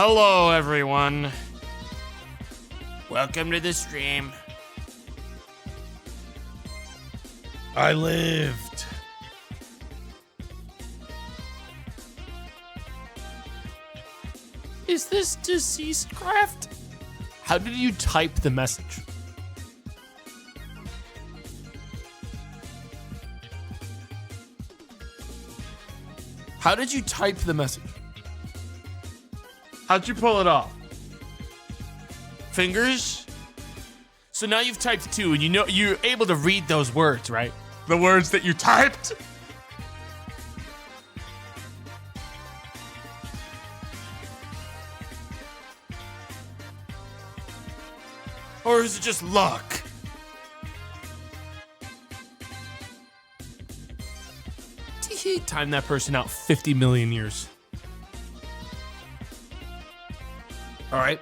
Hello, everyone. Welcome to the stream. I lived. Is this DeceasedCraft? How did you type the message? How did you type the message? How'd you pull it off? Fingers? So now you've typed 2 and you know you're able to read those words, right? The words that you typed? Or is it just luck? He timed that person out 50 million years. All right.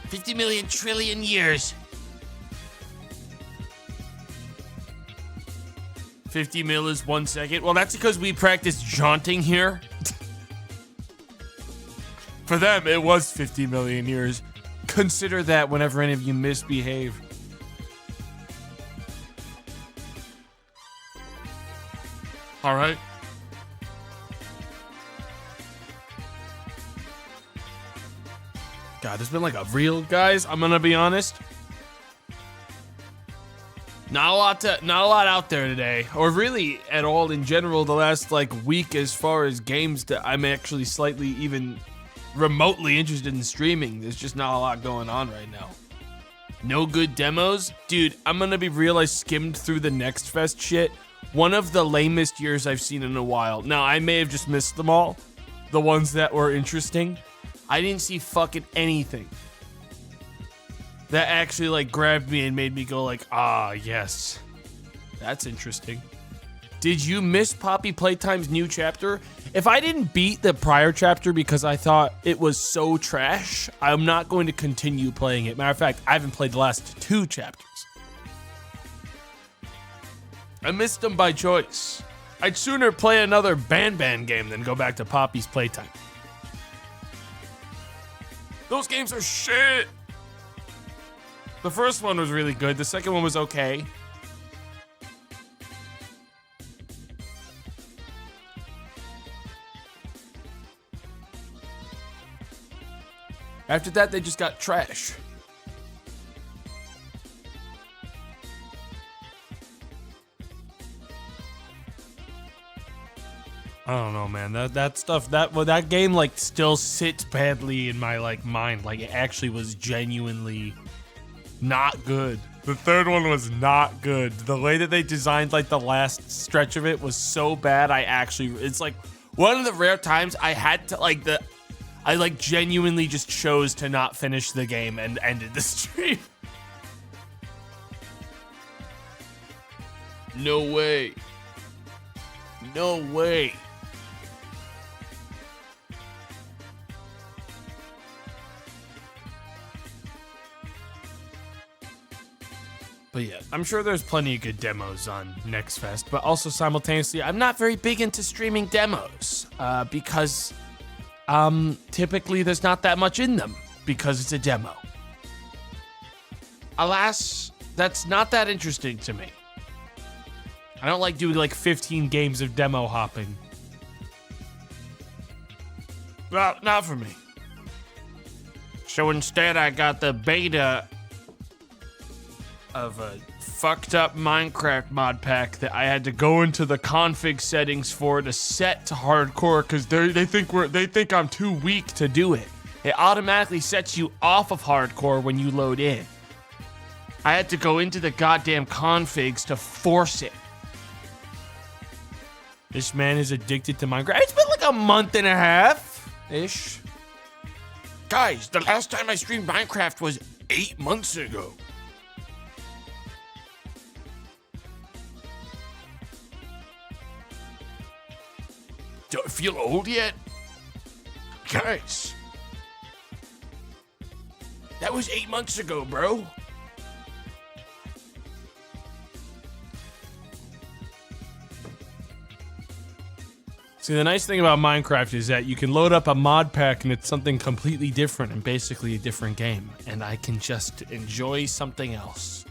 $50 million trillion years. 50 mil is 1 second. Well, that's because we practiced jaunting here. For them, it was 50 million years. Consider that whenever any of you misbehave. All right. God, there's been like a real, guys, I'm gonna be honest. Not a lot out there today, or really at all in general the last like week as far as games that I'm actually slightly even remotely interested in streaming. There's just not a lot going on right now. No good demos? Dude, I'm gonna be real, I skimmed through the Next Fest shit. One of the lamest years I've seen in a while. Now, I may have just missed them all. The ones that were interesting. I didn't see fucking anything that actually like grabbed me and made me go like, ah, yes. That's interesting. Did you miss Poppy Playtime's new chapter? If I didn't beat the prior chapter because I thought it was so trash, I'm not going to continue playing it. Matter of fact, I haven't played the last 2 chapters. I missed them by choice. I'd sooner play another Ban game than go back to Poppy's Playtime. Those games are shit. The first one was really good. The second one was okay. After that, they just got trash. I don't know, man. That stuff, that game like still sits badly in my like mind. Like it actually was genuinely not good. The third one was not good. The way that they designed like the last stretch of it was so bad. It's like one of the rare times I had to like I like genuinely just chose to not finish the game and ended the stream. No way. No way. But yeah, I'm sure there's plenty of good demos on Next Fest, but also simultaneously, I'm not very big into streaming demos because typically there's not that much in them because it's a demo. Alas, that's not that interesting to me. I don't like doing like 15 games of demo hopping. Well, not for me. So instead, I got the beta of a fucked up Minecraft mod pack that I had to go into the config settings for to set to hardcore because they think I'm too weak to do it. It automatically sets you off of hardcore when you load in. I had to go into the goddamn configs to force it. This man is addicted to Minecraft. It's been like a month and a half-ish. Guys, the last time I streamed Minecraft was 8 months ago. Do I feel old yet? Guys. That was 8 months ago, bro. See, the nice thing about Minecraft is that you can load up a mod pack and it's something completely different and basically a different game. And I can just enjoy something else.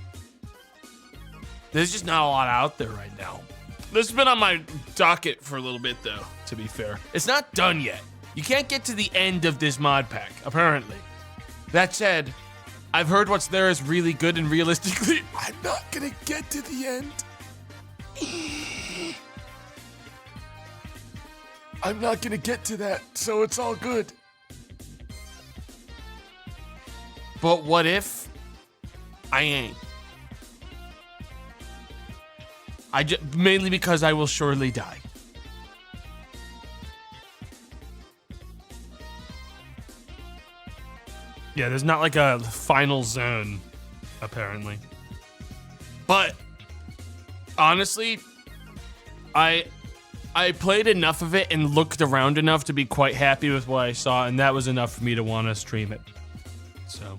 There's just not a lot out there right now. This has been on my docket for a little bit, though, to be fair. It's not done yet. You can't get to the end of this mod pack, apparently. That said, I've heard what's there is really good, and realistically, I'm not gonna get to the end. I'm not gonna get to that, so it's all good. But what if I ain't? Mainly because I will surely die. Yeah, there's not like a final zone, apparently. But honestly, I played enough of it and looked around enough to be quite happy with what I saw, and that was enough for me to want to stream it. So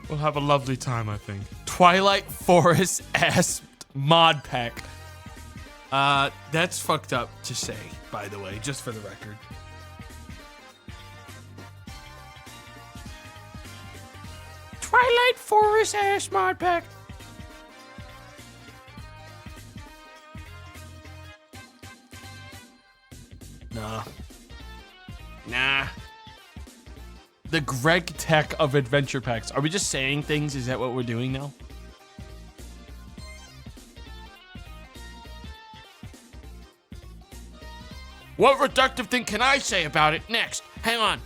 we'll have a lovely time, I think. Twilight Forest ass mod pack. That's fucked up to say, by the way, just for the record. Twilight Forest ass mod pack. Nah. The Greg Tech of adventure packs. Are we just saying things? Is that what we're doing now? What reductive thing can I say about it next? Hang on.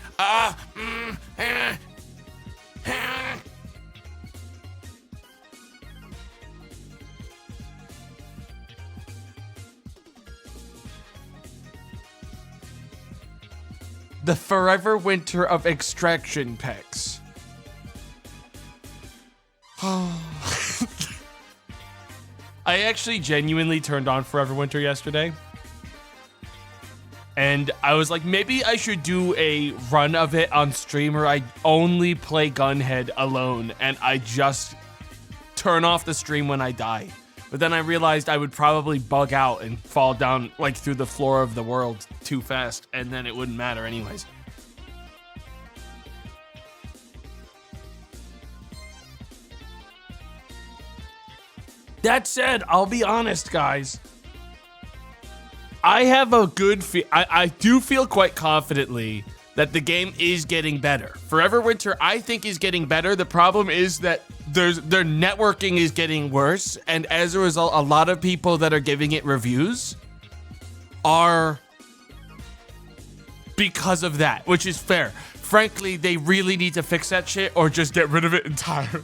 The Forever Winter of Extraction packs. I actually genuinely turned on Forever Winter yesterday. And I was like, maybe I should do a run of it on stream where I only play Gunhead alone and I just turn off the stream when I die. But then I realized I would probably bug out and fall down like through the floor of the world too fast, and then it wouldn't matter anyways. That said, I'll be honest, guys. I have a good I do feel quite confidently that the game is getting better. Forever Winter, I think, is getting better. The problem is that their networking is getting worse, and as a result, a lot of people that are giving it reviews are because of that, which is fair. Frankly, they really need to fix that shit or just get rid of it entirely.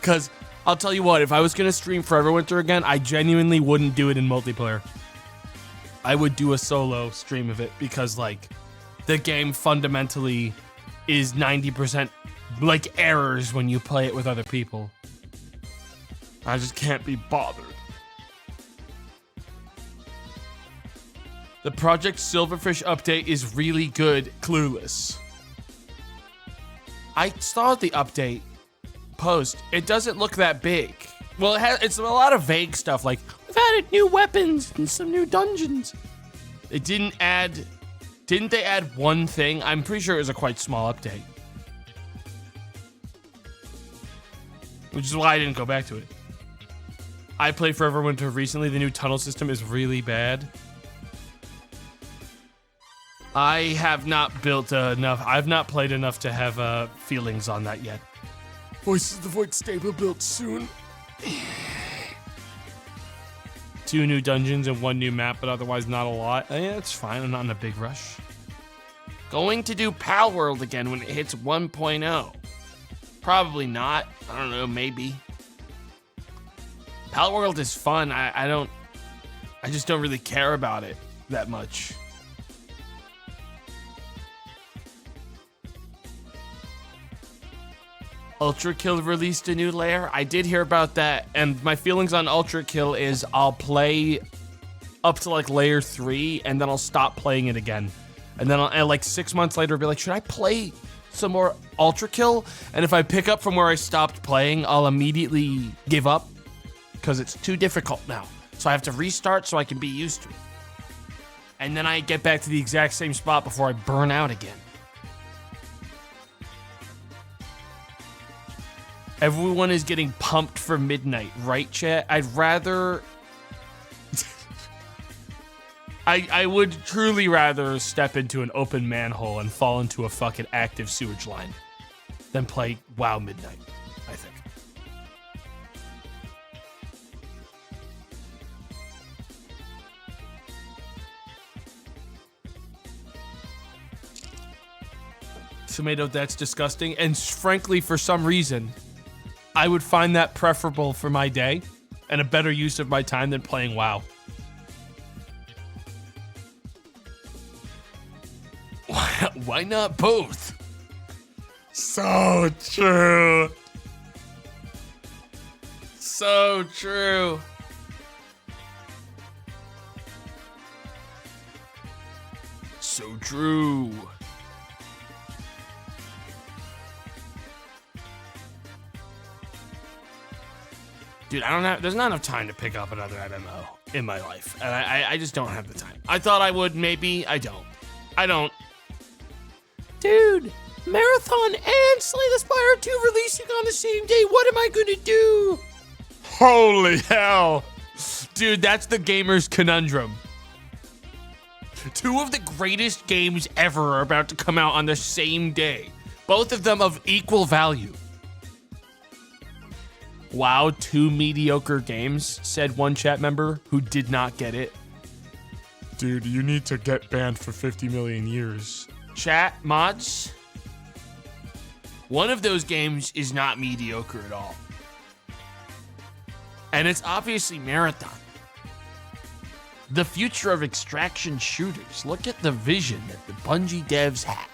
Because I'll tell you what, if I was going to stream Forever Winter again, I genuinely wouldn't do it in multiplayer. I would do a solo stream of it because, like, the game fundamentally is 90% like errors when you play it with other people. I just can't be bothered. The Project Silverfish update is really good. Clueless. I saw the update post. It doesn't look that big. Well, it's a lot of vague stuff like, we've added new weapons and some new dungeons. It didn't they add one thing? I'm pretty sure it was a quite small update. Which is why I didn't go back to it. I played Forever Winter recently. The new tunnel system is really bad. I have not built enough. I've not played enough to have feelings on that yet. Voices of the Void stable built soon. 2 new dungeons and 1 new map, but otherwise not a lot. Yeah, it's fine. I'm not in a big rush. Going to do Pal World again when it hits 1.0. Probably not. I don't know, maybe. Pal World is fun. I just don't really care about it that much. Ultra Kill released a new lair. I did hear about that, and my feelings on Ultra Kill is I'll play up to like layer 3, and then I'll stop playing it again. And then I'll, like 6 months later, be like, should I play some more Ultra Kill? And if I pick up from where I stopped playing, I'll immediately give up because it's too difficult now. So I have to restart so I can be used to it. and then I get back to the exact same spot before I burn out again. Everyone is getting pumped for midnight, right, chat? I'd rather... I would truly rather step into an open manhole and fall into a fucking active sewage line than play WoW Midnight, I think. Tomato, that's disgusting. And frankly, for some reason, I would find that preferable for my day and a better use of my time than playing WoW. Why not both? So true. So true. So true. Dude, there's not enough time to pick up another MMO in my life. And I just don't have the time. I thought I would, maybe. I don't. Dude, Marathon and Slay the Spire 2 releasing on the same day. What am I gonna do? Holy hell. Dude, that's the gamer's conundrum. Two of the greatest games ever are about to come out on the same day. Both of them of equal value. Wow, 2 mediocre games, said one chat member who did not get it. Dude, you need to get banned for 50 million years. Chat, mods, one of those games is not mediocre at all. And it's obviously Marathon. The future of extraction shooters. Look at the vision that the Bungie devs have.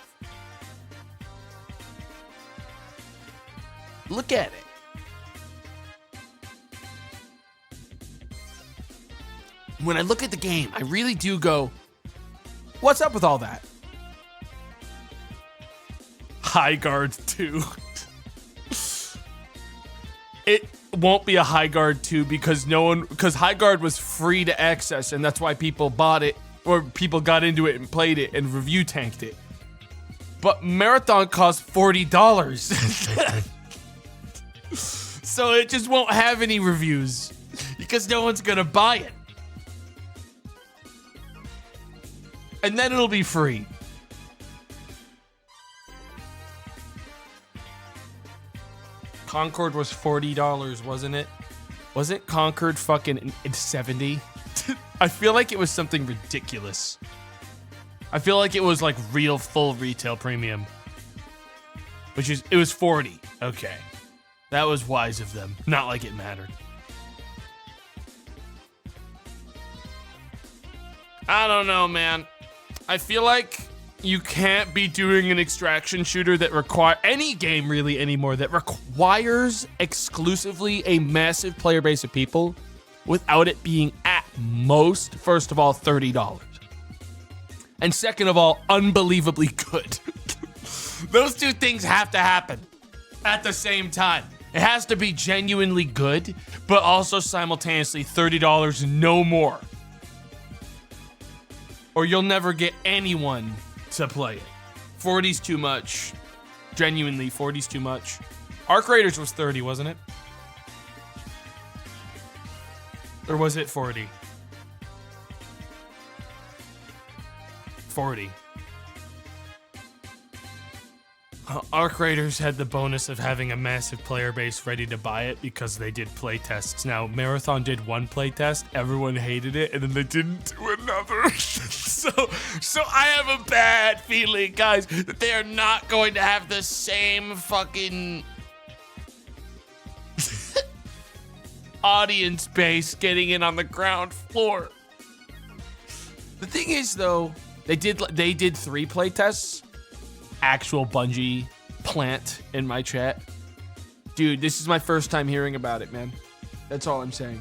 Look at it. When I look at the game, I really do go, what's up with all that? High Guard 2. It won't be a High Guard 2 because High Guard was free to access, and that's why people bought it, or people got into it and played it and review tanked it. But Marathon cost $40. So it just won't have any reviews because no one's gonna buy it. And then it'll be free. Concord was $40, wasn't it? Wasn't Concord fucking 70? I feel like it was something ridiculous. I feel like it was like real full retail premium. It was 40. Okay. That was wise of them. Not like it mattered. I don't know, man. I feel like you can't be doing an extraction shooter that require any game really anymore that requires exclusively a massive player base of people without it being at most, first of all, $30. And second of all, unbelievably good. Those two things have to happen at the same time. It has to be genuinely good, but also simultaneously $30, no more. Or you'll never get anyone to play it. 40's too much. Genuinely, 40's too much. Arc Raiders was 30, wasn't it? Or was it 40? 40. Arc Raiders had the bonus of having a massive player base ready to buy it because they did play tests. Now, Marathon did one play test, everyone hated it, and then they didn't do another. So I have a bad feeling, guys, that they are not going to have the same fucking audience base getting in on the ground floor. The thing is, though, they did 3 play tests. Actual Bungie plant in my chat. Dude, this is my first time hearing about it, man. That's all I'm saying.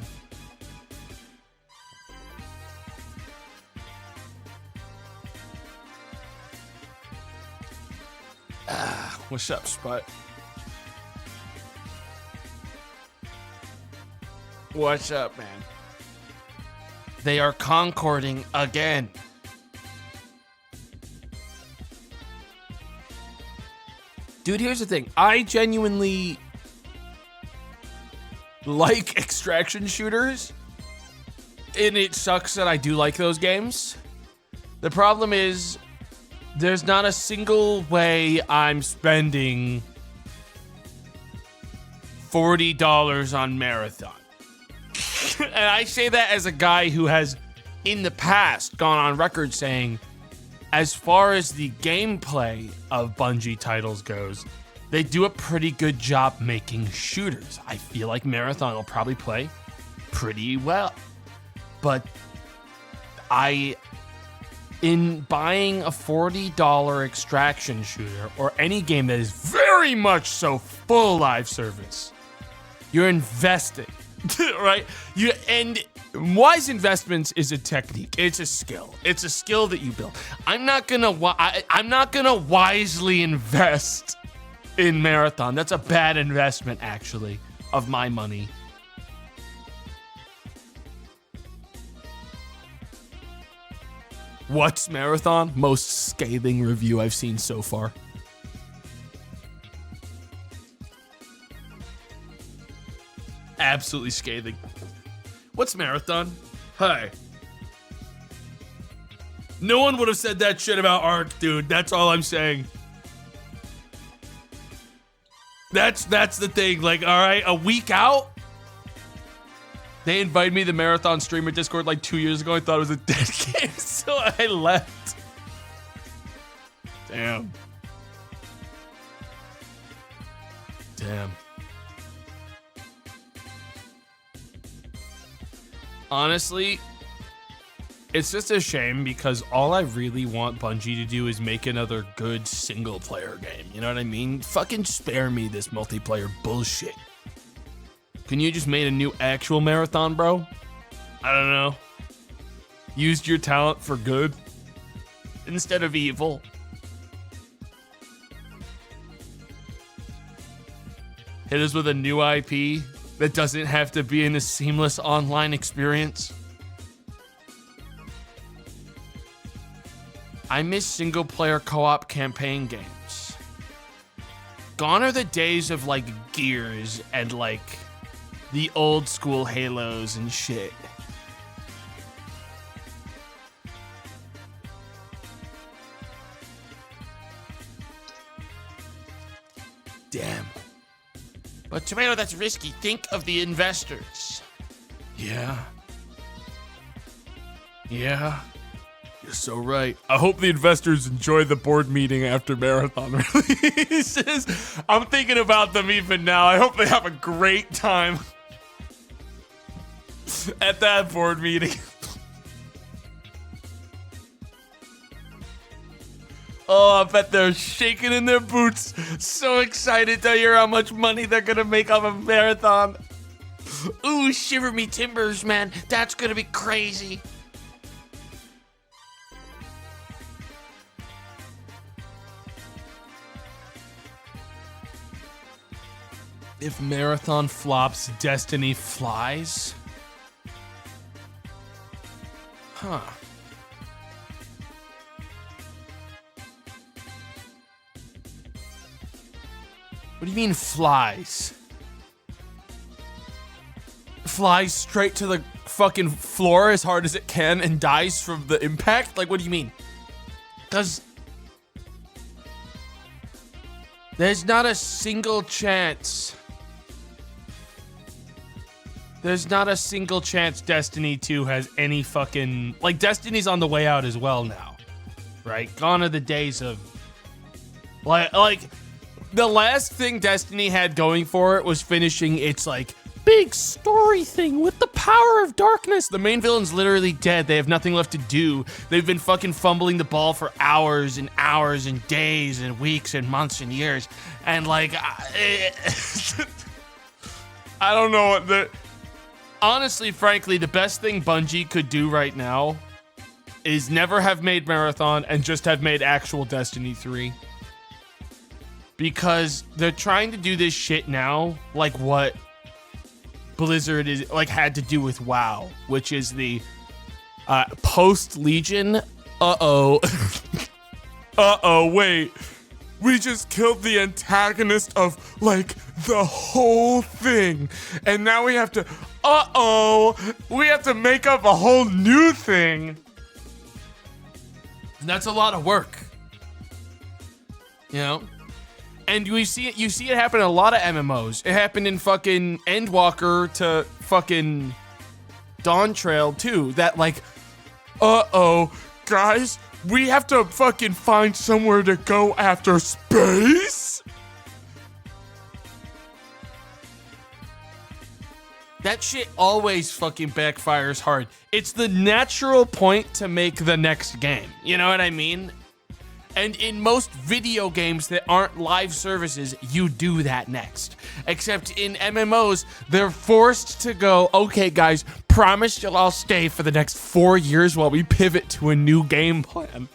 What's up, Sput? What's up, man? They are concording again. Dude, here's the thing. I genuinely like extraction shooters, and it sucks that I do like those games. The problem is there's not a single way I'm spending $40 on Marathon. And I say that as a guy who has, in the past, gone on record saying, as far as the gameplay of Bungie titles goes, they do a pretty good job making shooters. I feel like Marathon will probably play pretty well. But in buying a $40 extraction shooter or any game that is very much so full live service, you're investing, right? And wise investments is a technique. It's a skill. It's a skill that you build. I'm not gonna wisely invest in Marathon. That's a bad investment, actually, of my money. What's Marathon? Most scathing review I've seen so far. Absolutely scathing. What's Marathon? Hi. No one would have said that shit about Ark, dude. That's all I'm saying. That's the thing. Like, all right, a week out. They invited me to the Marathon streamer Discord like 2 years ago. I thought it was a dead game, so I left. Damn. Honestly, it's just a shame because all I really want Bungie to do is make another good single player game. You know what I mean? Fucking spare me this multiplayer bullshit. Can you just make a new actual Marathon, bro? I don't know. Used your talent for good instead of evil. Hit us with a new IP that doesn't have to be in a seamless online experience. I miss single player co-op campaign games. Gone are the days of like Gears and like the old school Halos and shit. Damn. But Tomato, that's risky. Think of the investors. Yeah. You're so right. I hope the investors enjoy the board meeting after Marathon releases. I'm thinking about them even now. I hope they have a great time at that board meeting. Oh, I bet they're shaking in their boots. So excited to hear how much money they're gonna make off of Marathon. Ooh, shiver me timbers, man. That's gonna be crazy. If Marathon flops, Destiny flies? Huh. What do you mean flies? Flies straight to the fucking floor as hard as it can and dies from the impact? Like, what do you mean? Because there's not a single chance. There's not a single chance Destiny 2 has any fucking... Like, Destiny's on the way out as well now. Right? Gone are the days of... Like... The last thing Destiny had going for it was finishing its, like, big story thing with the power of darkness. The main villain's literally dead. They have nothing left to do. They've been fucking fumbling the ball for hours and hours and days and weeks and months and years. And, like, I don't know what the... Honestly, frankly, the best thing Bungie could do right now is never have made Marathon and just have made actual Destiny 3. Because they're trying to do this shit now, like what Blizzard is like had to do with WoW, which is the post Legion. Wait, we just killed the antagonist of, like, the whole thing. And now we have to, we have to make up a whole new thing. And that's a lot of work. You know? And you see it happen in a lot of MMOs. It happened in fucking Endwalker to fucking Dawn Trail too. That like, guys, we have to fucking find somewhere to go after space? That shit always fucking backfires hard. It's the natural point to make the next game. You know what I mean? And in most video games that aren't live services, you do that next. Except in MMOs, they're forced to go, okay guys, promise you'll all stay for the next 4 years while we pivot to a new game plan.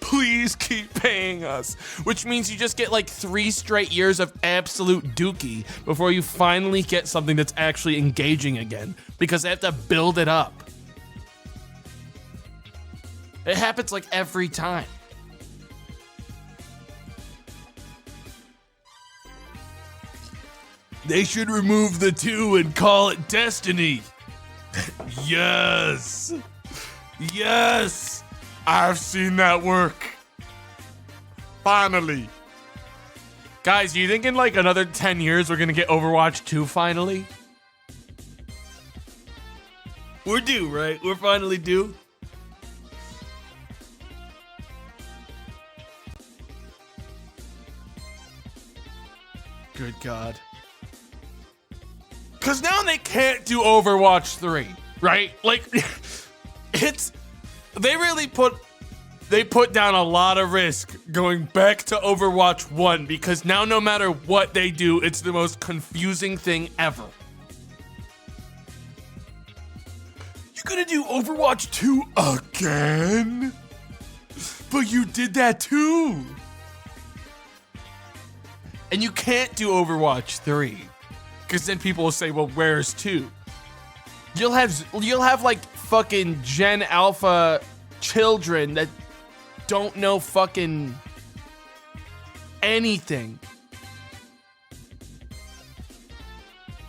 Please keep paying us. Which means you just get like 3 straight years of absolute dookie before you finally get something that's actually engaging again. Because they have to build it up. It happens like every time. They should remove the 2 and call it Destiny. Yes. Yes. I've seen that work. Finally. Guys, do you think in like another 10 years we're gonna get Overwatch 2 finally? We're due, right? We're finally due. Good God. Because now they can't do Overwatch 3, right? Like, they put down a lot of risk going back to Overwatch 1 because now no matter what they do, it's the most confusing thing ever. You're gonna do Overwatch 2 again? But you did that too. And you can't do Overwatch 3. Because then people will say, well, where's 2? You'll have like fucking Gen Alpha children that don't know fucking anything.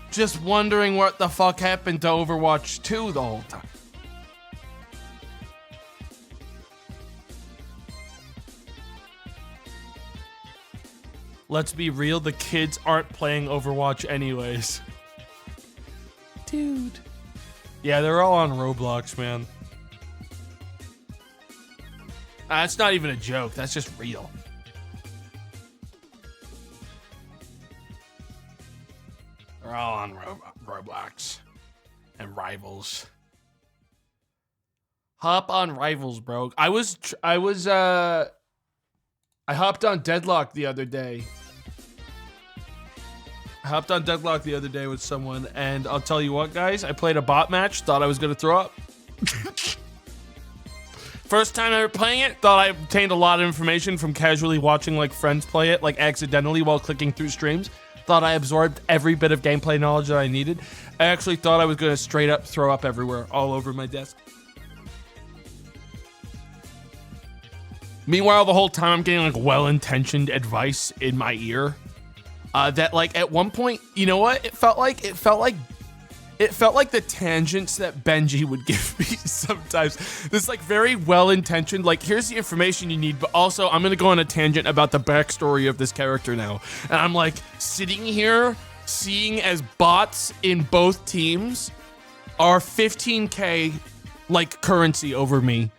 Just wondering what the fuck happened to Overwatch 2 the whole time. Let's be real, the kids aren't playing Overwatch anyways. Dude. Yeah, they're all on Roblox, man. That's not even a joke, that's just real. They're all on Roblox. And Rivals. Hop on Rivals, bro. I hopped on Deadlock the other day. With someone, and I'll tell you what, guys, I played a bot match, thought I was gonna throw up. First time ever playing it, thought I obtained a lot of information from casually watching like friends play it, like accidentally while clicking through streams. Thought I absorbed every bit of gameplay knowledge that I needed. I actually thought I was gonna straight up throw up everywhere, all over my desk. Meanwhile, the whole time I'm getting like well-intentioned advice in my ear. That like at one point, you know what? It felt like the tangents that Benji would give me sometimes. This like very well-intentioned, like here's the information you need, but also I'm gonna go on a tangent about the backstory of this character now. And I'm like sitting here seeing as bots in both teams are 15K like currency over me.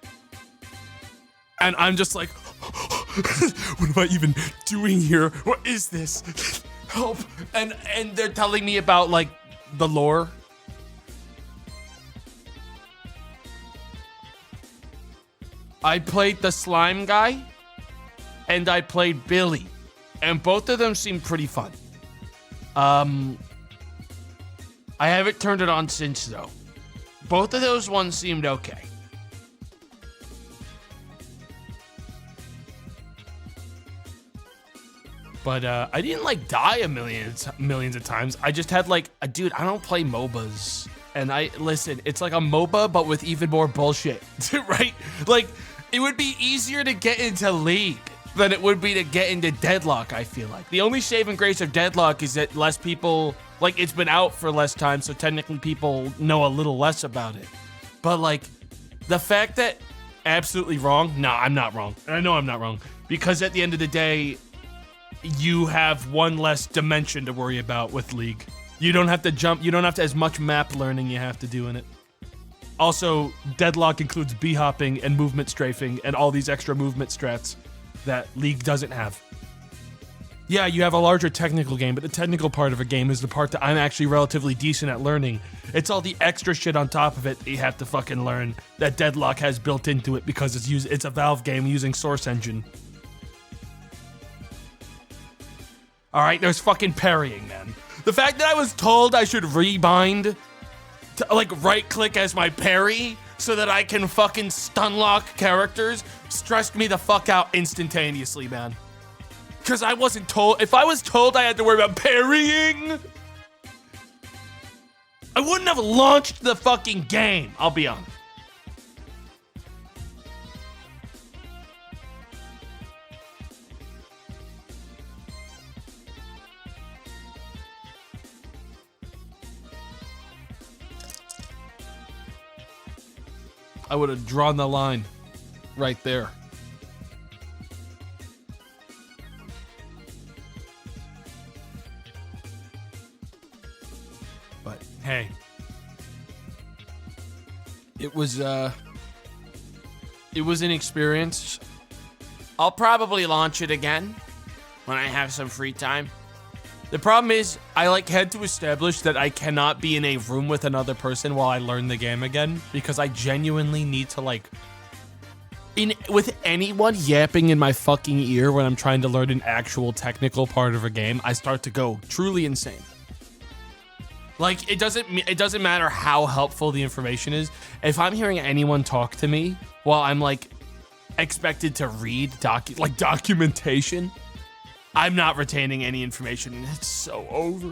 And I'm just like, what am I even doing here? What is this? Help. And they're telling me about like the lore. I played the slime guy and I played Billy, and both of them seemed pretty fun. I haven't turned it on since though. Both of those ones seemed okay. But I didn't like die millions of times. I just had like, dude, I don't play MOBAs. And listen, it's like a MOBA, but with even more bullshit, right? Like, it would be easier to get into League. than it would be to get into Deadlock, I feel like. The only saving grace of Deadlock is that less people, like, it's been out for less time, so technically people know a little less about it. But, like, the fact that absolutely wrong, nah, I'm not wrong. And I know I'm not wrong. Because at the end of the day, you have one less dimension to worry about with League. You don't have to jump, you don't have to as much map learning you have to do in it. Also, Deadlock includes bee-hopping and movement strafing and all these extra movement strats that League doesn't have. Yeah, you have a larger technical game, but the technical part of a game is the part that I'm actually relatively decent at learning. It's all the extra shit on top of it that you have to fucking learn that Deadlock has built into it because it's a Valve game using Source Engine. Alright, there's fucking parrying, man. The fact that I was told I should rebind to, like, right-click as my parry so that I can fucking stun-lock characters stressed me the fuck out instantaneously, man. Because I wasn't told. If I was told I had to worry about parrying, I wouldn't have launched the fucking game, I'll be honest. I would have drawn the line right there. But hey, it was an experience. I'll probably launch it again when I have some free time. The problem is, I had to establish that I cannot be in a room with another person while I learn the game again, because I genuinely need to, with anyone yapping in my fucking ear when I'm trying to learn an actual technical part of a game, I start to go truly insane. Like, it doesn't matter how helpful the information is. If I'm hearing anyone talk to me while I'm, expected to read documentation, I'm not retaining any information, and it's so over.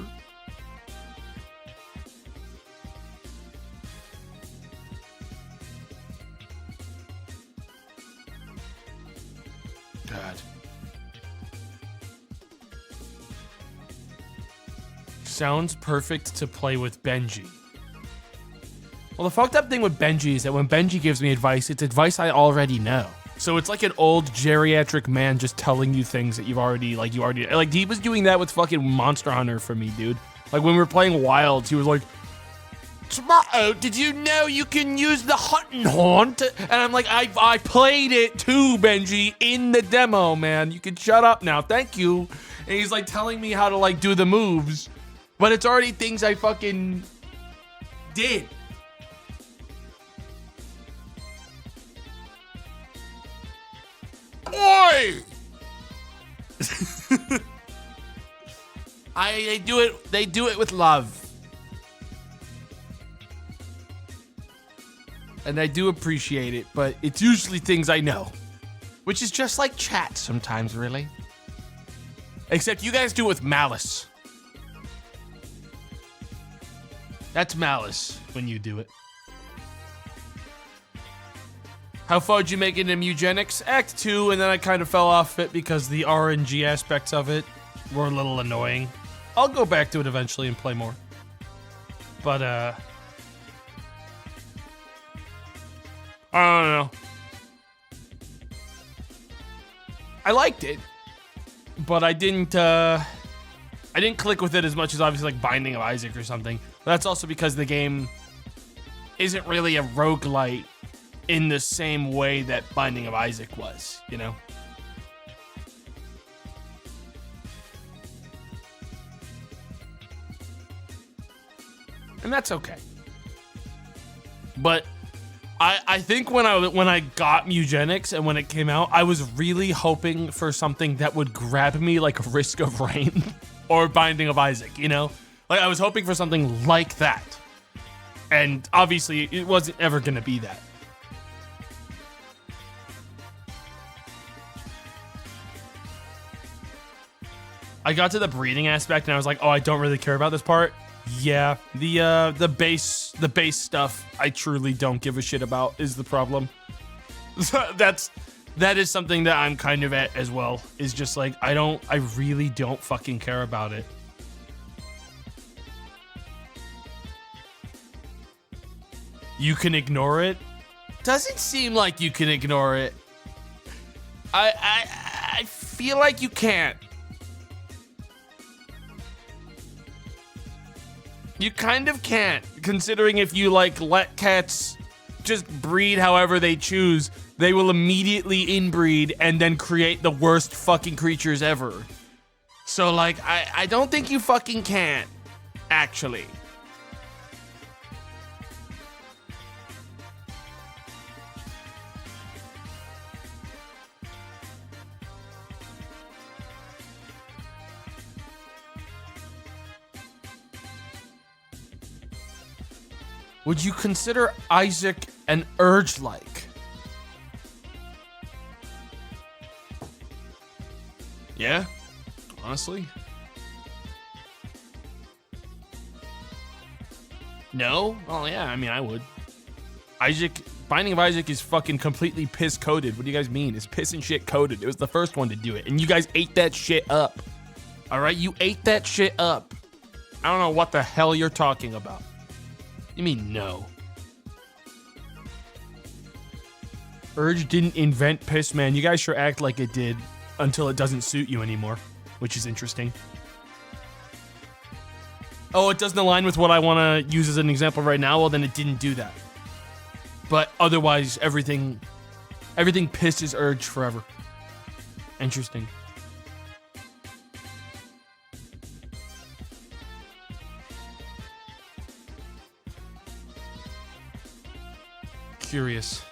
God. Sounds perfect to play with Benji. Well, the fucked up thing with Benji is that when Benji gives me advice, it's advice I already know. So it's like an old geriatric man just telling you things that you already, he was doing that with fucking Monster Hunter for me, dude. Like, when we were playing Wilds, he was like, Tomato, did you know you can use the hunting horn to, and I'm like, I played it too, Benji, in the demo, man. You can shut up now, thank you. And he's like telling me how to do the moves, but it's already things I fucking did. Oi! They do it with love. And I do appreciate it, but it's usually things I know. Which is just like chat sometimes, really. Except you guys do it with malice. That's malice when you do it. How far did you make it in Eugenics? Act 2, and then I kind of fell off it because the RNG aspects of it were a little annoying. I'll go back to it eventually and play more. But, I don't know. I liked it, but I didn't click with it as much as obviously like Binding of Isaac or something. But that's also because the game isn't really a roguelite in the same way that Binding of Isaac was, you know? And that's okay. But I think when I got Eugenics and when it came out, I was really hoping for something that would grab me like Risk of Rain or Binding of Isaac, you know? Like, I was hoping for something like that. And obviously, it wasn't ever gonna be that. I got to the breeding aspect and I was like, oh, I don't really care about this part. Yeah, the base stuff I truly don't give a shit about is the problem. That's That is something that I'm kind of at as well. Is just like, I really don't fucking care about it. You can ignore it? Doesn't seem like you can ignore it. I feel like you can't. You kind of can't, considering if you like let cats just breed however they choose, they will immediately inbreed and then create the worst fucking creatures ever. So like, I don't think you fucking can, actually. Would you consider Isaac an urge-like? Yeah, honestly. No? Oh yeah, I mean, I would. Binding of Isaac is fucking completely piss-coded. What do you guys mean? It's piss and shit coded. It was the first one to do it, and you guys ate that shit up. All right, you ate that shit up. I don't know what the hell you're talking about. You mean no? Urge didn't invent piss, man. You guys sure act like it did until it doesn't suit you anymore, which is interesting. Oh, it doesn't align with what I want to use as an example right now? Well, then it didn't do that. But otherwise, everything pisses Urge forever. Interesting. Curious.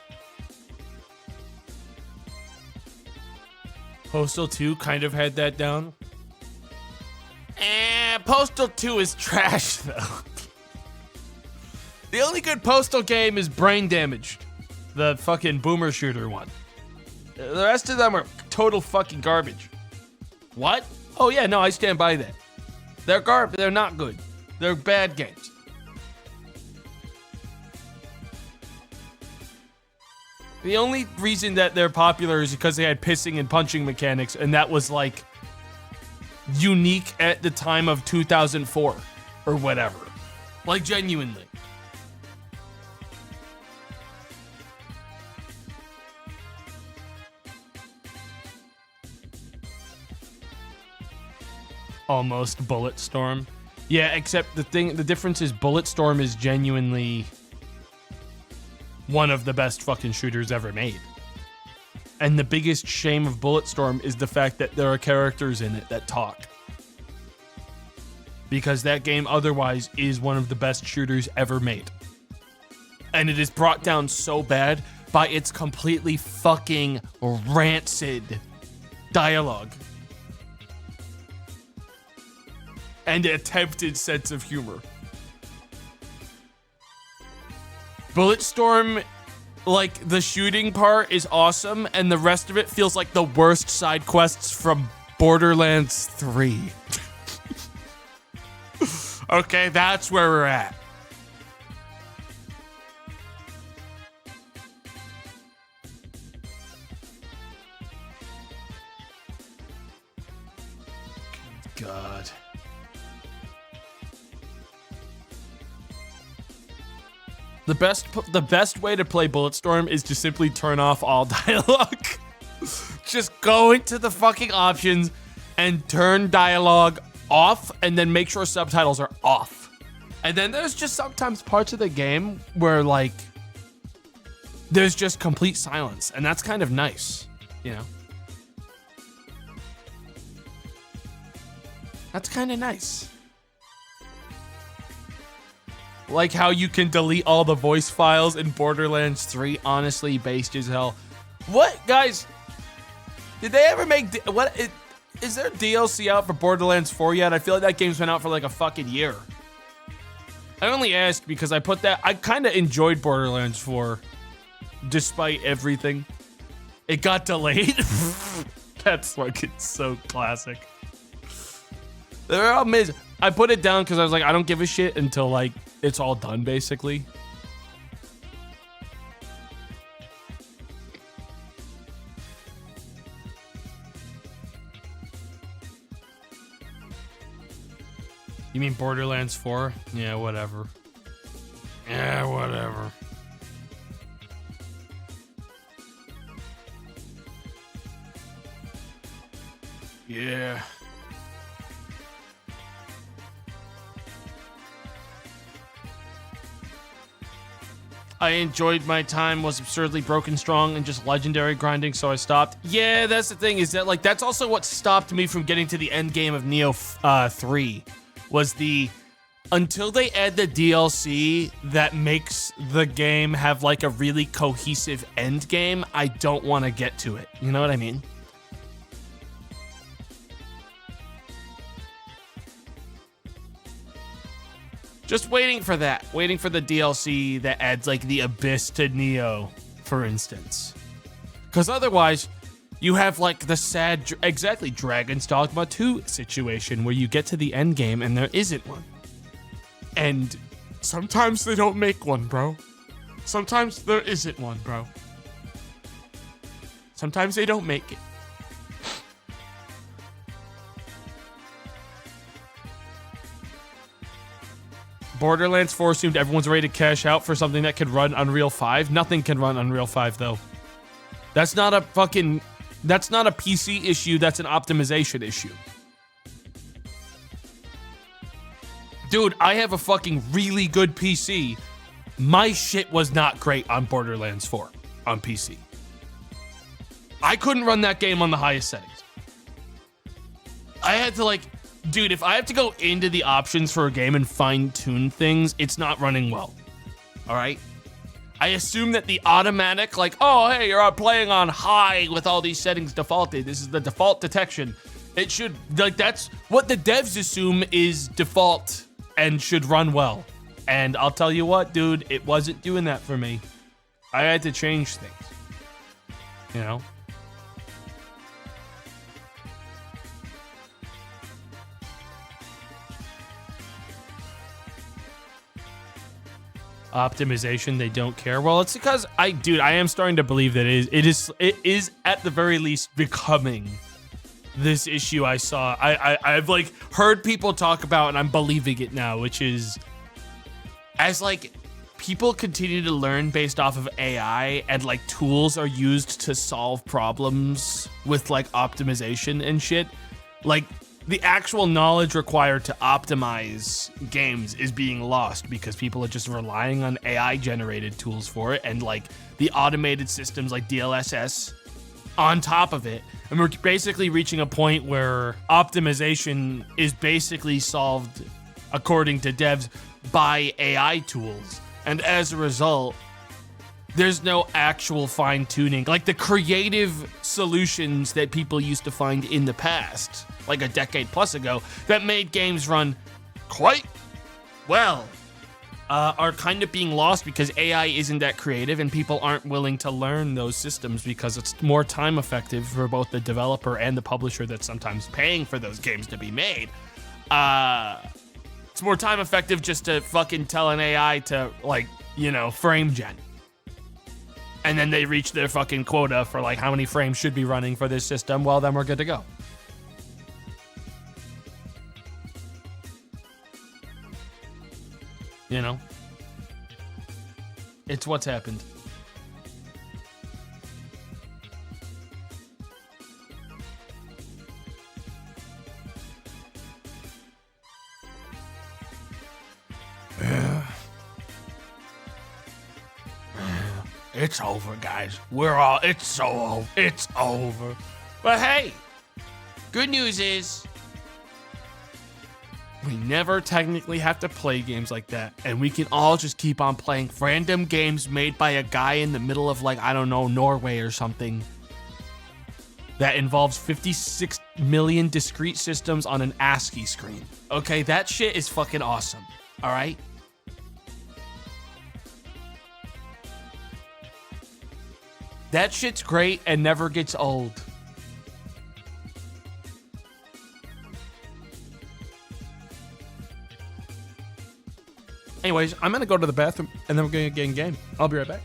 Postal 2 kind of had that down. Postal 2 is trash, though. The only good Postal game is Brain Damaged. The fucking boomer shooter one. The rest of them are total fucking garbage. What? Oh yeah, no, I stand by that. They're garbage. They're not good. They're bad games. The only reason that they're popular is because they had pissing and punching mechanics, and that was like unique at the time of 2004 or whatever. Like genuinely. Almost Bulletstorm. Yeah, except the difference is Bulletstorm is genuinely one of the best fucking shooters ever made. And the biggest shame of Bulletstorm is the fact that there are characters in it that talk. Because that game otherwise is one of the best shooters ever made. And it is brought down so bad by its completely fucking rancid dialogue. And attempted sense of humor. Bulletstorm, like, the shooting part is awesome, and the rest of it feels like the worst side quests from Borderlands 3. Okay, that's where we're at. God. The best way to play Bulletstorm is to simply turn off all dialogue. Just go into the fucking options and turn dialogue off, and then make sure subtitles are off. And then there's just sometimes parts of the game where, like, there's just complete silence, and that's kind of nice, you know? That's kind of nice. Like how you can delete all the voice files in Borderlands 3, honestly, based as hell. What, guys? Did they ever make... Is there DLC out for Borderlands 4 yet? I feel like that game's been out for like a fucking year. I only asked because I kind of enjoyed Borderlands 4, despite everything. It got delayed. That's fucking so classic. They're amazing. I put it down because I was like, I don't give a shit until, like, it's all done, basically. mean Borderlands 4? Yeah, whatever. Yeah, whatever. Yeah. I enjoyed my time, was absurdly broken strong, and just legendary grinding, so I stopped. Yeah, that's the thing, is that, like, that's also what stopped me from getting to the end game of Neo 3, was the... Until they add the DLC that makes the game have, like, a really cohesive end game, I don't want to get to it. You know what I mean? Just waiting for that. Waiting for the DLC that adds, like, the Abyss to Neo, for instance. Because otherwise, you have, like, the sad, exactly, Dragon's Dogma 2 situation where you get to the end game and there isn't one. And sometimes they don't make one, bro. Sometimes there isn't one, bro. Sometimes they don't make it. Borderlands 4 assumed everyone's ready to cash out for something that could run Unreal 5. Nothing can run Unreal 5, though. That's not a PC issue, that's an optimization issue. Dude, I have a fucking really good PC. My shit was not great on Borderlands 4 on PC. I couldn't run that game on the highest settings. I had to, like... Dude, if I have to go into the options for a game and fine-tune things, it's not running well. All right? I assume that the automatic, like, oh, hey, you're playing on high with all these settings defaulted. This is the default detection. It should, like, that's what the devs assume is default and should run well. And I'll tell you what, dude, it wasn't doing that for me. I had to change things. You know? Optimization, they don't care. Well, it's because I am starting to believe that it is at the very least becoming this issue I saw. I've like heard people talk about, and I'm believing it now, which is as like people continue to learn based off of AI and like tools are used to solve problems with like optimization and shit, like the actual knowledge required to optimize games is being lost because people are just relying on AI generated tools for it and like the automated systems like DLSS on top of it. And we're basically reaching a point where optimization is basically solved, according to devs, by AI tools. And as a result, there's no actual fine tuning. Like the creative solutions that people used to find in the past, like a decade plus ago, that made games run quite well, are kind of being lost because AI isn't that creative and people aren't willing to learn those systems because it's more time effective for both the developer and the publisher that's sometimes paying for those games to be made. It's more time effective just to fucking tell an AI to, like, you know, frame gen. And then they reach their fucking quota for like how many frames should be running for this system. Well, then we're good to go. You know? It's what's happened. It's over, guys. It's over. But hey, good news is we never technically have to play games like that. And we can all just keep on playing random games made by a guy in the middle of, like, I don't know, Norway or something. That involves 56 million discrete systems on an ASCII screen. Okay, that shit is fucking awesome. All right? That shit's great and never gets old. Anyways, I'm gonna go to the bathroom and then we're gonna get in game. I'll be right back.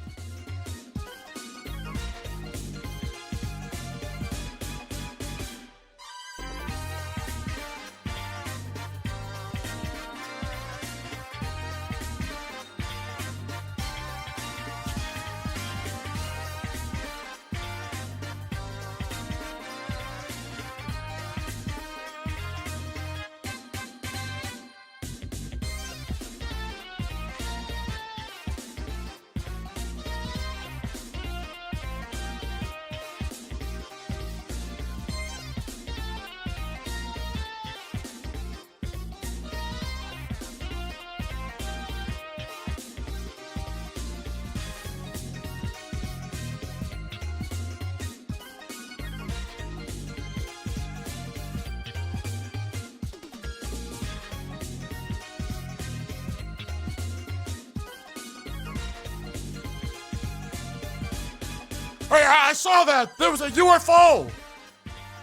Hey, I saw that! There was a UFO!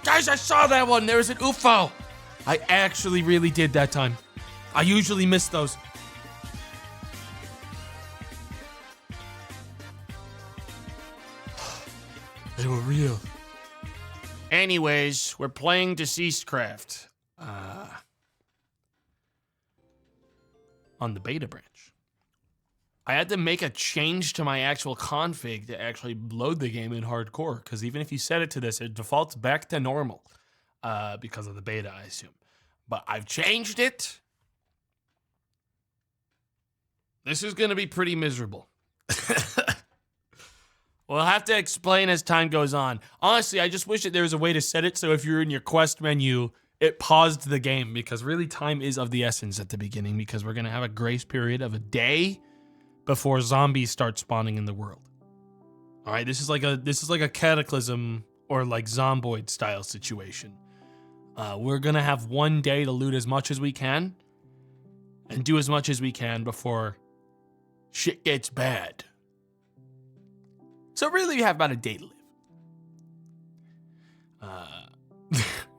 Guys, I saw that one. There was an UFO. I actually really did that time. I usually miss those. They were real. Anyways, we're playing DeceasedCraft. On the beta branch. I had to make a change to my actual config to actually load the game in hardcore, because even if you set it to this, it defaults back to normal because of the beta, I assume. But I've changed it. This is going to be pretty miserable. We'll have to explain as time goes on. Honestly, I just wish that there was a way to set it so if you're in your quest menu, it paused the game, because really time is of the essence at the beginning, because we're going to have a grace period of a day before zombies start spawning in the world. All right, this is like a cataclysm or like zomboid style situation. We're going to have one day to loot as much as we can and do as much as we can before shit gets bad. So really, we have about a day to live.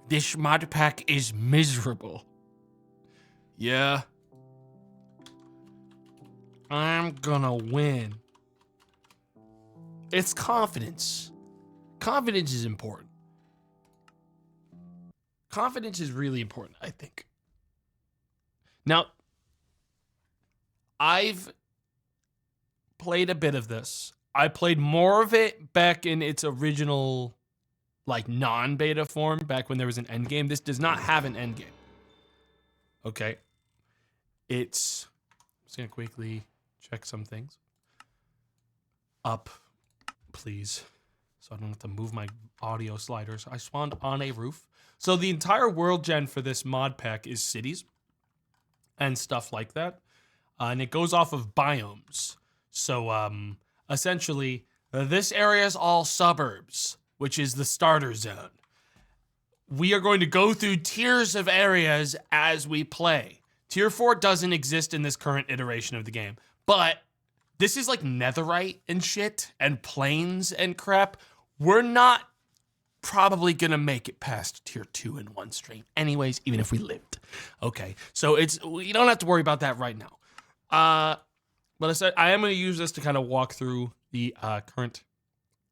This mod pack is miserable. Yeah. I'm gonna win. It's confidence. Confidence is important. Confidence is really important, I think. Now, I've played a bit of this. I played more of it back in its original, like, non-beta form, back when there was an endgame. This does not have an endgame. Okay. I'm just gonna quickly check some things. Up, please. So I don't have to move my audio sliders. I spawned on a roof. So the entire world gen for this mod pack is cities and stuff like that. And it goes off of biomes. So essentially, this area is all suburbs, which is the starter zone. We are going to go through tiers of areas as we play. Tier 4 doesn't exist in this current iteration of the game, but this is like netherite and shit and plains and crap. We're not probably gonna make it past tier 2 in one stream anyways, even if we lived. Okay, so you don't have to worry about that right now. But I said I am gonna use this to kind of walk through the current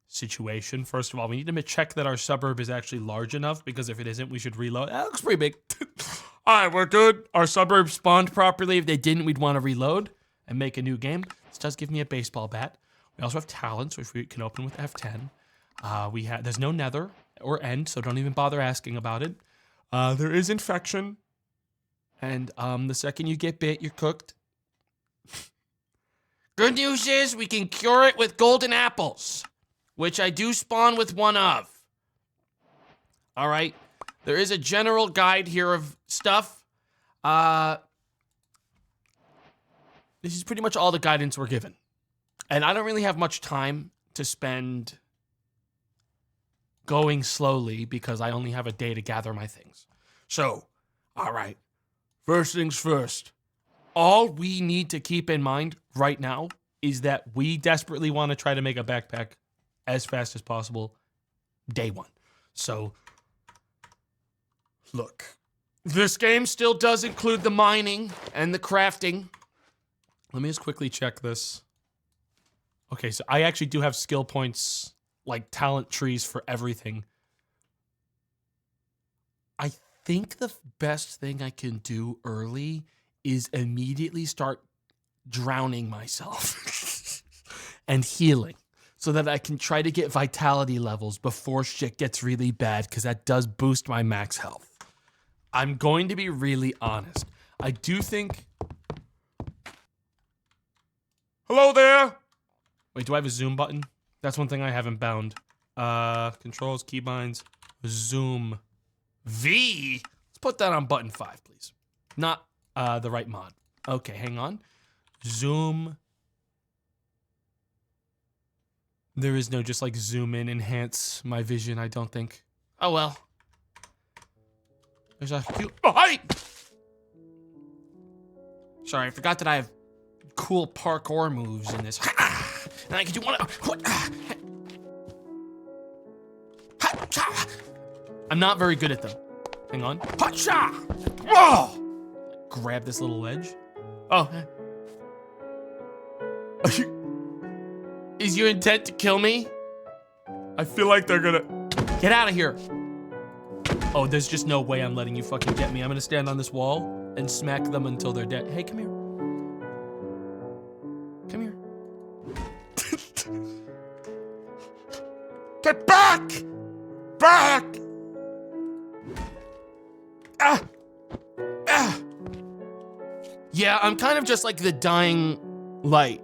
situation. First of all, we need to check that our suburb is actually large enough, because if it isn't, we should reload. That looks pretty big. All right, we're good. Our suburb spawned properly. If they didn't, we'd want to reload and make a new game. This does give me a baseball bat. We also have talents, which we can open with F10. There's no nether or end, so don't even bother asking about it. There is infection, and the second you get bit, you're cooked. Good news is we can cure it with golden apples, which I do spawn with one of. All right. There is a general guide here of stuff. This is pretty much all the guidance we're given. And I don't really have much time to spend going slowly, because I only have a day to gather my things. So, all right. First things first. All we need to keep in mind right now is that we desperately want to try to make a backpack as fast as possible day one. So, look, this game still does include the mining and the crafting. Let me just quickly check this. Okay, so I actually do have skill points, like talent trees for everything. I think the best thing I can do early is immediately start drowning myself and healing, so that I can try to get vitality levels before shit gets really bad, because that does boost my max health. I'm going to be really honest. I do think... Hello there! Wait, do I have a zoom button? That's one thing I haven't bound. Controls, keybinds, zoom. V? Let's put that on button 5, please. Not the right mod. Okay, hang on. Zoom. There is no just like zoom in, enhance my vision, I don't think. Oh well. There's a few. Oh, hi! Sorry, I forgot that I have cool parkour moves in this. And I can do one. I'm not very good at them. Hang on. Whoa! Grab this little ledge. Oh. Is your intent to kill me? I feel like they're gonna... Get out of here. Oh, there's just no way I'm letting you fucking get me. I'm gonna stand on this wall and smack them until they're dead. Hey, come here. Come here. Get back! Back! Yeah, I'm kind of just like the dying light.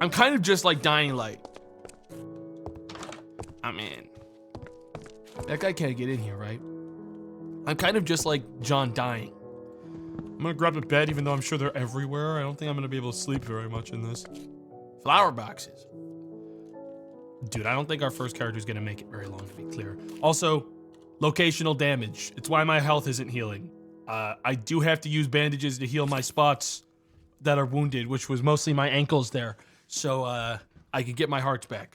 I'm kind of just like dying light. I mean, that guy can't get in here, right? I'm kind of just like John dying. I'm gonna grab a bed even though I'm sure they're everywhere. I don't think I'm gonna be able to sleep very much in this. Flower boxes. Dude, I don't think our first character is gonna make it very long, to be clear. Also, locational damage. It's why my health isn't healing. I do have to use bandages to heal my spots that are wounded, which was mostly my ankles there. So, I could get my hearts back.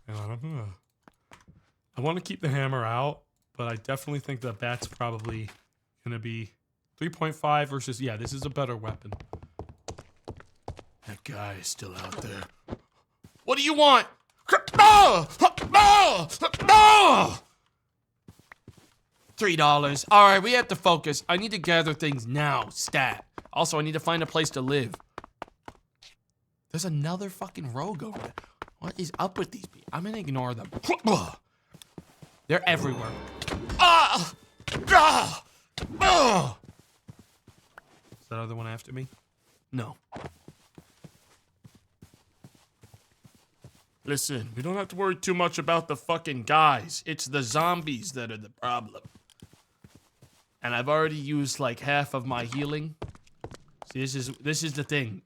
I want to keep the hammer out, but I definitely think that that's probably gonna be 3.5 versus, yeah, this is a better weapon. That guy is still out there. What do you want? No! No! No! $3. All right, we have to focus. I need to gather things now. Stat. Also, I need to find a place to live. There's another fucking rogue over there. What is up with these people? I'm gonna ignore them. They're everywhere. Is that other one after me? No. Listen, we don't have to worry too much about the fucking guys. It's the zombies that are the problem. And I've already used like half of my healing. See, this is the thing.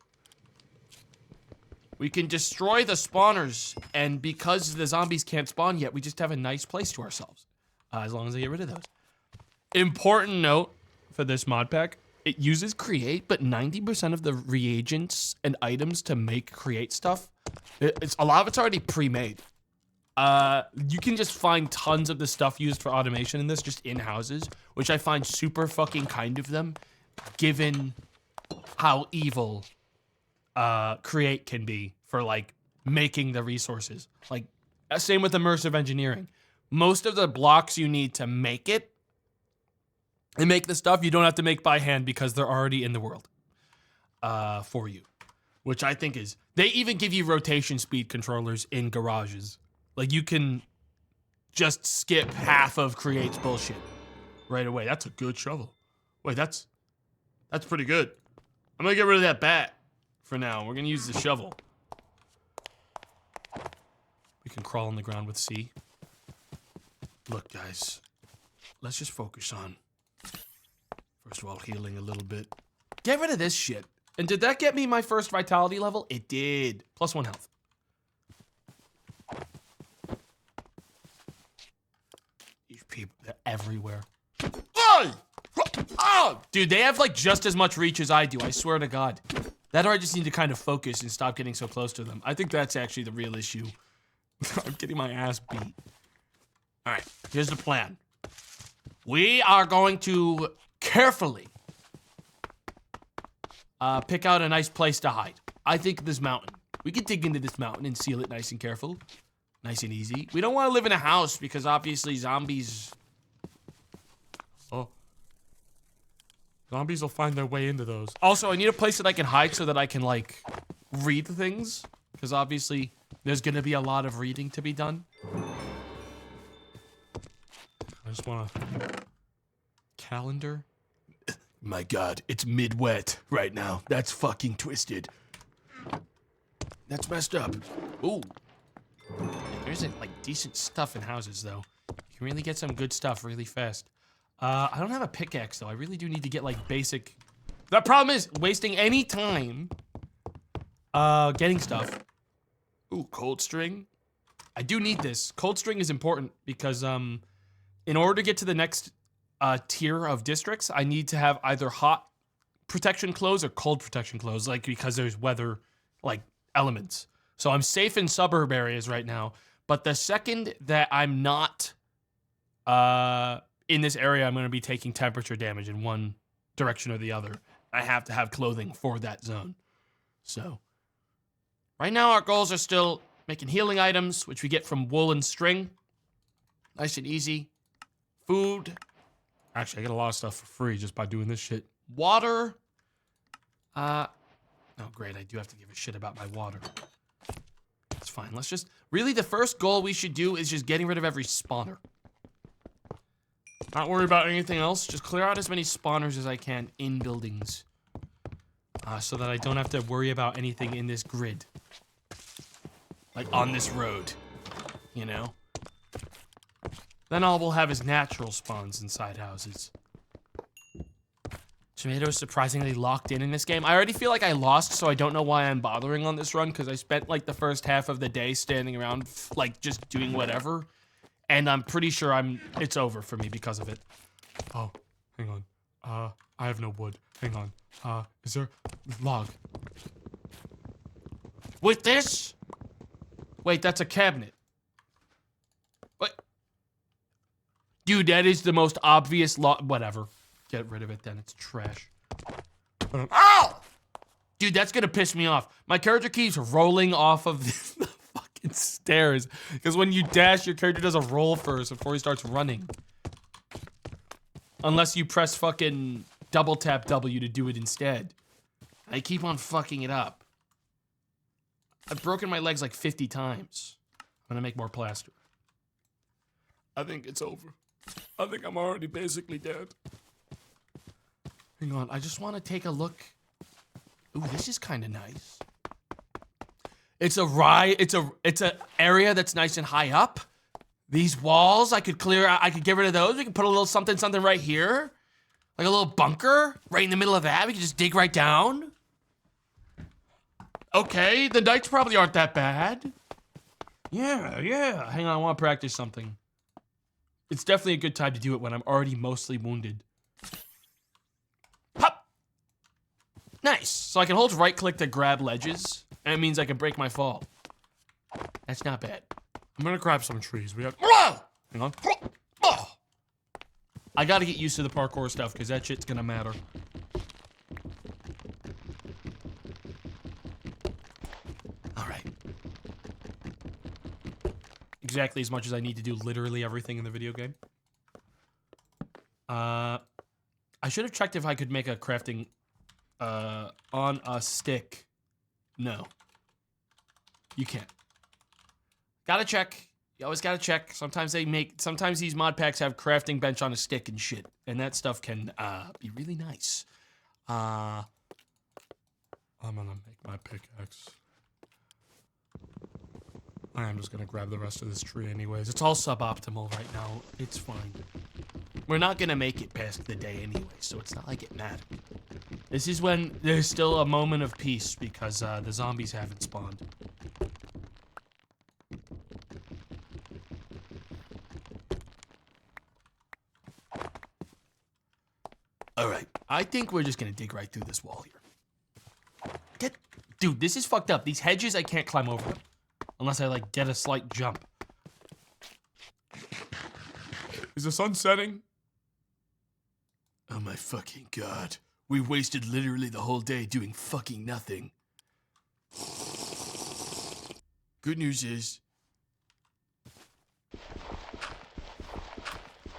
We can destroy the spawners, and because the zombies can't spawn yet, we just have a nice place to ourselves. As long as I get rid of those. Important note for this mod pack, it uses create, but 90% of the reagents and items to make create stuff, a lot of it's already pre-made. You can just find tons of the stuff used for automation in this just in houses, which I find super fucking kind of them, given how evil create can be for like making the resources. Like, same with immersive engineering. Most of the blocks you need to make it and make the stuff you don't have to make by hand because they're already in the world for you. Which I think is, they even give you rotation speed controllers in garages. Like, you can just skip half of create's bullshit right away. That's a good shovel. Wait, that's pretty good. I'm gonna get rid of that bat for now. We're gonna use the shovel. We can crawl on the ground with C. Look, guys, let's just focus on, first of all, healing a little bit. Get rid of this shit. And did that get me my first vitality level? It did. +1 health. These people, they're everywhere. Oh! Dude, they have like just as much reach as I do, I swear to God. That or I just need to kind of focus and stop getting so close to them. I think that's actually the real issue. I'm getting my ass beat. All right, here's the plan. We are going to carefully pick out a nice place to hide. I think this mountain. We can dig into this mountain and seal it nice and careful. Nice and easy. We don't want to live in a house because obviously zombies... Oh. Zombies will find their way into those. Also, I need a place that I can hide so that I can, like, read things. Because obviously, there's going to be a lot of reading to be done. I just want to... Calendar? My God, it's mid-wet right now. That's fucking twisted. That's messed up. Ooh. There's like decent stuff in houses though. You can really get some good stuff really fast. I don't have a pickaxe though. I really do need to get like basic. The problem is wasting any time getting stuff. Ooh, cold string. I do need this. Cold string is important because in order to get to the next tier of districts, I need to have either hot protection clothes or cold protection clothes, like because there's weather like elements. So I'm safe in suburb areas right now. But the second that I'm not in this area, I'm going to be taking temperature damage in one direction or the other. I have to have clothing for that zone. So right now our goals are still making healing items, which we get from wool and string. Nice and easy. Food. Actually, I get a lot of stuff for free just by doing this shit. Water. Oh, great. I do have to give a shit about my water. That's fine. Let's just... Really, the first goal we should do is just getting rid of every spawner. Not worry about anything else. Just clear out as many spawners as I can in buildings. So that I don't have to worry about anything in this grid. Like, on this road. You know? Then all we'll have is natural spawns inside houses. Tomato's surprisingly locked in this game. I already feel like I lost, so I don't know why I'm bothering on this run, because I spent, like, the first half of the day standing around, like, just doing whatever. And I'm pretty sure it's over for me because of it. Oh, hang on. I have no wood. Hang on. Is there... log. With this? Wait, that's a cabinet. What? Dude, that is the most obvious whatever. Get rid of it then, it's trash. Ow! Dude, that's gonna piss me off. My character keeps rolling off of the fucking stairs. Because when you dash, your character does a roll first before he starts running. Unless you press fucking double tap W to do it instead. I keep on fucking it up. I've broken my legs like 50 times. I'm gonna make more plaster. I think it's over. I think I'm already basically dead. Hang on, I just want to take a look. Ooh, this is kind of nice. It's a area that's nice and high up. These walls, I could clear out, I could get rid of those. We could put a little something right here. Like a little bunker right in the middle of that. We could just dig right down. Okay, the nights probably aren't that bad. Yeah. Hang on, I want to practice something. It's definitely a good time to do it when I'm already mostly wounded. Hop! Nice. So I can hold right click to grab ledges, and it means I can break my fall. That's not bad. I'm gonna grab some trees. We have... Hang on. I gotta get used to the parkour stuff, because that shit's gonna matter. Alright. Exactly as much as I need to do literally everything in the video game. I should have checked if I could make a crafting on a stick. No. You can't. Gotta check. You always gotta check. Sometimes these mod packs have crafting bench on a stick and shit. And that stuff can be really nice. I'm gonna make my pickaxe. I'm just gonna grab the rest of this tree anyways. It's all suboptimal right now. It's fine. We're not gonna make it past the day anyway, so it's not like it mattered. This is when there's still a moment of peace because the zombies haven't spawned. Alright, I think we're just gonna dig right through this wall here. Dude, this is fucked up. These hedges, I can't climb over them. Unless I, like, get a slight jump. Is the sun setting? Oh my fucking god. We wasted literally the whole day doing fucking nothing. Good news is...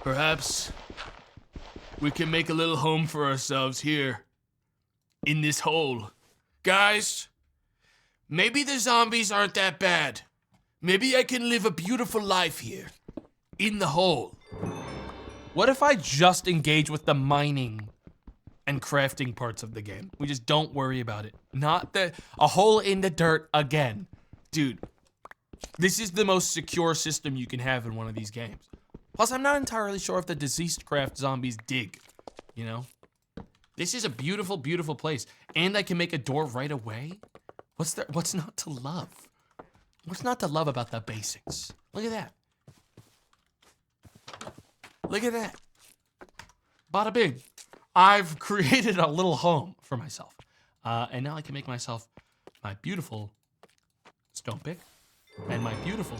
perhaps... we can make a little home for ourselves here. In this hole. Guys... maybe the zombies aren't that bad. Maybe I can live a beautiful life here. In the hole. What if I just engage with the mining and crafting parts of the game? We just don't worry about it. Not a hole in the dirt again. Dude, this is the most secure system you can have in one of these games. Plus, I'm not entirely sure if the DeceasedCraft zombies dig, you know? This is a beautiful, beautiful place. And I can make a door right away. What's not to love? What's not to love about the basics? Look at that. Look at that. Bada bing. I've created a little home for myself. And now I can make myself my beautiful stone pick, and my beautiful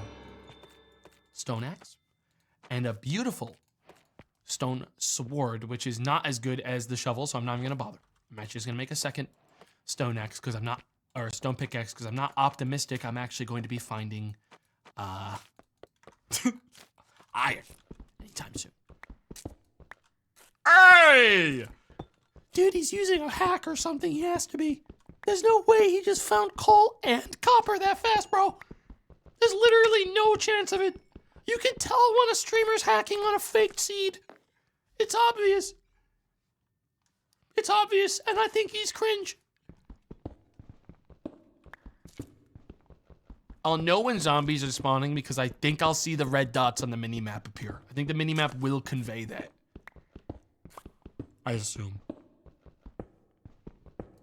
stone axe, and a beautiful stone sword, which is not as good as the shovel, so I'm not even gonna bother. I'm actually just gonna make a second stone axe because I'm not, or a stone pickaxe because I'm not optimistic I'm actually going to be finding iron anytime soon. Hey! Dude, he's using a hack or something. He has to be. There's no way he just found coal and copper that fast, bro. There's literally no chance of it. You can tell when a streamer's hacking on a faked seed. It's obvious. It's obvious, and I think he's cringe. I'll know when zombies are spawning because I think I'll see the red dots on the minimap appear. I think the minimap will convey that. I assume.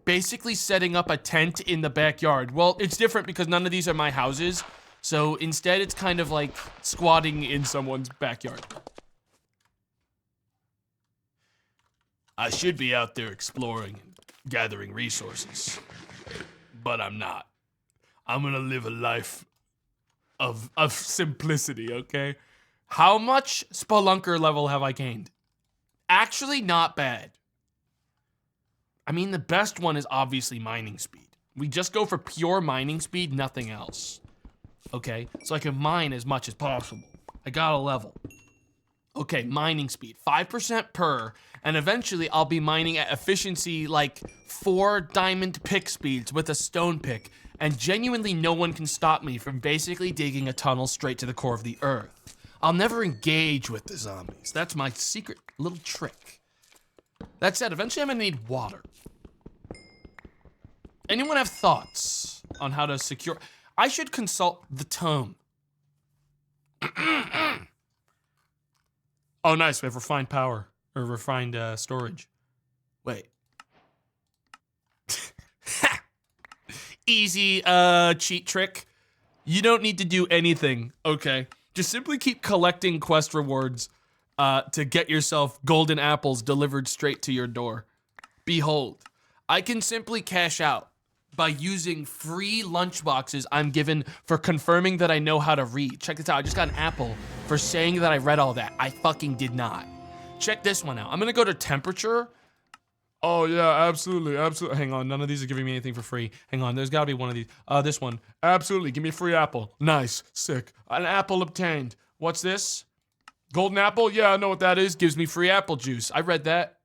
Basically setting up a tent in the backyard. Well, it's different because none of these are my houses. So instead it's kind of like squatting in someone's backyard. I should be out there exploring and gathering resources, but I'm not. I'm gonna live a life of simplicity, okay? How much Spelunker level have I gained? Actually, not bad. I mean, the best one is obviously mining speed. We just go for pure mining speed, nothing else. Okay, so I can mine as much as possible. I got a level. Okay, mining speed, 5% per, and eventually I'll be mining at efficiency like 4 diamond pick speeds with a stone pick, and genuinely no one can stop me from basically digging a tunnel straight to the core of the earth. I'll never engage with the zombies. That's my secret little trick. That said, eventually I'm gonna need water. Anyone have thoughts on how to secure? I should consult the tome. Oh, nice. We have refined power, or refined storage. Wait. Easy cheat trick. You don't need to do anything, okay? Just simply keep collecting quest rewards to get yourself golden apples delivered straight to your door. Behold, I can simply cash out by using free lunchboxes I'm given for confirming that I know how to read. Check this out, I just got an apple for saying that I read all that. I fucking did not. Check this one out. I'm gonna go to temperature. Oh yeah, absolutely, absolutely. Hang on, none of these are giving me anything for free. Hang on, there's gotta be one of these. This one, absolutely, give me a free apple. Nice, sick. An apple obtained. What's this? Golden apple? Yeah, I know what that is. Gives me free apple juice. I read that.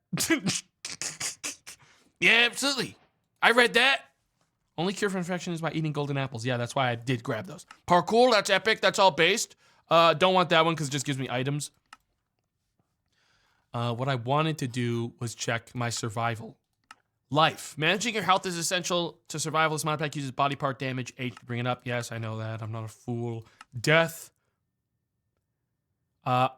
Yeah, absolutely. I read that. Only cure for infection is by eating golden apples. Yeah, that's why I did grab those. Parkour, that's epic. That's all based. Don't want that one because it just gives me items. What I wanted to do was check my survival. Life. Managing your health is essential to survival. This mod pack uses body part damage, H to bring it up. Yes, I know that. I'm not a fool. Death.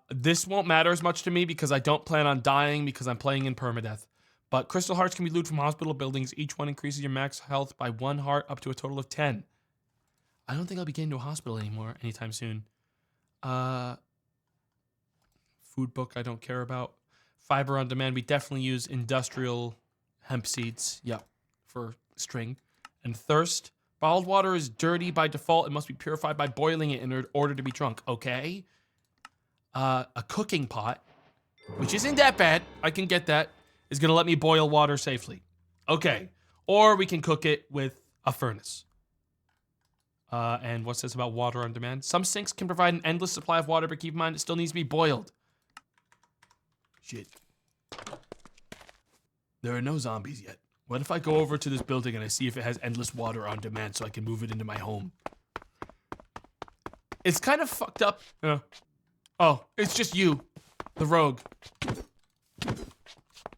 This won't matter as much to me because I don't plan on dying because I'm playing in permadeath. But crystal hearts can be looted from hospital buildings. Each one increases your max health by 1 heart up to a total of 10. I don't think I'll be getting to a hospital anymore anytime soon. Food book I don't care about. Fiber on demand. We definitely use industrial hemp seeds. Yep, for string. And thirst. Bottled water is dirty by default. It must be purified by boiling it in order to be drunk. Okay. A cooking pot, which isn't that bad. I can get that. Is gonna let me boil water safely. Okay. Or we can cook it with a furnace. And what's this about water on demand? Some sinks can provide an endless supply of water, but keep in mind it still needs to be boiled. Shit. There are no zombies yet. What if I go over to this building and I see if it has endless water on demand so I can move it into my home? It's kind of fucked up. Yeah. Oh, it's just you, the rogue.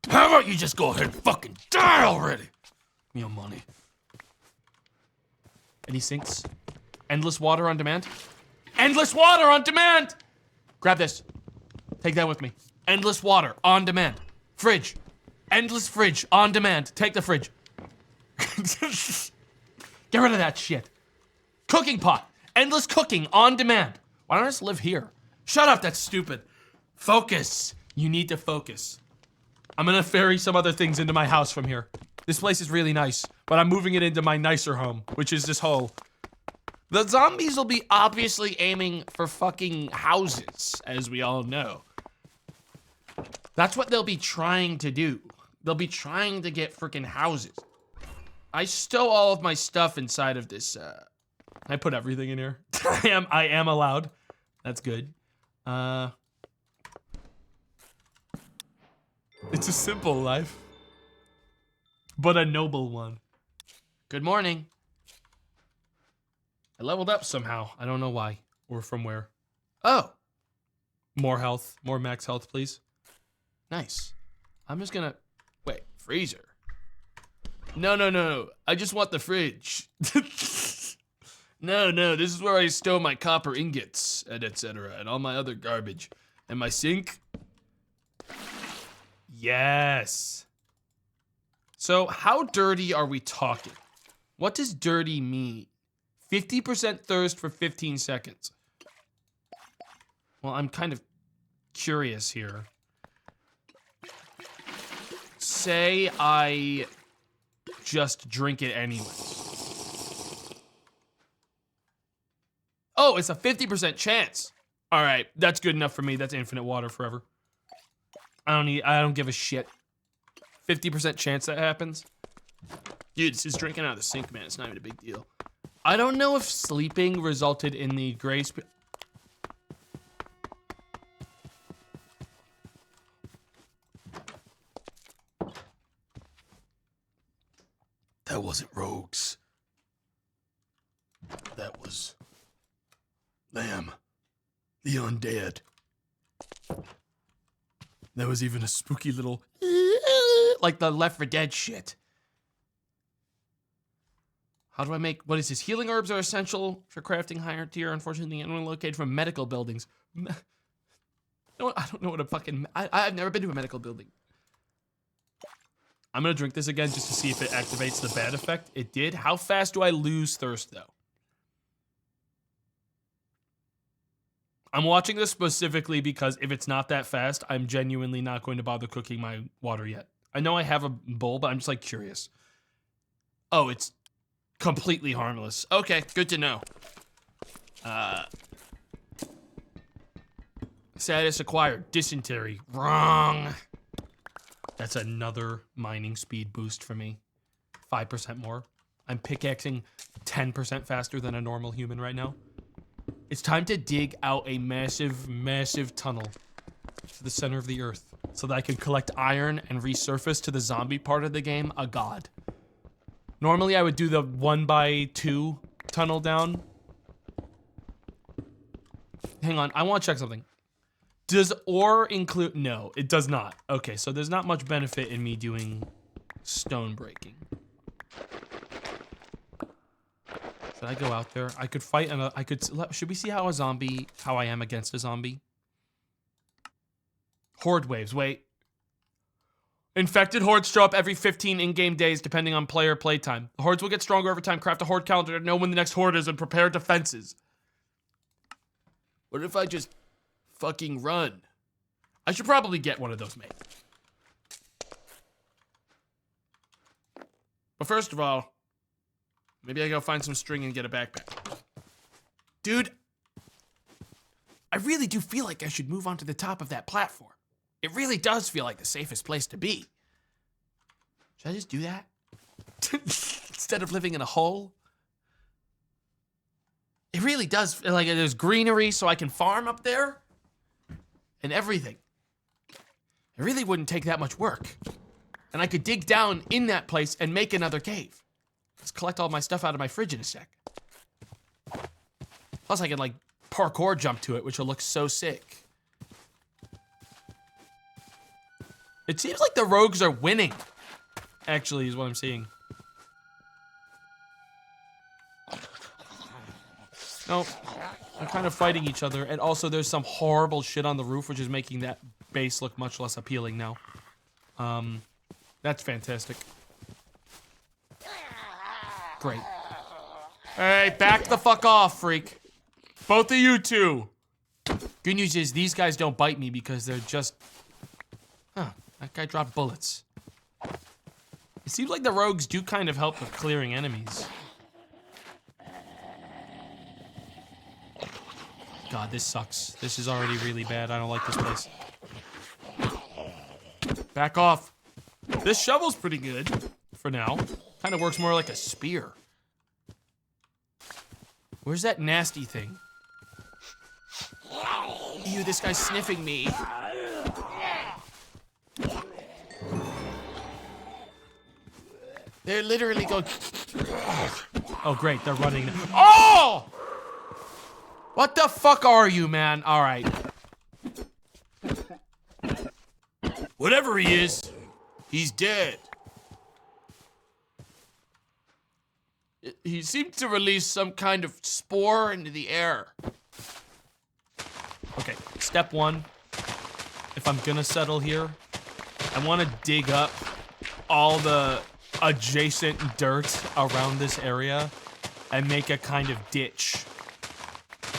How about you just go ahead and fucking die already? Give me your money. Any sinks? Endless water on demand? Endless water on demand! Grab this. Take that with me. Endless water on demand. Fridge. Endless fridge on demand. Take the fridge. Get rid of that shit. Cooking pot. Endless cooking on demand. Why don't I just live here? Shut up, that's stupid. Focus. You need to focus. I'm gonna ferry some other things into my house from here. This place is really nice, but I'm moving it into my nicer home, which is this hole. The zombies will be obviously aiming for fucking houses, as we all know. That's what they'll be trying to do. They'll be trying to get freaking houses. I stow all of my stuff inside of this, I put everything in here. I am allowed. That's good. It's a simple life, but a noble one. Good morning. I leveled up somehow. I don't know why or from where. Oh. More health. More max health, please. Nice. I'm just gonna... Wait, freezer. No. I just want the fridge. No. This is where I stow my copper ingots and etc. and all my other garbage. And my sink. Yes. So how dirty are we talking? What does dirty mean? 50% thirst for 15 seconds. Well, I'm kind of curious here. Say I just drink it anyway. Oh, it's a 50% chance. All right, that's good enough for me. That's infinite water forever. I don't give a shit. 50% chance that happens. Dude, this is drinking out of the sink, man. It's not even a big deal. I don't know if sleeping resulted in the grace. That wasn't rogues. That was them. The undead. There was even a spooky little like the Left 4 Dead shit. How do I make, what is this? Healing herbs are essential for crafting higher tier. Unfortunately, only located from medical buildings. No, I don't know what a fucking, I've never been to a medical building. I'm gonna drink this again just to see if it activates the bad effect. It did. How fast do I lose thirst though? I'm watching this specifically because if it's not that fast, I'm genuinely not going to bother cooking my water yet. I know I have a bowl, but I'm just like curious. Oh, it's completely harmless. Okay, good to know. Status acquired. Dysentery. Wrong. That's another mining speed boost for me. 5% more. I'm pickaxing 10% faster than a normal human right now. It's time to dig out a massive, massive tunnel to the center of the earth so that I can collect iron and resurface to the zombie part of the game a god. Normally I would do the 1x2 tunnel down. Hang on, I want to check something. Does ore include, no, it does not. Okay, so there's not much benefit in me doing stone breaking. Should I go out there? I could fight and should we see how I am against a zombie? Horde waves, wait. Infected hordes show up every 15 in-game days depending on player playtime. The hordes will get stronger over time. Craft a horde calendar to know when the next horde is and prepare defenses. What if I just fucking run? I should probably get one of those made. But first of all, maybe I go find some string and get a backpack. Dude, I really do feel like I should move onto the top of that platform. It really does feel like the safest place to be. Should I just do that? Instead of living in a hole? It really does feel like there's greenery so I can farm up there. And everything. It really wouldn't take that much work. And I could dig down in that place and make another cave. Let's collect all my stuff out of my fridge in a sec. Plus I can like parkour jump to it, which will look so sick. It seems like the rogues are winning, actually, is what I'm seeing. No, they're kind of fighting each other, and also there's some horrible shit on the roof, which is making that base look much less appealing now. That's fantastic. Great. Hey, back the fuck off, freak. Both of you two. Good news is these guys don't bite me because they're just... Huh, that guy dropped bullets. It seems like the rogues do kind of help with clearing enemies. God, this sucks. This is already really bad. I don't like this place. Back off. This shovel's pretty good for now. Kind of works more like a spear. Where's that nasty thing? Ew, this guy's sniffing me. They're literally going... Oh, great, they're running. Oh! What the fuck are you, man? All right. Whatever he is, he's dead. He seemed to release some kind of spore into the air. Okay, step one. If I'm gonna settle here, I want to dig up all the adjacent dirt around this area and make a kind of ditch.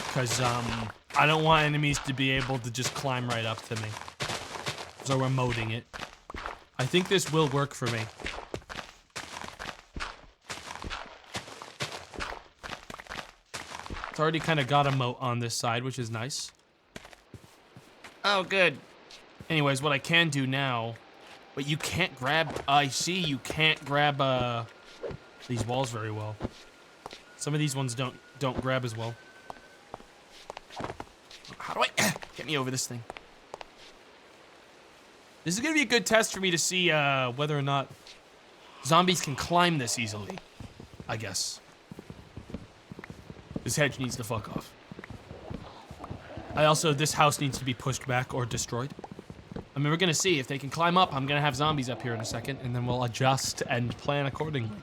Because, I don't want enemies to be able to just climb right up to me. So we're modding it. I think this will work for me. It's already kind of got a moat on this side, which is nice. Oh, good. Anyways, what I can do now... But you can't grab... I see you can't grab, these walls very well. Some of these ones don't grab as well. How do I... Get me over this thing. This is gonna be a good test for me to see, whether or not zombies can climb this easily. I guess. This hedge needs to fuck off. This house needs to be pushed back or destroyed. I mean, we're gonna see if they can climb up. I'm gonna have zombies up here in a second, and then we'll adjust and plan accordingly.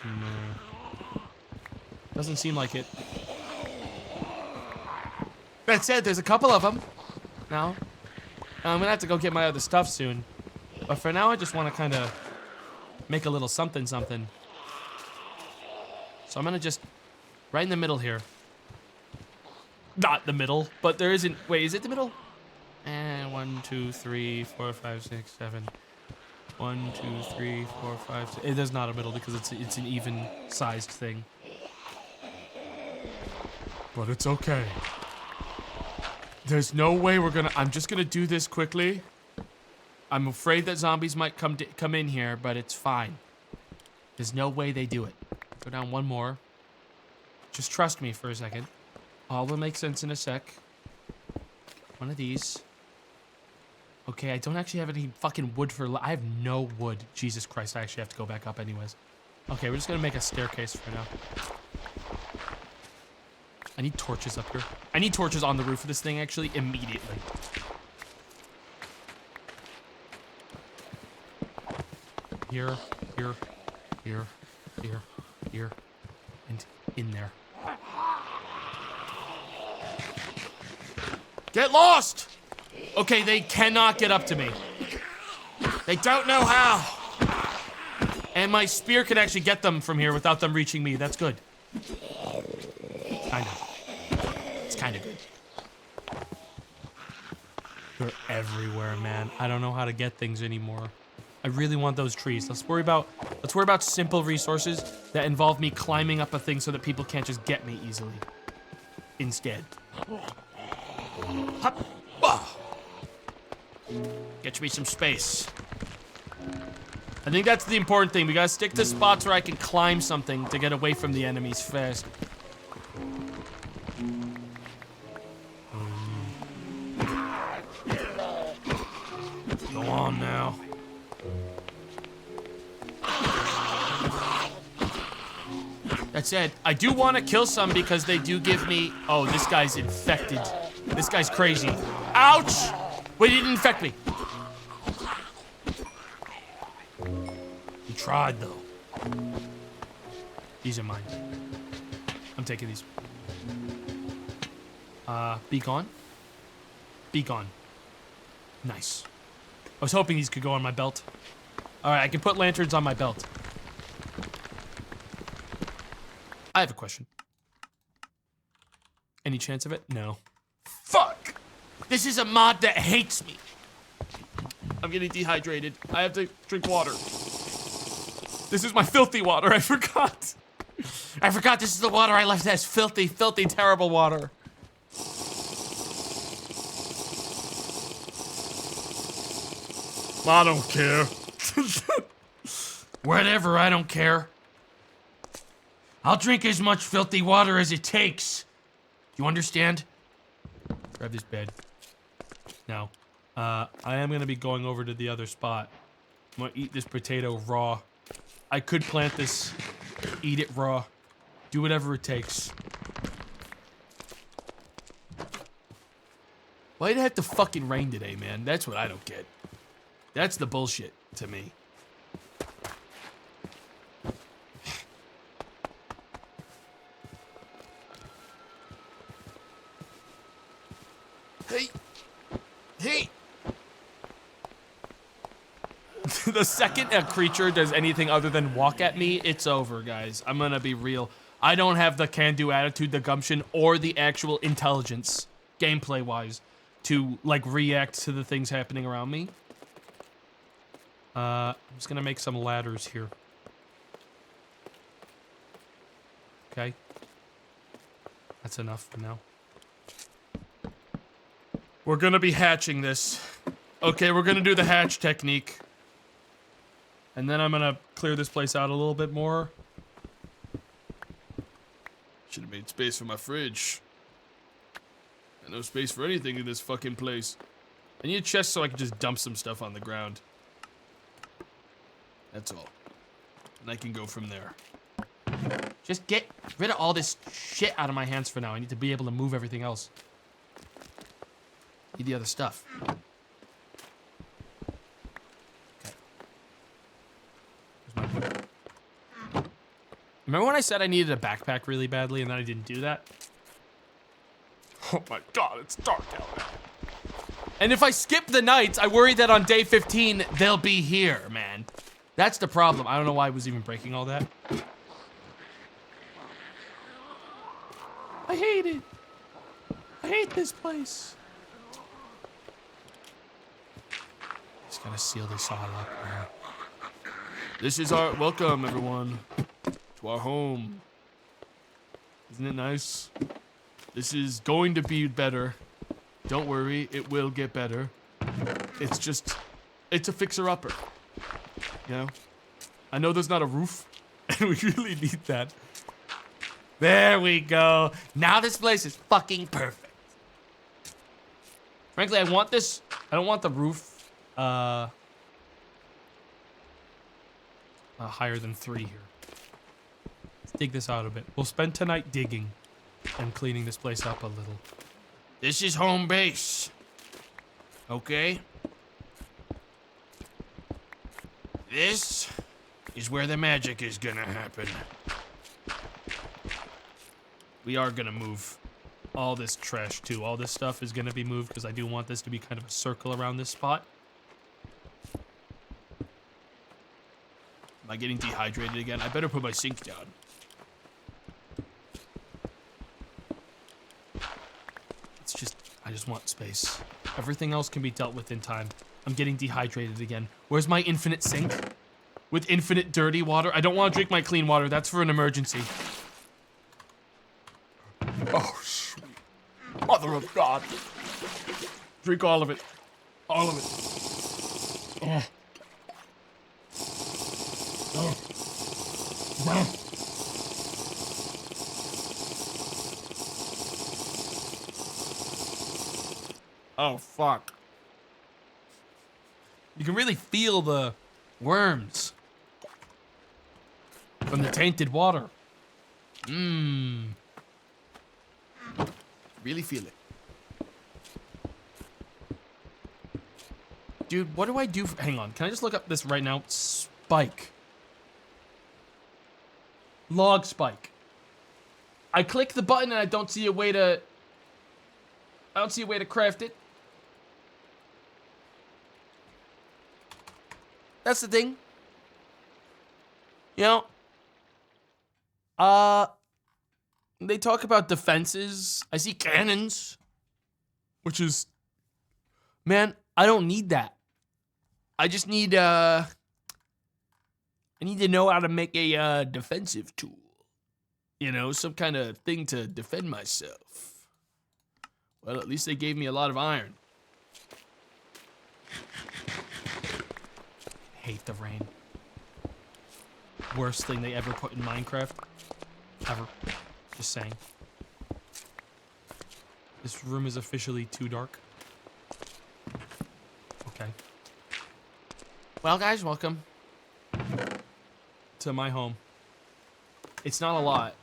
No. Doesn't seem like it. That said, there's a couple of them. Now, I'm gonna have to go get my other stuff soon. But for now, I just want to kind of make a little something. So I'm gonna just... Right in the middle here. Not the middle, but there isn't... Wait, is it the middle? And 1, 2, 3, 4, 5, 6, 7. 1, 2, 3, 4, 5, 6. There's not a middle because it's an even-sized thing. But it's okay. There's no way we're gonna... I'm just gonna do this quickly. I'm afraid that zombies might come in here, but it's fine. There's no way they do it. Go down one more. Just trust me for a second. All will make sense in a sec. One of these. Okay, I don't actually have any fucking wood for... I have no wood. Jesus Christ, I actually have to go back up anyways. Okay, we're just gonna make a staircase for now. I need torches up here. I need torches on the roof of this thing, actually, immediately. Here, here, here, here, here, and in there. Get lost! Okay, they cannot get up to me. They don't know how. And my spear can actually get them from here without them reaching me. That's good. Kind of. It's kind of good. They're everywhere, man. I don't know how to get things anymore. I really want those trees. Let's worry about simple resources that involve me climbing up a thing so that people can't just get me easily. Instead. Hop. Oh. Get me some space. I think that's the important thing. We gotta stick to spots where I can climb something to get away from the enemies fast. Go on now. That said, I do want to kill some because they do give me... Oh, this guy's infected. This guy's crazy. Ouch! Wait, he didn't infect me. He tried, though. These are mine. I'm taking these. Be gone. Be gone. Nice. I was hoping these could go on my belt. Alright, I can put lanterns on my belt. I have a question. Any chance of it? No. Fuck! This is a mod that hates me. I'm getting dehydrated. I have to drink water. This is my filthy water, I forgot. I forgot this is the water I left. That's filthy, filthy, terrible water. I don't care. Whatever, I don't care. I'll drink as much filthy water as it takes. You understand? Grab this bed. Now, I am gonna be going over to the other spot. I'm gonna eat this potato raw. I could plant this, eat it raw. Do whatever it takes. Why'd it have to fucking rain today, man? That's what I don't get. That's the bullshit to me. Hey! Hey! The second a creature does anything other than walk at me, it's over, guys. I'm gonna be real. I don't have the can-do attitude, the gumption, or the actual intelligence, gameplay-wise, to, like, react to the things happening around me. I'm just gonna make some ladders here. Okay. That's enough for now. We're gonna be hatching this. Okay, we're gonna do the hatch technique. And then I'm gonna clear this place out a little bit more. Should have made space for my fridge. Got no space for anything in this fucking place. I need a chest so I can just dump some stuff on the ground. That's all. And I can go from there. Just get rid of all this shit out of my hands for now. I need to be able to move everything else. Need the other stuff. Okay. Remember when I said I needed a backpack really badly and then I didn't do that? Oh my god, it's dark out now. And if I skip the nights, I worry that on day 15, they'll be here, man. That's the problem. I don't know why I was even breaking all that. I hate it. I hate this place. Just gotta seal this all up. This is our welcome, everyone, to our home. Isn't it nice? This is going to be better. Don't worry, it will get better. It's just, it's a fixer-upper. You know? I know there's not a roof, and we really need that. There we go. Now this place is fucking perfect. Frankly, I want this. I don't want the roof higher than 3 here. Let's dig this out a bit. We'll spend tonight digging and cleaning this place up a little. This is home base. Okay? This is where the magic is gonna happen. We are gonna move all this trash too. All this stuff is gonna be moved because I do want this to be kind of a circle around this spot. Am I getting dehydrated again? I better put my sink down. It's just, I just want space. Everything else can be dealt with in time. I'm getting dehydrated again. Where's my infinite sink? With infinite dirty water? I don't want to drink my clean water. That's for an emergency. Oh, sweet mother of God. Drink all of it. All of it. Oh. Oh. Oh. Oh, fuck. You can really feel the worms from the tainted water. Mmm. Really feel it. Dude, what do I do? Hang on. Can I just look up this right now? Spike. Log spike. I click the button and I don't see a way to... I don't see a way to craft it. That's the thing. You know, they talk about defenses. I see cannons, which is, man, I don't need that. I just need, I need to know how to make a defensive tool. You know, some kind of thing to defend myself. Well, at least they gave me a lot of iron. Hate the rain. Worst thing they ever put in Minecraft. Ever. Just saying. This room is officially too dark. Okay. Well, guys, welcome to my home. It's not a lot.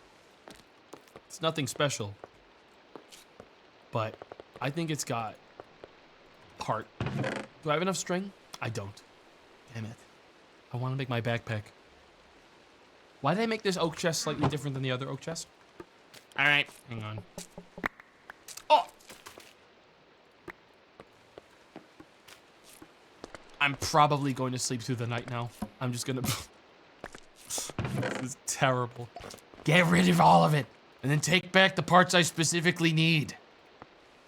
It's nothing special. But I think it's got heart. Do I have enough string? I don't. Damn it. I want to make my backpack. Why did I make this oak chest slightly different than the other oak chest? Alright, hang on. Oh! I'm probably going to sleep through the night now. I'm just gonna... This is terrible. Get rid of all of it, and then take back the parts I specifically need.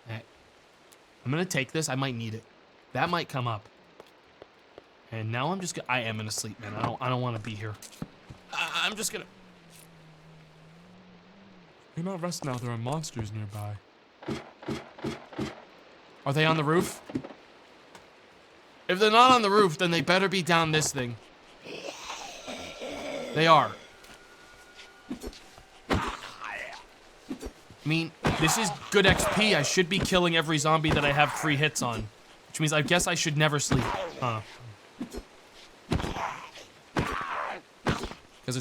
Alright. I'm gonna take this. I might need it. That might come up. And now I'm just gonna... I am gonna sleep, man. I don't want to be here. I'm just gonna... You're not resting now. There are monsters nearby. Are they on the roof? If they're not on the roof, then they better be down this thing. They are. I mean, this is good XP. I should be killing every zombie that I have free hits on. Which means I guess I should never sleep. Huh. Because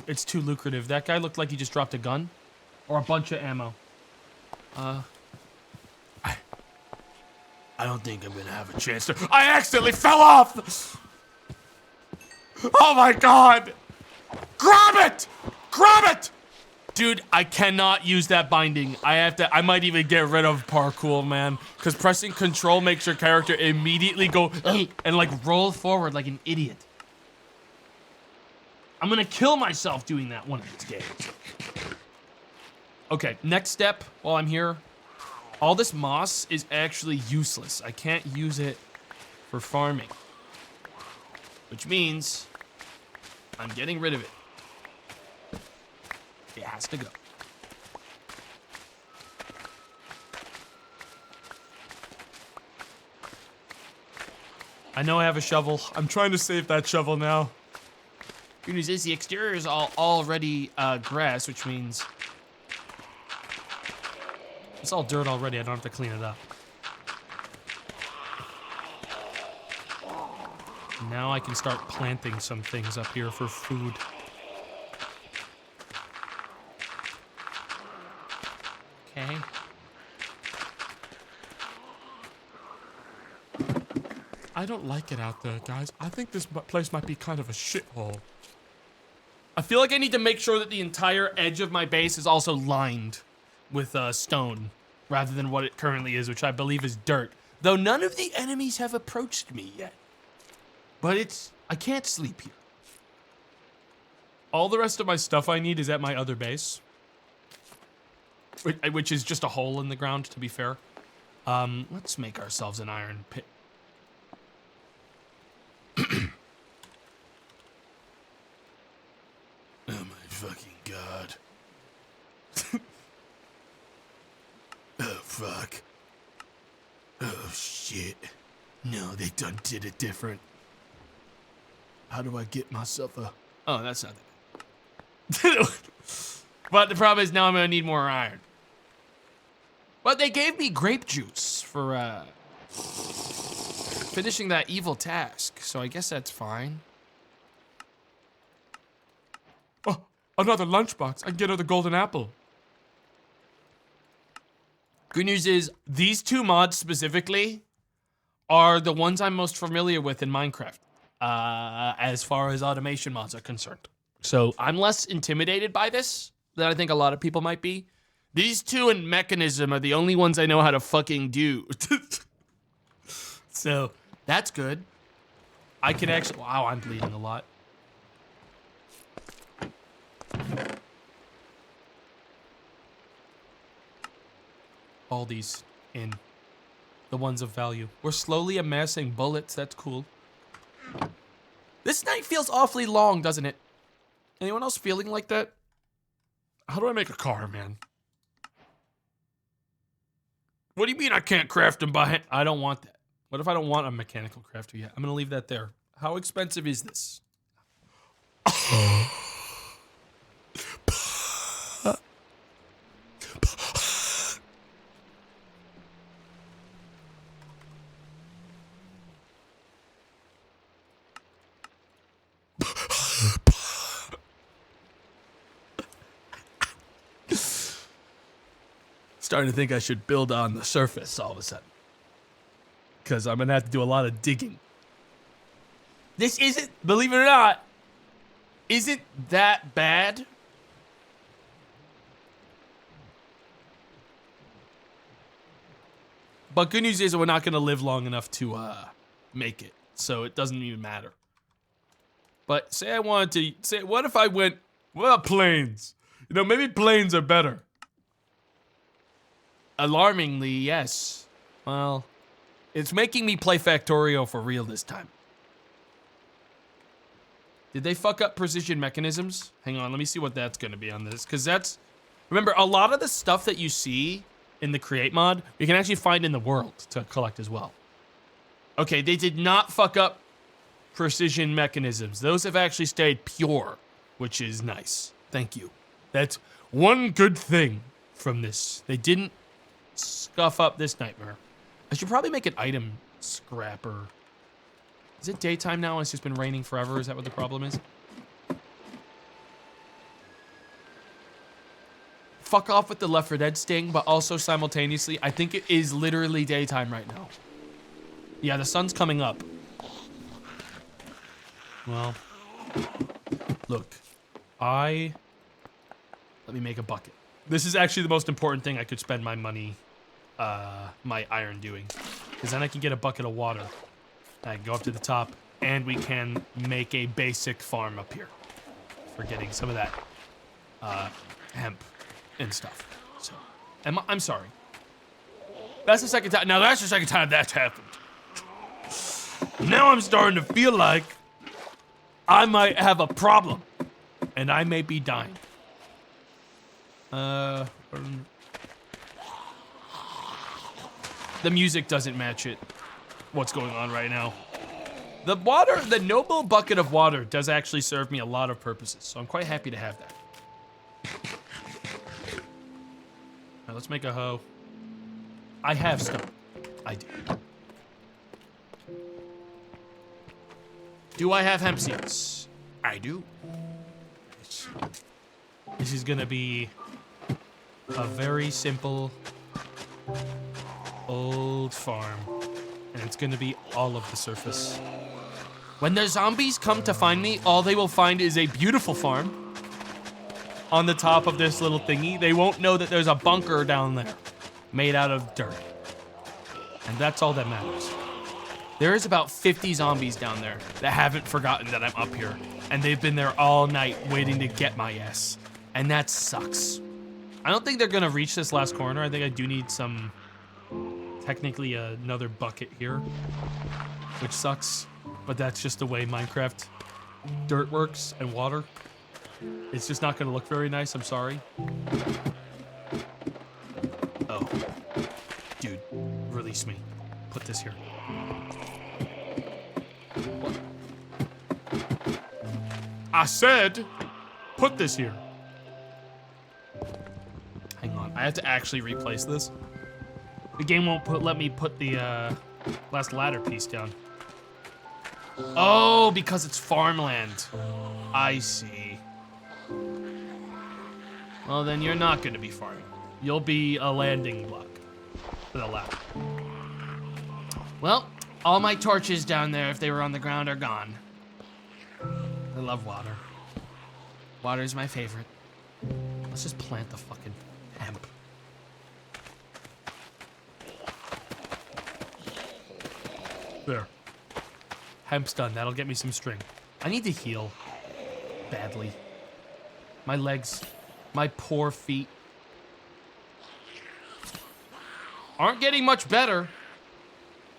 it's too lucrative. That guy looked like he just dropped a gun. Or a bunch of ammo. I don't think I'm gonna have a chance to... I accidentally fell off! Oh my god! Grab it! Grab it! Dude, I cannot use that binding. I might even get rid of parkour, man. Because pressing control makes your character immediately go and like roll forward like an idiot. I'm gonna kill myself doing that one of these days. Okay, next step while I'm here. All this moss is actually useless. I can't use it for farming. Which means I'm getting rid of it. It has to go. I know I have a shovel. I'm trying to save that shovel now. Good news is the exterior is already grass, which means it's all dirt already. I don't have to clean it up. Now I can start planting some things up here for food. Okay. I don't like it out there, guys. I think this place might be kind of a shithole. I feel like I need to make sure that the entire edge of my base is also lined with stone, rather than what it currently is, which I believe is dirt. Though none of the enemies have approached me yet. But I can't sleep here. All the rest of my stuff I need is at my other base. Which is just a hole in the ground, to be fair. Let's make ourselves an iron pit. Oh my fucking god. Oh fuck. Oh shit. No, they done did it different. How do I get myself a... Oh, that's not that. But the problem is now I'm gonna need more iron. But they gave me grape juice for finishing that evil task, so I guess that's fine. Oh, another lunchbox. I can get another golden apple. Good news is, these two mods specifically are the ones I'm most familiar with in Minecraft, as far as automation mods are concerned. So I'm less intimidated by this than I think a lot of people might be. These two and Mechanism are the only ones I know how to fucking do. So that's good. I can actually... Wow, I'm bleeding a lot. All these in. The ones of value. We're slowly amassing bullets. That's cool. This night feels awfully long, doesn't it? Anyone else feeling like that? How do I make a car, man? What do you mean I can't craft them by hand? I don't want that. What if I don't want a mechanical crafter yet? I'm gonna leave that there. How expensive is this? Starting to think I should build on the surface all of a sudden. Because I'm gonna have to do a lot of digging. This isn't, believe it or not, isn't that bad. But good news is we're not gonna live long enough to make it. So it doesn't even matter. But say I wanted to, say, what if I went, well, planes? You know, maybe planes are better. Alarmingly, yes. Well, it's making me play Factorio for real this time. Did they fuck up precision mechanisms? Hang on, let me see what that's gonna be on this. Because that's, remember, a lot of the stuff that you see in the create mod, you can actually find in the world to collect as well. Okay, they did not fuck up precision mechanisms. Those have actually stayed pure, which is nice. Thank you. That's one good thing from this. They didn't scuff up this nightmare. I should probably make an item scrapper. Is it daytime now? It's just been raining forever. Is that what the problem is? Fuck off with the Left 4 Dead sting, but also simultaneously, I think it is literally daytime right now. Yeah, the sun's coming up. Well, look, let me make a bucket. This is actually the most important thing I could spend my money, my iron doing. Because then I can get a bucket of water. I can go up to the top, and we can make a basic farm up here. For getting some of that, hemp and stuff. So, I'm sorry. That's the second time, now that's the second time that's happened. Now I'm starting to feel like I might have a problem, and I may be dying. The music doesn't match it. What's going on right now? The water, the noble bucket of water does actually serve me a lot of purposes, so I'm quite happy to have that. Now let's make a hoe. I have stone. I do. Do I have hemp seeds? I do. This is gonna be a very simple old farm, and it's gonna be all of the surface. When the zombies come to find me, all they will find is a beautiful farm on the top of this little thingy. They won't know that there's a bunker down there made out of dirt, and that's all that matters. There is about 50 zombies down there that haven't forgotten that I'm up here, and they've been there all night waiting to get my ass, and that sucks. I don't think they're gonna reach this last corner. I think I do need some, technically another bucket here, which sucks, but that's just the way Minecraft dirt works and water. It's just not gonna look very nice, I'm sorry. Oh, dude, release me. Put this here. What? I said, put this here. Hang on, I have to actually replace this. The game won't let me put the last ladder piece down. Oh, because it's farmland. I see. Well, then you're not gonna be farming. You'll be a landing block for the ladder. Well, all my torches down there, if they were on the ground, are gone. I love water. Water is my favorite. Let's just plant the fucking hemp. There. Hemp's done. That'll get me some string. I need to heal. Badly. My legs. My poor feet. Aren't getting much better.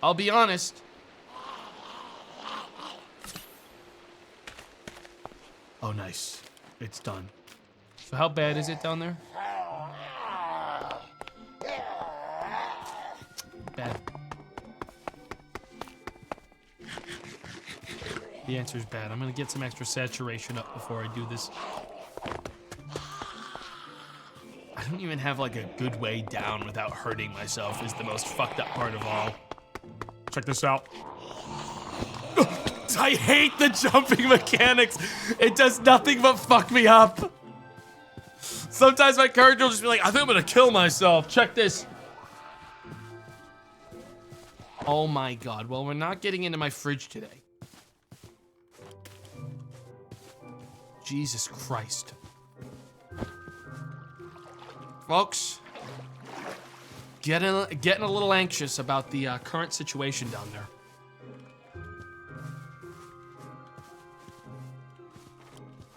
I'll be honest. Oh, nice. It's done. So how bad is it down there? Bad. The answer is bad. I'm gonna get some extra saturation up before I do this. I don't even have like a good way down without hurting myself is the most fucked up part of all. Check this out. I hate the jumping mechanics. It does nothing but fuck me up. Sometimes my character will just be like, I think I'm gonna kill myself. Check this. Oh my god. Well, we're not getting into my fridge today. Jesus Christ. Folks, getting a little anxious about the current situation down there.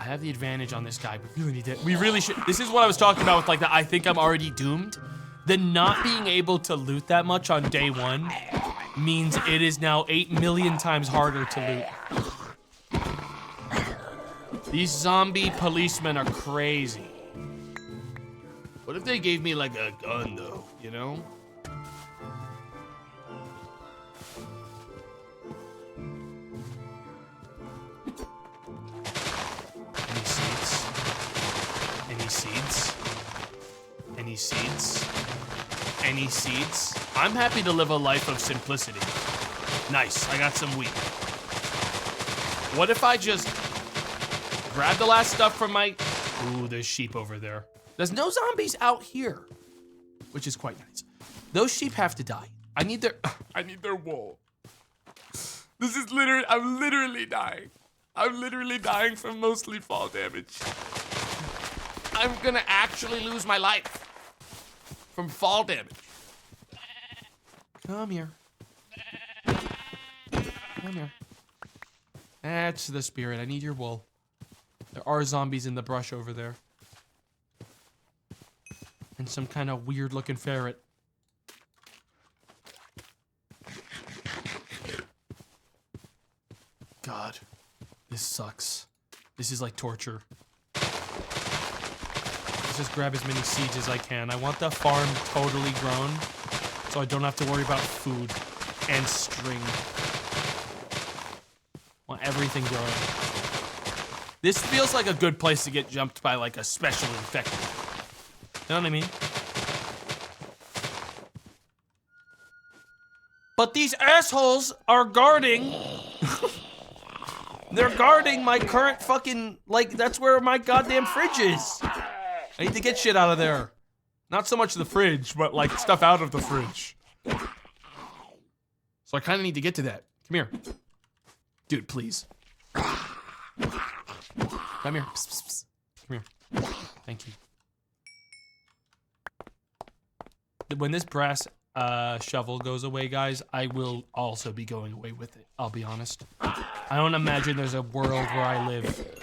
I have the advantage on this guy. We really need it. We really should. This is what I was talking about with like the I think I'm already doomed. The not being able to loot that much on day one means it is now 8 million times harder to loot. These zombie policemen are crazy. What if they gave me like a gun though, you know? Any seeds? Any seeds? Any seeds? Any seeds? I'm happy to live a life of simplicity. Nice, I got some wheat. What if I just grab the last stuff from my... Ooh, there's sheep over there. There's no zombies out here, which is quite nice. Those sheep have to die. I need their wool. This is literally, I'm literally dying. I'm literally dying from mostly fall damage. I'm gonna actually lose my life from fall damage. Come here. Come here. That's the spirit. I need your wool. There are zombies in the brush over there. And some kind of weird looking ferret. God, this sucks. This is like torture. Let's just grab as many seeds as I can. I want the farm totally grown so I don't have to worry about food and string. I want everything growing. This feels like a good place to get jumped by like a special infected. You know what I mean? But these assholes are guarding. They're guarding my current fucking, like, that's where my goddamn fridge is. I need to get shit out of there. Not so much the fridge, but like stuff out of the fridge. So I kind of need to get to that. Come here. Dude, please. Come here. Psst, psst, psst. Come here. Thank you. When this brass shovel goes away, guys, I will also be going away with it. I'll be honest. I don't imagine there's a world where I live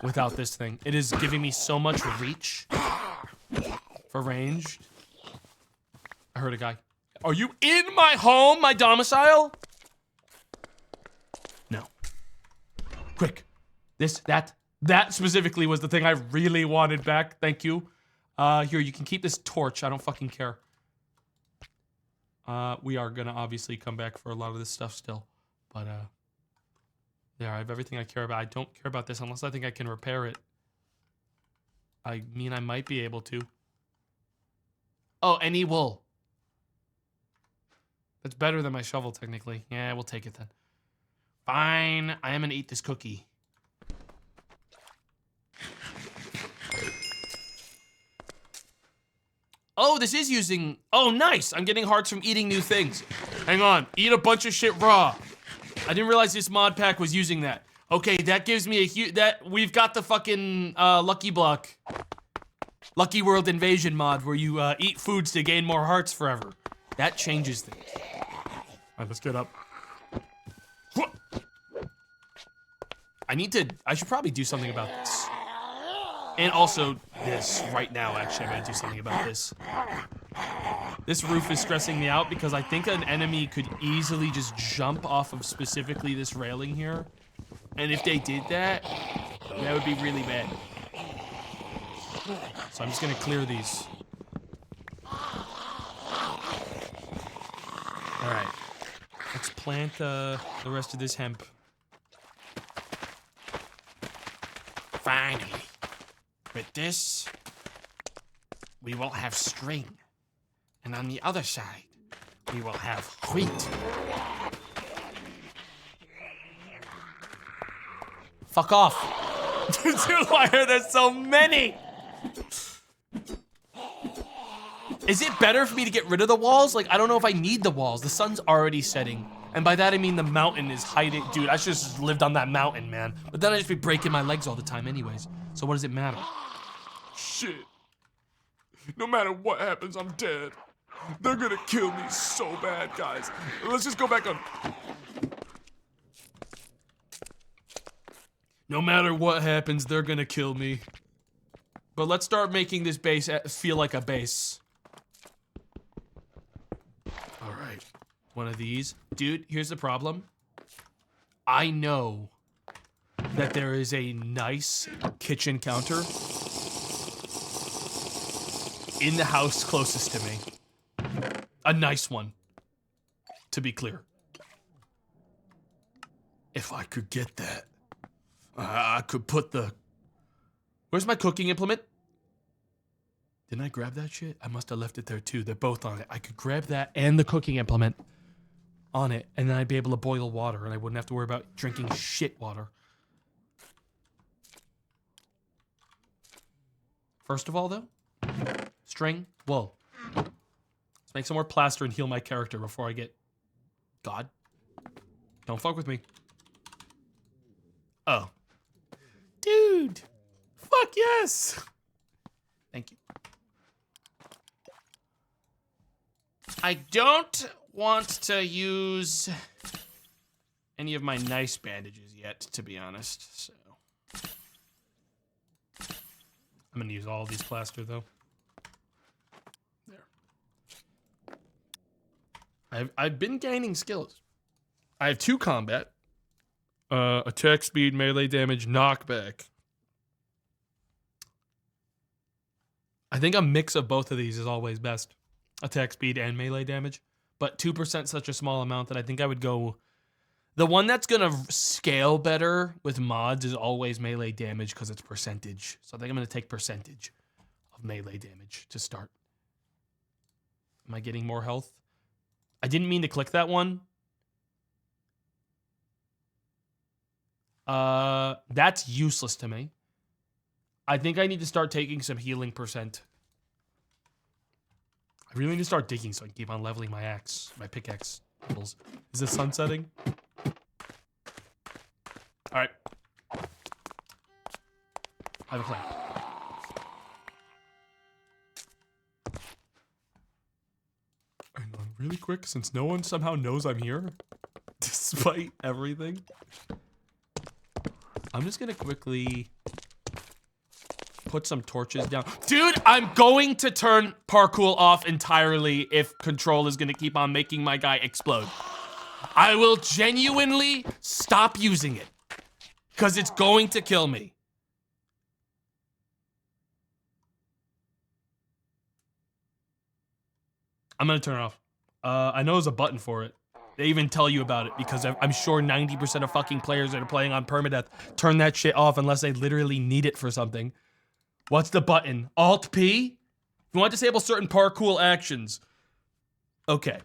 without this thing. It is giving me so much reach for ranged. I heard a guy. Are you in my home, my domicile? No. Quick. That specifically was the thing I really wanted back. Thank you. Here, you can keep this torch. I don't fucking care. We are gonna obviously come back for a lot of this stuff still. But, there, I have everything I care about. I don't care about this unless I think I can repair it. I mean, I might be able to. Oh, any wool. That's better than my shovel, technically. Yeah, we'll take it then. Fine, I am gonna eat this cookie. Oh, this is using... Oh, nice! I'm getting hearts from eating new things. Hang on. Eat a bunch of shit raw. I didn't realize this mod pack was using that. Okay, that gives me a huge... We've got the fucking Lucky Block. Lucky World Invasion mod where you eat foods to gain more hearts forever. That changes things. Alright, let's get up. I should probably do something about this. And also this right now, actually, I'm gonna do something about this. This roof is stressing me out because I think an enemy could easily just jump off of specifically this railing here. And if they did that, That would be really bad. So I'm just gonna clear these. Alright. Let's plant the rest of this hemp. Finally. With this, we will have string. And on the other side, we will have wheat. Fuck off. Dude, why are there so many? Is it better for me to get rid of the walls? Like, I don't know if I need the walls. The sun's already setting. And by that I mean the mountain is hiding. Dude, I should have just lived on that mountain, man. But then I'd just be breaking my legs all the time anyways. So what does it matter? Shit. No matter what happens, I'm dead. They're gonna kill me so bad, guys. Let's just go back on. No matter what happens, they're gonna kill me. But let's start making this base feel like a base. Alright. One of these. Dude, here's the problem. I know that there is a nice kitchen counter in the house closest to me. A nice one, to be clear. If I could get that, I could put the... Where's my cooking implement? Didn't I grab that shit? I must have left it there too. They're both on it. I could grab that and the cooking implement on it, and then I'd be able to boil water, and I wouldn't have to worry about drinking shit water. First of all, though, string, wool. Let's make some more plaster and heal my character before I get... God. Don't fuck with me. Oh. Dude. Fuck yes. Thank you. I don't want to use any of my nice bandages yet, to be honest, so... I'm gonna use all these plaster, though. There. I've been gaining skills. I have 2 combat. Attack speed, melee damage, knockback. I think a mix of both of these is always best. Attack speed and melee damage. But 2% such a small amount that I think I would go... The one that's gonna scale better with mods is always melee damage because it's percentage. So I think I'm gonna take percentage of melee damage to start. Am I getting more health? I didn't mean to click that one. That's useless to me. I think I need to start taking some healing percent. I really need to start digging so I can keep on leveling my axe, my pickaxe levels. Is the sun setting? Alright. I have a plan. Hang on, really quick, since no one somehow knows I'm here, despite everything, I'm just gonna quickly put some torches down. Dude, I'm going to turn parkour off entirely if control is gonna keep on making my guy explode. I will genuinely stop using it. Because it's going to kill me. I'm gonna turn it off. I know there's a button for it. They even tell you about it because I'm sure 90% of fucking players that are playing on permadeath turn that shit off unless they literally need it for something. What's the button? Alt-P? You want to disable certain parkour actions. Okay.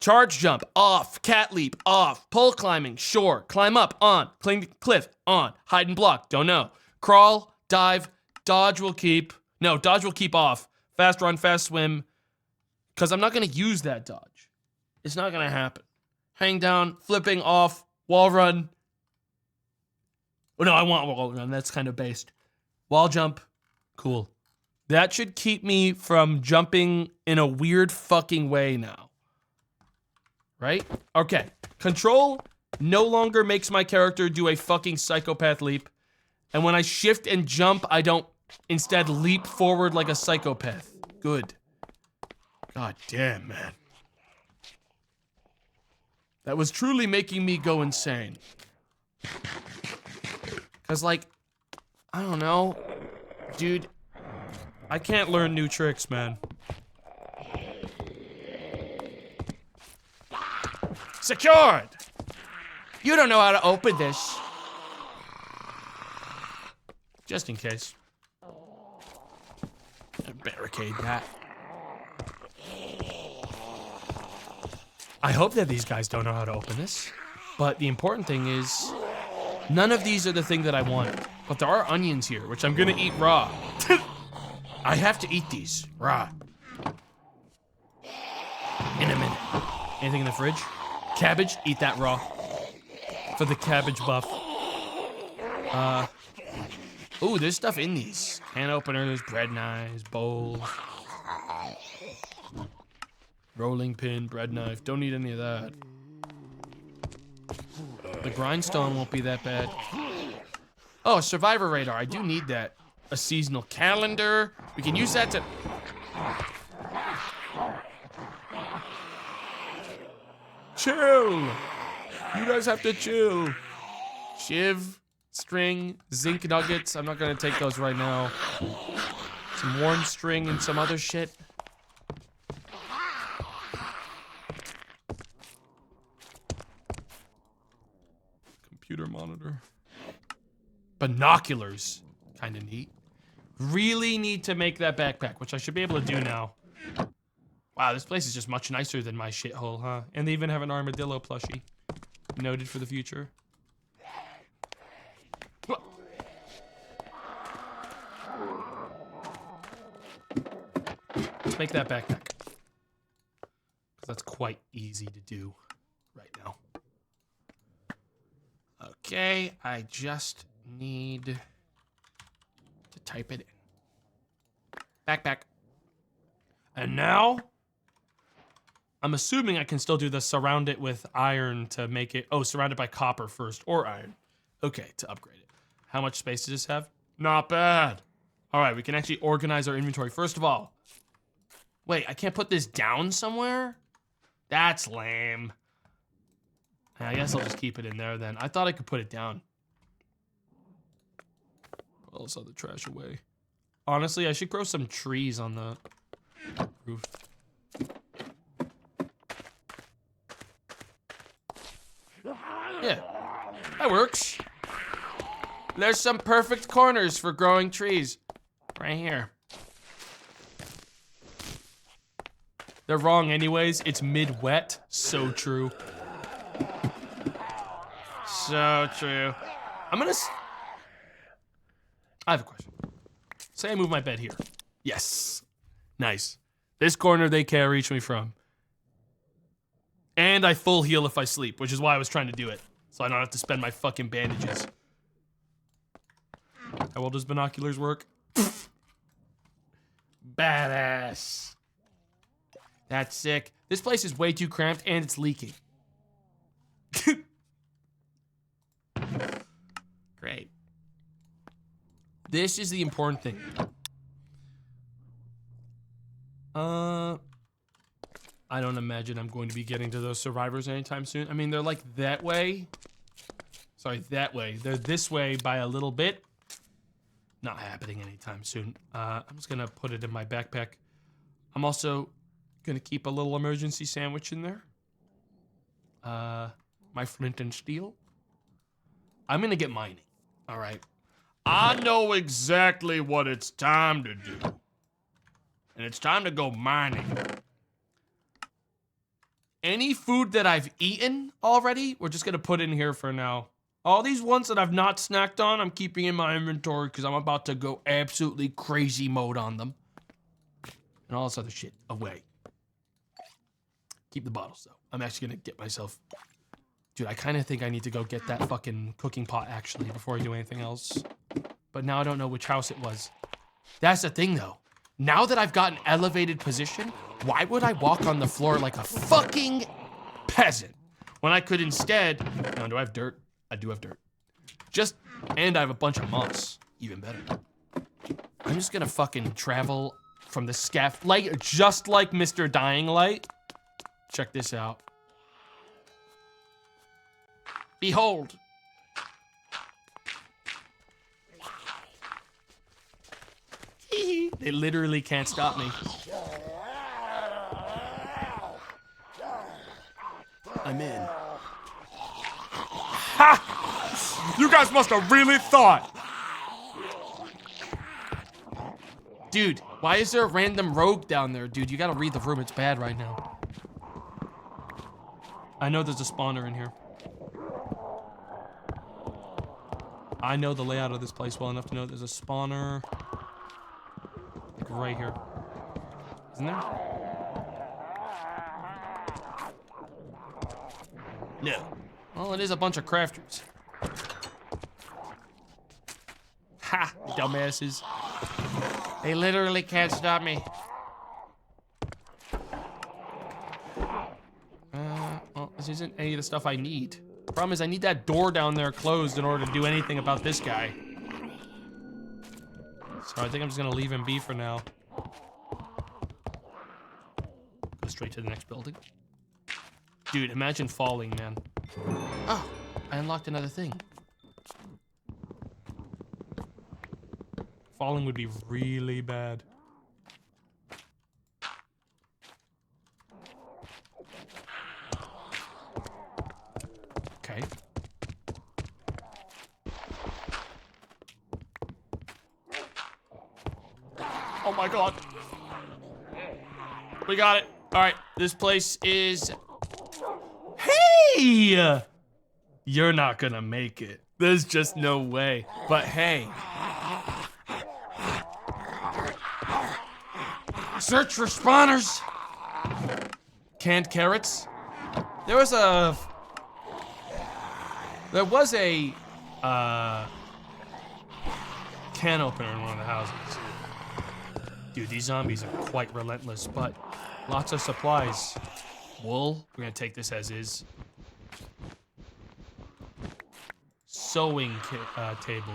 Charge jump, off. Cat leap, off. Pole climbing, sure. Climb up, on. Climb cliff, on. Hide and block, don't know. Crawl, dive, dodge will keep. No, dodge will keep off. Fast run, fast swim. Because I'm not going to use that dodge. It's not going to happen. Hang down, flipping off, wall run. Oh, no, I want wall run. That's kind of based. Wall jump, cool. That should keep me from jumping in a weird fucking way now. Right? Okay. Control no longer makes my character do a fucking psychopath leap. And when I shift and jump, I don't instead leap forward like a psychopath. Good. God damn, man. That was truly making me go insane. Cause like, I don't know, dude, I can't learn new tricks, man. Secured! You don't know how to open this. Just in case. Barricade that. I hope that these guys don't know how to open this. But the important thing is, none of these are the thing that I want. But there are onions here, which I'm gonna eat raw. I have to eat these raw. In a minute. Anything in the fridge? Cabbage, eat that raw. For the cabbage buff. Ooh, there's stuff in these. Can openers, bread knives, bowls. Rolling pin, bread knife. Don't need any of that. The grindstone won't be that bad. Oh, survivor radar. I do need that. A seasonal calendar. We can use that to... Chill. You guys have to chill. Shiv, string, zinc nuggets. I'm not gonna take those right now. Some worm string and some other shit. Computer monitor. Binoculars. Kind of neat. Really need to make that backpack, which I should be able to do now. Wow, this place is just much nicer than my shithole, huh? And they even have an armadillo plushie. Noted for the future. Let's make that backpack. Because that's quite easy to do right now. Okay, I just need to type it in. Backpack. And now, I'm assuming I can still do the surround it with iron to make it, oh, surround it by copper first, or iron. Okay, to upgrade it. How much space does this have? Not bad. All right, we can actually organize our inventory. First of all, wait, I can't put this down somewhere? That's lame. I guess I'll just keep it in there then. I thought I could put it down. Put all this other trash away. Honestly, I should grow some trees on the roof. Yeah, that works. There's some perfect corners for growing trees. Right here. They're wrong anyways. It's mid-wet. So true. So true. I have a question. Say I move my bed here. Yes. Nice. This corner they can't reach me from. And I full heal if I sleep, which is why I was trying to do it. So I don't have to spend my fucking bandages. How well does binoculars work? Badass. That's sick. This place is way too cramped and it's leaking. Great. This is the important thing. I don't imagine I'm going to be getting to those survivors anytime soon. I mean, they're like that way. Sorry, that way. They're this way by a little bit. Not happening anytime soon. I'm just gonna put it in my backpack. I'm also gonna keep a little emergency sandwich in there. My flint and steel. I'm gonna get mining. All right. I know exactly what it's time to do. And it's time to go mining. Any food that I've eaten already, we're just gonna put in here for now. All these ones that I've not snacked on, I'm keeping in my inventory because I'm about to go absolutely crazy mode on them. And all this other shit away. Keep the bottles though. I'm actually gonna get myself... Dude, I kind of think I need to go get that fucking cooking pot actually before I do anything else. But now I don't know which house it was. That's the thing though. Now that I've got an elevated position, why would I walk on the floor like a fucking peasant? When I could instead... No, do I have dirt? I do have dirt. And I have a bunch of moss. Even better. I'm just gonna fucking travel from the scaff, like, just like Mr. Dying Light. Check this out. Behold. They literally can't stop me. I'm in. Ha! You guys must have really thought. Dude, why is there a random rogue down there? Dude, you gotta read the room. It's bad right now. I know there's a spawner in here. I know the layout of this place well enough to know there's a spawner. Like right here. Isn't there? No. Well, it is a bunch of crafters. Ha! Dumbasses. They literally can't stop me. Well, this isn't any of the stuff I need. Problem is, I need that door down there closed in order to do anything about this guy. So I think I'm just gonna leave him be for now. Go straight to the next building. Dude, imagine falling, man. Oh, I unlocked another thing. Falling would be really bad. Okay. Oh my god. We got it. All right, this place is... Hey! You're not gonna make it. There's just no way. But hey. Search for spawners. Canned carrots. There was a can opener in one of the houses. Dude, these zombies are quite relentless, but lots of supplies. Wool, we're gonna take this as is. Sewing table.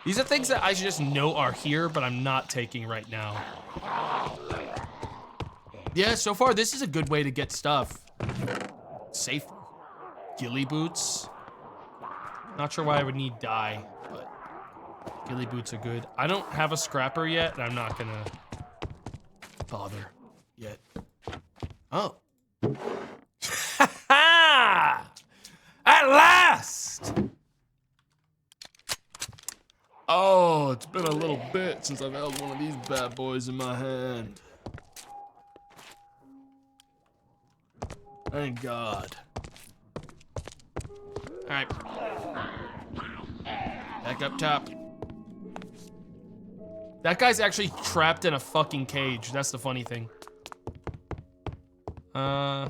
These are things that I just know are here, but I'm not taking right now. Yeah, so far this is a good way to get stuff. Safe. Ghillie boots. Not sure why I would need dye, but ghillie boots are good. I don't have a scrapper yet, and I'm not gonna bother yet. Oh. At last! Oh, it's been a little bit since I've held one of these bad boys in my hand. Thank God. All right. Back up top. That guy's actually trapped in a fucking cage. That's the funny thing. I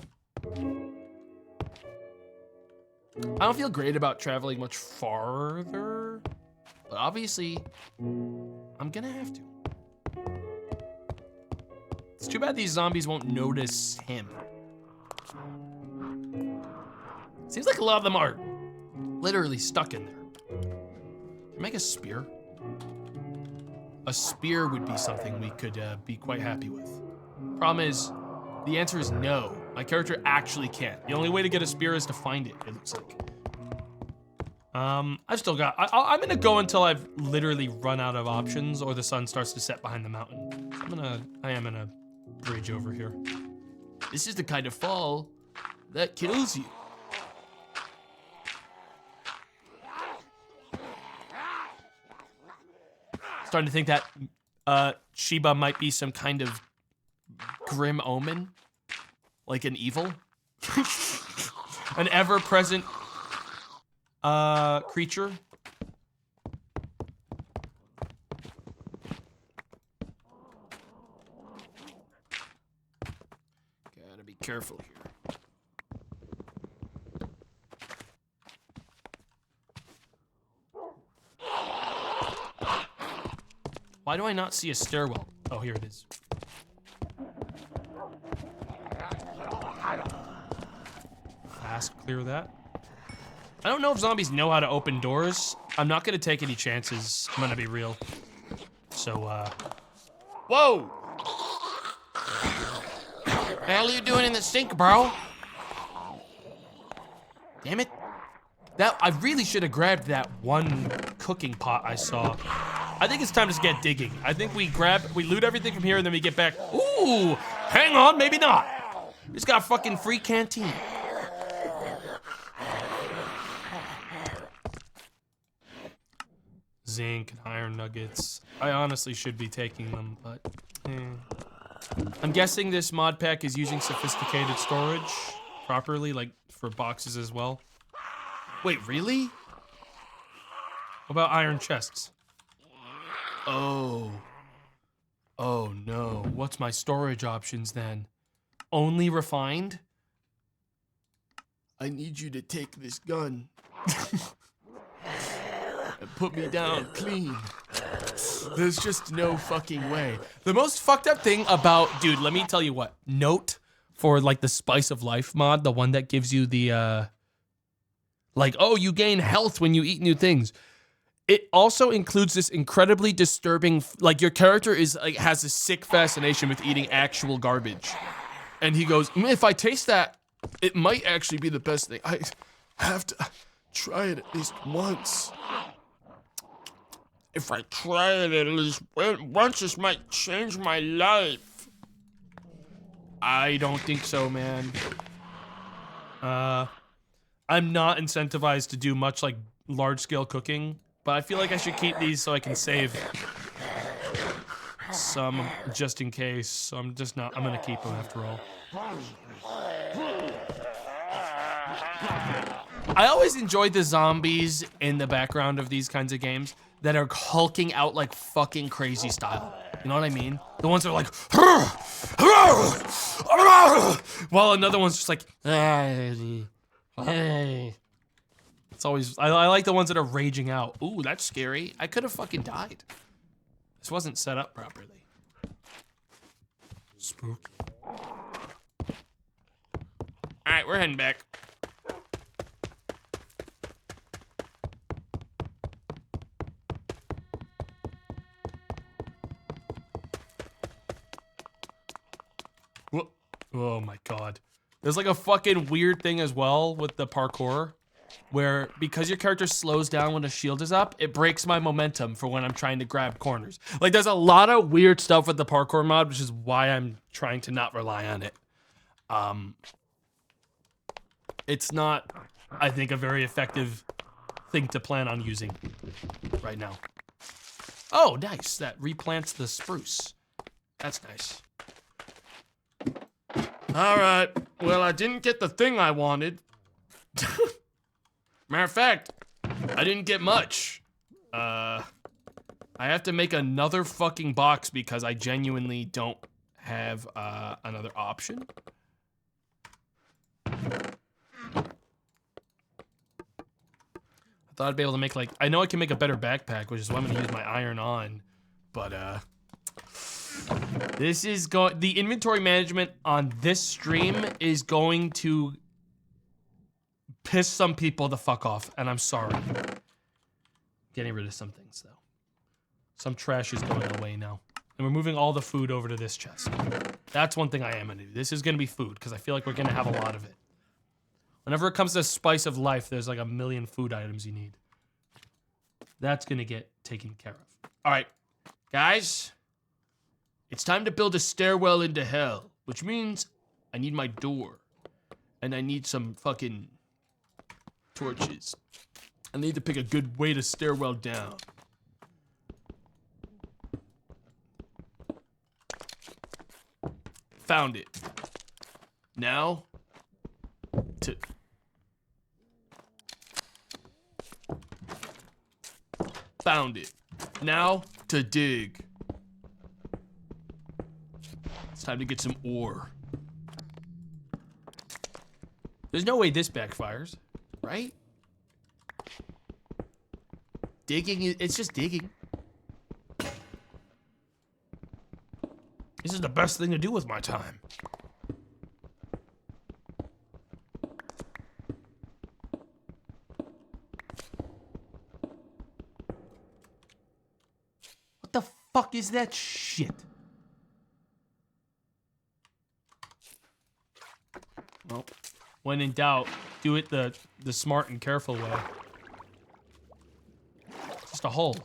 don't feel great about traveling much farther, but obviously, I'm gonna have to. It's too bad these zombies won't notice him. Seems like a lot of them are literally stuck in there. Can I make a spear? A spear would be something we could be quite happy with. Problem is, the answer is no. My character actually can't. The only way to get a spear is to find it, it looks like. I've still got, I'm gonna go until I've literally run out of options or the sun starts to set behind the mountain. I am in a bridge over here. This is the kind of fall that kills you. Starting to think that Sheba might be some kind of grim omen, like an evil, an ever-present creature. Gotta be careful here. Why do I not see a stairwell? Oh, here it is. Fast, clear that. I don't know if zombies know how to open doors. I'm not gonna take any chances. I'm gonna be real. So, whoa! The hell are you doing in the sink, bro? Damn it. I really should have grabbed that one cooking pot I saw. I think it's time to get digging. I think we loot everything from here, and then we get back. Ooh, hang on, maybe not. Just got a fucking free canteen. Zinc and iron nuggets. I honestly should be taking them, but I'm guessing this mod pack is using sophisticated storage properly, like for boxes as well. Wait, really? What about iron chests? Oh. Oh no. What's my storage options then? Only refined? I need you to take this gun. And put me down clean. There's just no fucking way. The most fucked up thing about, dude, let me tell you what. Note for like the Spice of Life mod, the one that gives you the, like, oh, you gain health when you eat new things. It also includes this incredibly disturbing, like your character is like has a sick fascination with eating actual garbage. And he goes, if I taste that, it might actually be the best thing. I have to try it at least once. If I try it at least once, this might change my life. I don't think so, man. I'm not incentivized to do much like large-scale cooking, but I feel like I should keep these so I can save some just in case. So I'm just not, I'm gonna keep them after all. I always enjoy the zombies in the background of these kinds of games that are hulking out like fucking crazy style. You know what I mean? The ones that are like, while another one's just like, it's always, I like the ones that are raging out. Ooh, that's scary. I could have fucking died. This wasn't set up properly. Spook. All right, we're heading back. Oh my god. There's like a fucking weird thing as well with the parkour where because your character slows down when a shield is up, it breaks my momentum for when I'm trying to grab corners. Like there's a lot of weird stuff with the parkour mod, which is why I'm trying to not rely on it. It's not, I think, a very effective thing to plan on using right now. Oh, nice. That replants the spruce. That's nice. All right. Well, I didn't get the thing I wanted. Matter of fact, I didn't get much. I have to make another fucking box because I genuinely don't have another option. I thought I'd be able to make like, I know I can make a better backpack, which is why I'm gonna use my iron on, but this is the inventory management on this stream is going to piss some people the fuck off, and I'm sorry. Getting rid of some things though. Some trash is going away now. And we're moving all the food over to this chest. That's one thing I am gonna do. This is gonna be food, because I feel like we're gonna have a lot of it. Whenever it comes to Spice of Life, there's like a million food items you need. That's gonna get taken care of. All right, guys. It's time to build a stairwell into hell, which means I need my door. And I need some fucking torches. I need to pick a good way to stairwell down. Found it. Now to found it. Now to dig. It's time to get some ore. There's no way this backfires, right? Digging, it's just digging. This is the best thing to do with my time. What the fuck is that shit? Well, when in doubt, do it the smart and careful way. Just a hole.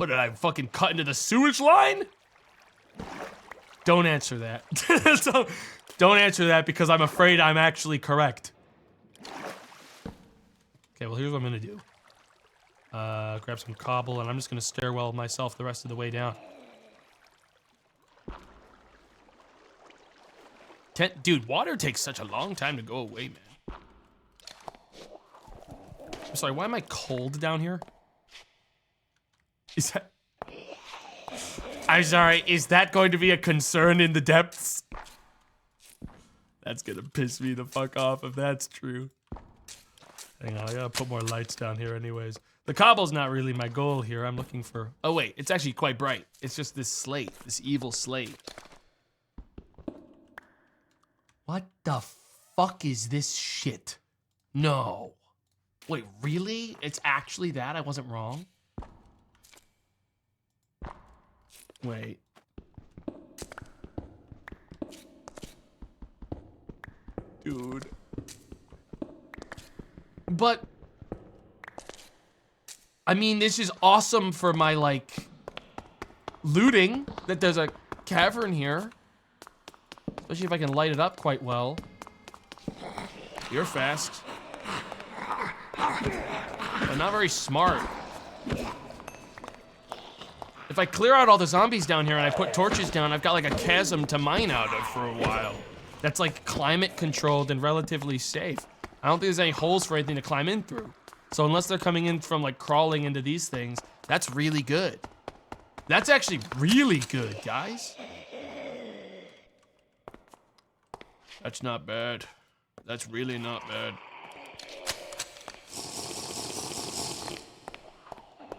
What, did I fucking cut into the sewage line? Don't answer that. Don't answer that because I'm afraid I'm actually correct. Okay, well, here's what I'm gonna do. Grab some cobble, and I'm just gonna stairwell myself the rest of the way down. Dude, water takes such a long time to go away, man. I'm sorry, why am I cold down here? Is that... I'm sorry, is that going to be a concern in the depths? That's gonna piss me the fuck off if that's true. Hang on, I gotta put more lights down here anyways. The cobble's not really my goal here. I'm looking for... Oh wait, it's actually quite bright. It's just this slate, this evil slate. What the fuck is this shit? No. Wait, really? It's actually that? I wasn't wrong? Wait. Dude. But... I mean, this is awesome for my, like, looting, that there's a cavern here. Especially if I can light it up quite well. You're fast. But not very smart. If I clear out all the zombies down here and I put torches down, I've got like a chasm to mine out of for a while. That's like climate controlled and relatively safe. I don't think there's any holes for anything to climb in through. So unless they're coming in from like crawling into these things, that's really good. That's actually really good, guys. That's not bad. That's really not bad.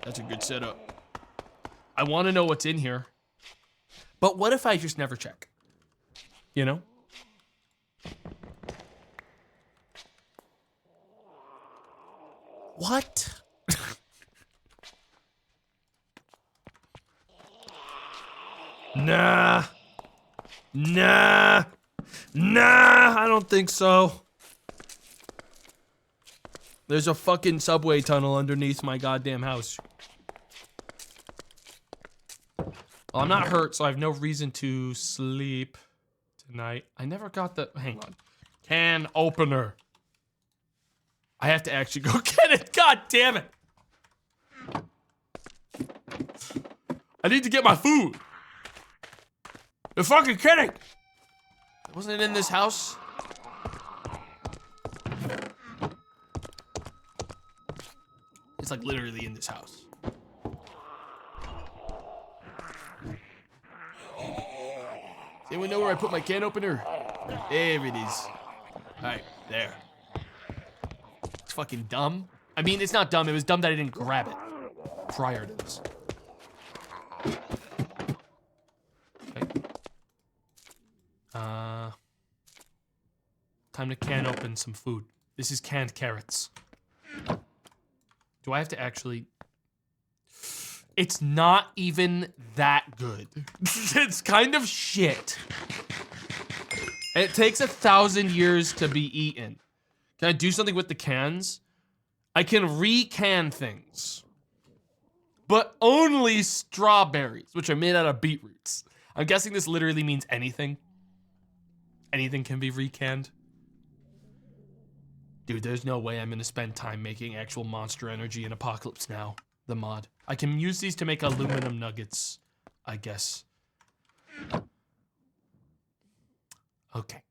That's a good setup. I want to know what's in here. But what if I just never check? You know? What? Nah. Nah. Nah, I don't think so. There's a fucking subway tunnel underneath my goddamn house. Well, I'm not hurt, so I have no reason to sleep tonight. I never got the... Hang on. Can opener. I have to actually go get it. God damn it. I need to get my food. You're fucking kidding. Wasn't it in this house? It's like literally in this house. Does anyone know where I put my can opener? There it is. Alright, there. It's fucking dumb. I mean, it's not dumb. It was dumb that I didn't grab it prior to this. Okay. Time to can open some food. This is canned carrots. Do I have to actually... It's not even that good. It's kind of shit. And it takes 1,000 years to be eaten. Can I do something with the cans? I can re-can things. But only strawberries, which are made out of beetroots. I'm guessing this literally means anything. Anything can be recanned. Dude, there's no way I'm gonna spend time making actual Monster Energy in Apocalypse Now, the mod. I can use these to make aluminum nuggets, I guess. Okay.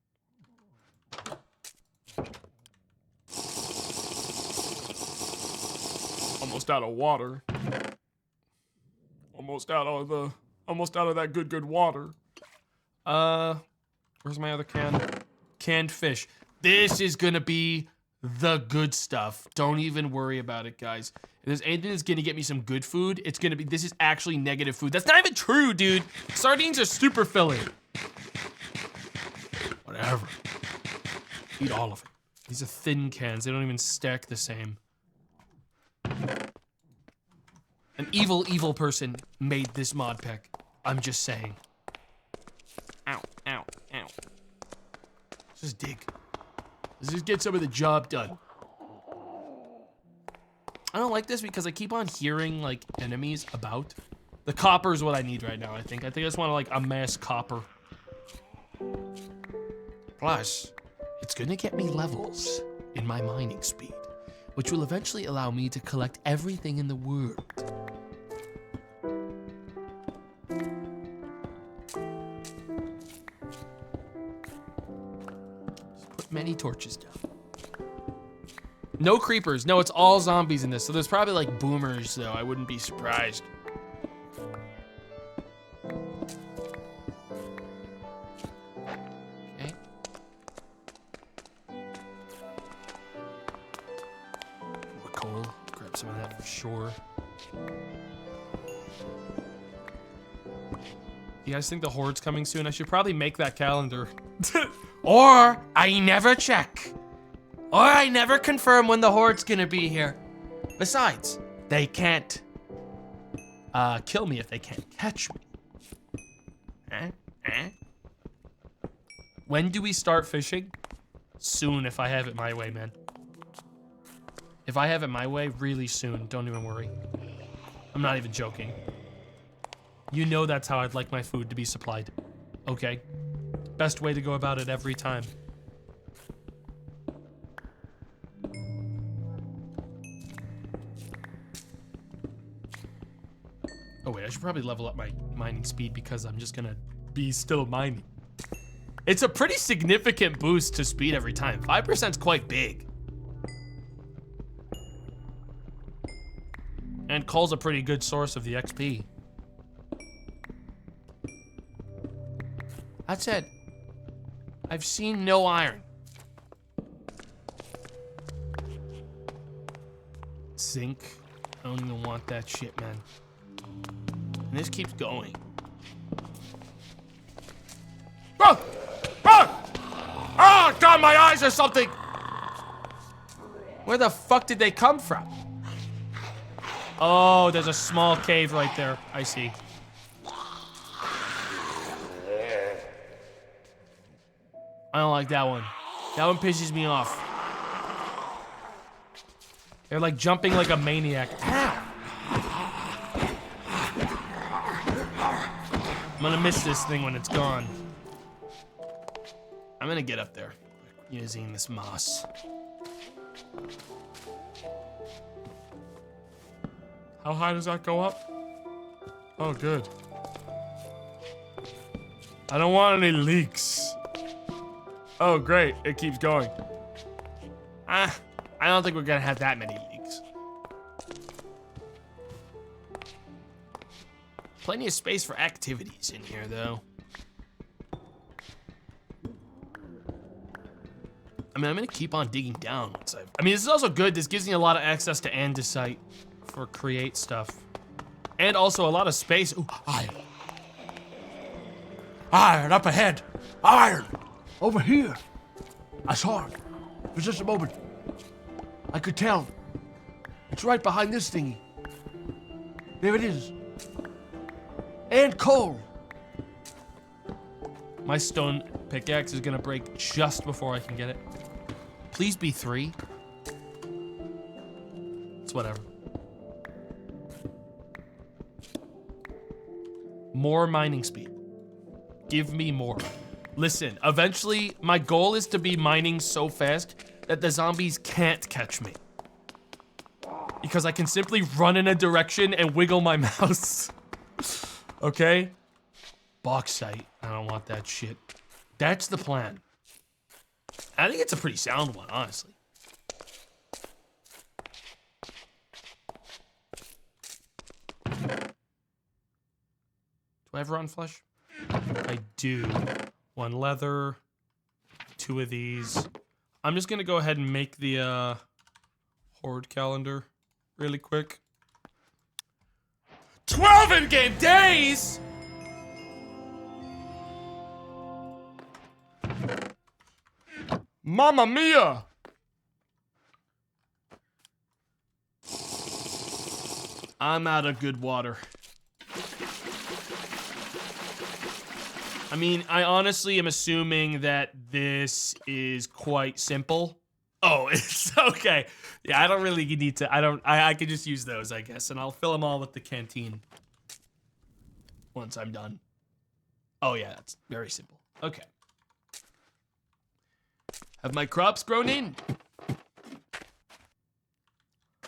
Almost out of water. Almost out of that good water. Where's my other can? Canned fish. This is gonna be the good stuff. Don't even worry about it, guys. If there's anything that's gonna get me some good food, it's gonna be, this is actually negative food. That's not even true, dude. Sardines are super filling. Whatever. Eat all of it. These are thin cans. They don't even stack the same. An evil, evil person made this mod pack. I'm just saying. Ow, ow, ow. Let's just dig. Let's just get some of the job done. I don't like this because I keep on hearing like enemies about. The copper is what I need right now, I think. I just want to like amass copper. Plus, it's gonna get me levels in my mining speed, which will eventually allow me to collect everything in the world. Just put many torches down. No creepers. No, it's all zombies in this. So there's probably like boomers, though. I wouldn't be surprised. Okay. More coal. Grab some of that for sure. You guys think the horde's coming soon? I should probably make that calendar. Or I never check. Or I never confirm when the horde's gonna be here. Besides, they can't kill me if they can't catch me. When do we start fishing? Soon, if I have it my way, man. If I have it my way, really soon. Don't even worry. I'm not even joking. You know that's how I'd like my food to be supplied. Okay? Best way to go about it every time. Oh wait, I should probably level up my mining speed because I'm just gonna be still mining. It's a pretty significant boost to speed every time. 5% is quite big. And coal's a pretty good source of the XP. That said, I've seen no iron. Zinc. I don't even want that shit, man. And this keeps going. Oh! Oh! Oh, God, my eyes or something! Where the fuck did they come from? Oh, there's a small cave right there. I see. I don't like that one. That one pisses me off. They're like jumping like a maniac. Ow! I'm gonna miss this thing when it's gone. I'm gonna get up there using this moss. How high does that go up? Oh, good. I don't want any leaks. Oh, great. It keeps going. I don't think we're gonna have that many leaks. Plenty of space for activities in here, though. I mean, I'm gonna keep on digging down once I mean, this is also good. This gives me a lot of access to andesite for create stuff. And also a lot of space. Ooh, iron. Iron up ahead. Iron! Over here. I saw it. For just a moment. I could tell. It's right behind this thingy. There it is. And coal. My stone pickaxe is gonna break just before I can get it. Please be 3. It's whatever. More mining speed. Give me more. Listen, eventually my goal is to be mining so fast that the zombies can't catch me. Because I can simply run in a direction and wiggle my mouse. Okay? Bauxite. I don't want that shit. That's the plan. I think it's a pretty sound one, honestly. Do I have rotten flesh? I do. 1 leather, 2 of these. I'm just gonna go ahead and make the horde calendar really quick. 12 in-game days! Mamma mia! I'm out of good water. I mean, I honestly am assuming that this is quite simple. Oh, it's okay. Yeah, I don't really need to. I can just use those, I guess, and I'll fill them all with the canteen once I'm done. Oh yeah, that's very simple. Okay. Have my crops grown in?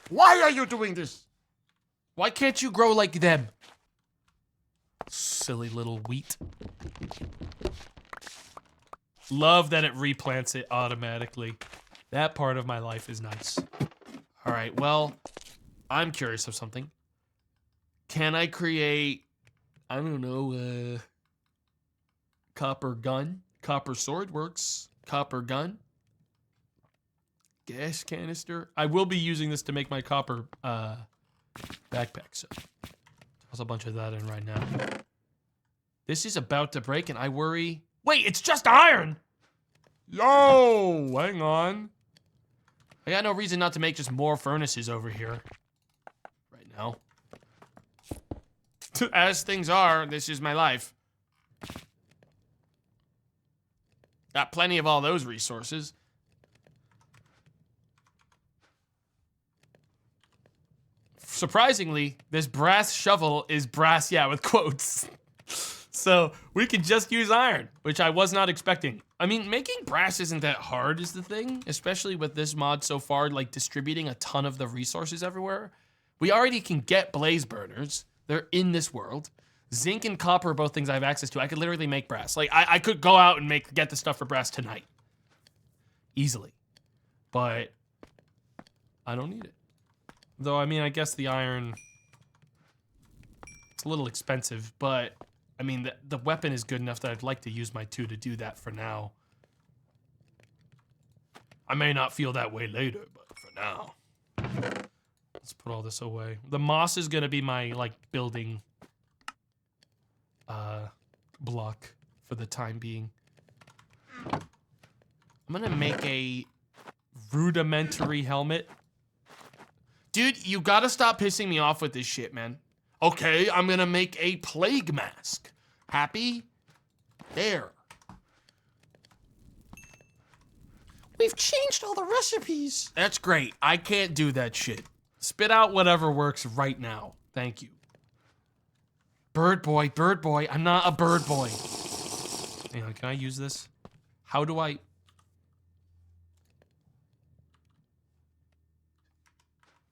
Why are you doing this? Why can't you grow like them? Silly little wheat. Love that it replants it automatically. That part of my life is nice. All right, well, I'm curious of something. Can I create, I don't know, copper gun? Copper sword works. Copper gun. Gas canister. I will be using this to make my copper backpack, so toss a bunch of that in right now. This is about to break and I worry. Wait, it's just iron! Yo, hang on. I got no reason not to make just more furnaces over here. Right now. As things are, this is my life. Got plenty of all those resources. Surprisingly, this brass shovel is brass, yeah, with quotes. So we could just use iron, which I was not expecting. I mean, making brass isn't that hard is the thing, especially with this mod so far, like distributing a ton of the resources everywhere. We already can get blaze burners. They're in this world. Zinc and copper are both things I have access to. I could literally make brass. Like, I could go out and get the stuff for brass tonight. Easily. But I don't need it. Though, I mean, I guess the iron, it's a little expensive, but I mean, the weapon is good enough that I'd like to use my 2 to do that for now. I may not feel that way later, but for now. Let's put all this away. The moss is gonna be my, like, building block for the time being. I'm gonna make a rudimentary helmet. Dude, you gotta stop pissing me off with this shit, man. Okay, I'm gonna make a plague mask. Happy? There. We've changed all the recipes. That's great. I can't do that shit. Spit out whatever works right now. Thank you. Bird boy, I'm not a bird boy. Hang on, can I use this? How do I...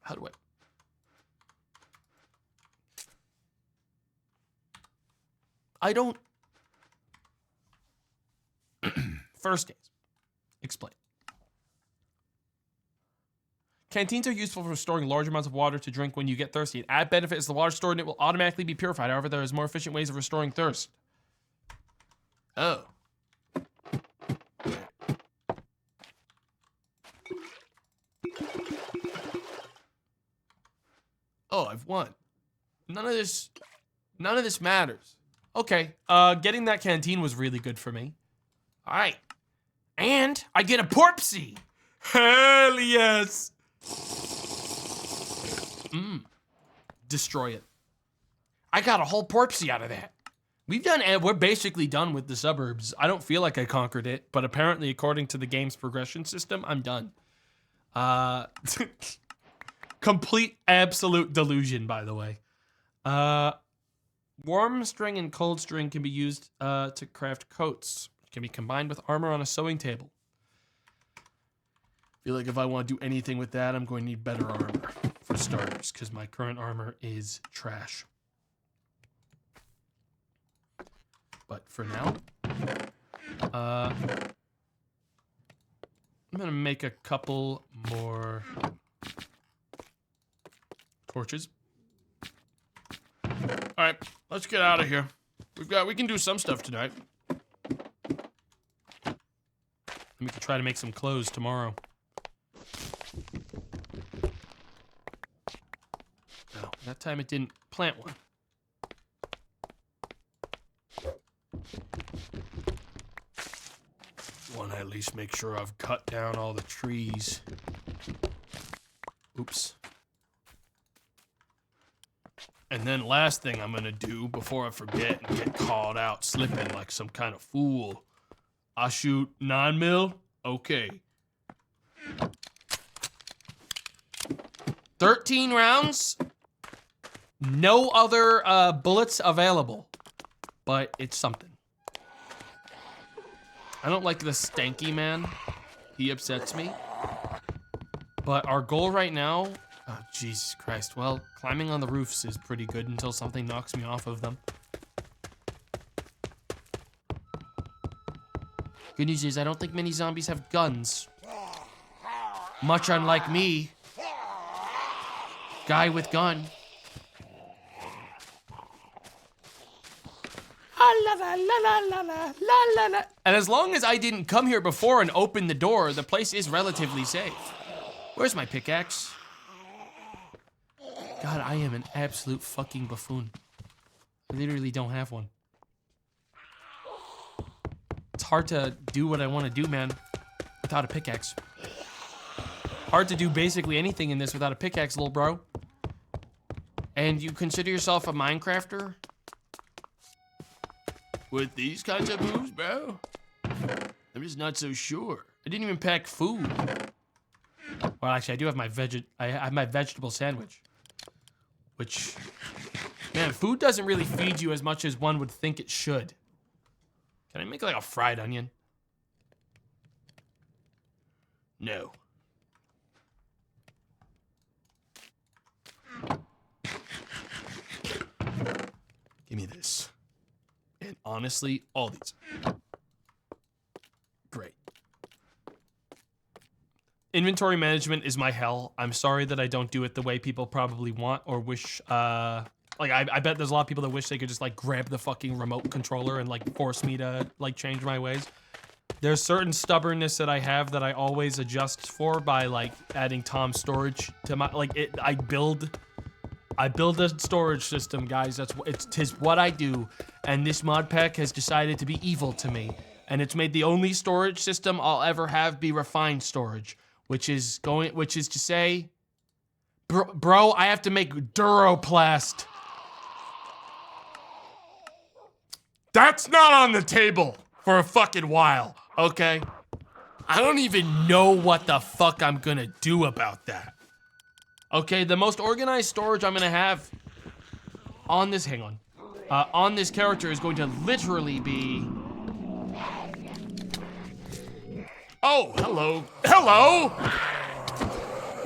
How do I don't... First games. Explain. Canteens are useful for storing large amounts of water to drink when you get thirsty. An added benefit is the water stored in it will automatically be purified. However, there is more efficient ways of restoring thirst. Oh. Oh, I've won. None of this matters. Okay, getting that canteen was really good for me. All right. And I get a porpsy. Hell yes. Destroy it. I got a whole porpsy out of that. We're basically done with the suburbs. I don't feel like I conquered it, but apparently according to the game's progression system, I'm done. Complete absolute delusion, by the way. Warm string and cold string can be used to craft coats. It can be combined with armor on a sewing table. I feel like if I want to do anything with that, I'm going to need better armor for starters, because my current armor is trash. But for now, I'm gonna make a couple more torches. All right, let's get out of here. We can do some stuff tonight. And we can try to make some clothes tomorrow. No, that time it didn't plant one. Want to at least make sure I've cut down all the trees. Oops. And then last thing I'm gonna do before I forget and get called out slipping like some kind of fool. I shoot 9mm? Okay. 13 rounds. No other bullets available, but it's something. I don't like the stanky man. He upsets me. But our goal right now, oh Jesus Christ. Well, climbing on the roofs is pretty good until something knocks me off of them. Good news is I don't think many zombies have guns. Much unlike me. Guy with gun. And as long as I didn't come here before and open the door, the place is relatively safe. Where's my pickaxe? God, I am an absolute fucking buffoon. I literally don't have one. It's hard to do what I want to do, man, without a pickaxe. Hard to do basically anything in this without a pickaxe, little bro. And you consider yourself a Minecrafter? With these kinds of moves, bro? I'm just not so sure. I didn't even pack food. Well, actually, I do have my vegetable sandwich. Which, man, food doesn't really feed you as much as one would think it should. Can I make like a fried onion? No. Give me this. And honestly, all these. Great. Inventory management is my hell. I'm sorry that I don't do it the way people probably want or wish, like, I bet there's a lot of people that wish they could just, like, grab the fucking remote controller and, like, force me to, like, change my ways. There's certain stubbornness that I have that I always adjust for by, like, adding Tom storage to my, like, I build a storage system, guys. Tis what I do, and this mod pack has decided to be evil to me, and it's made the only storage system I'll ever have be refined storage, which is to say, bro, I have to make Duroplast. That's not on the table for a fucking while, Okay, I don't even know what the fuck I'm gonna do about that. Okay, the most organized storage I'm gonna have on this, on this character is going to literally be... Oh, hello. Hello!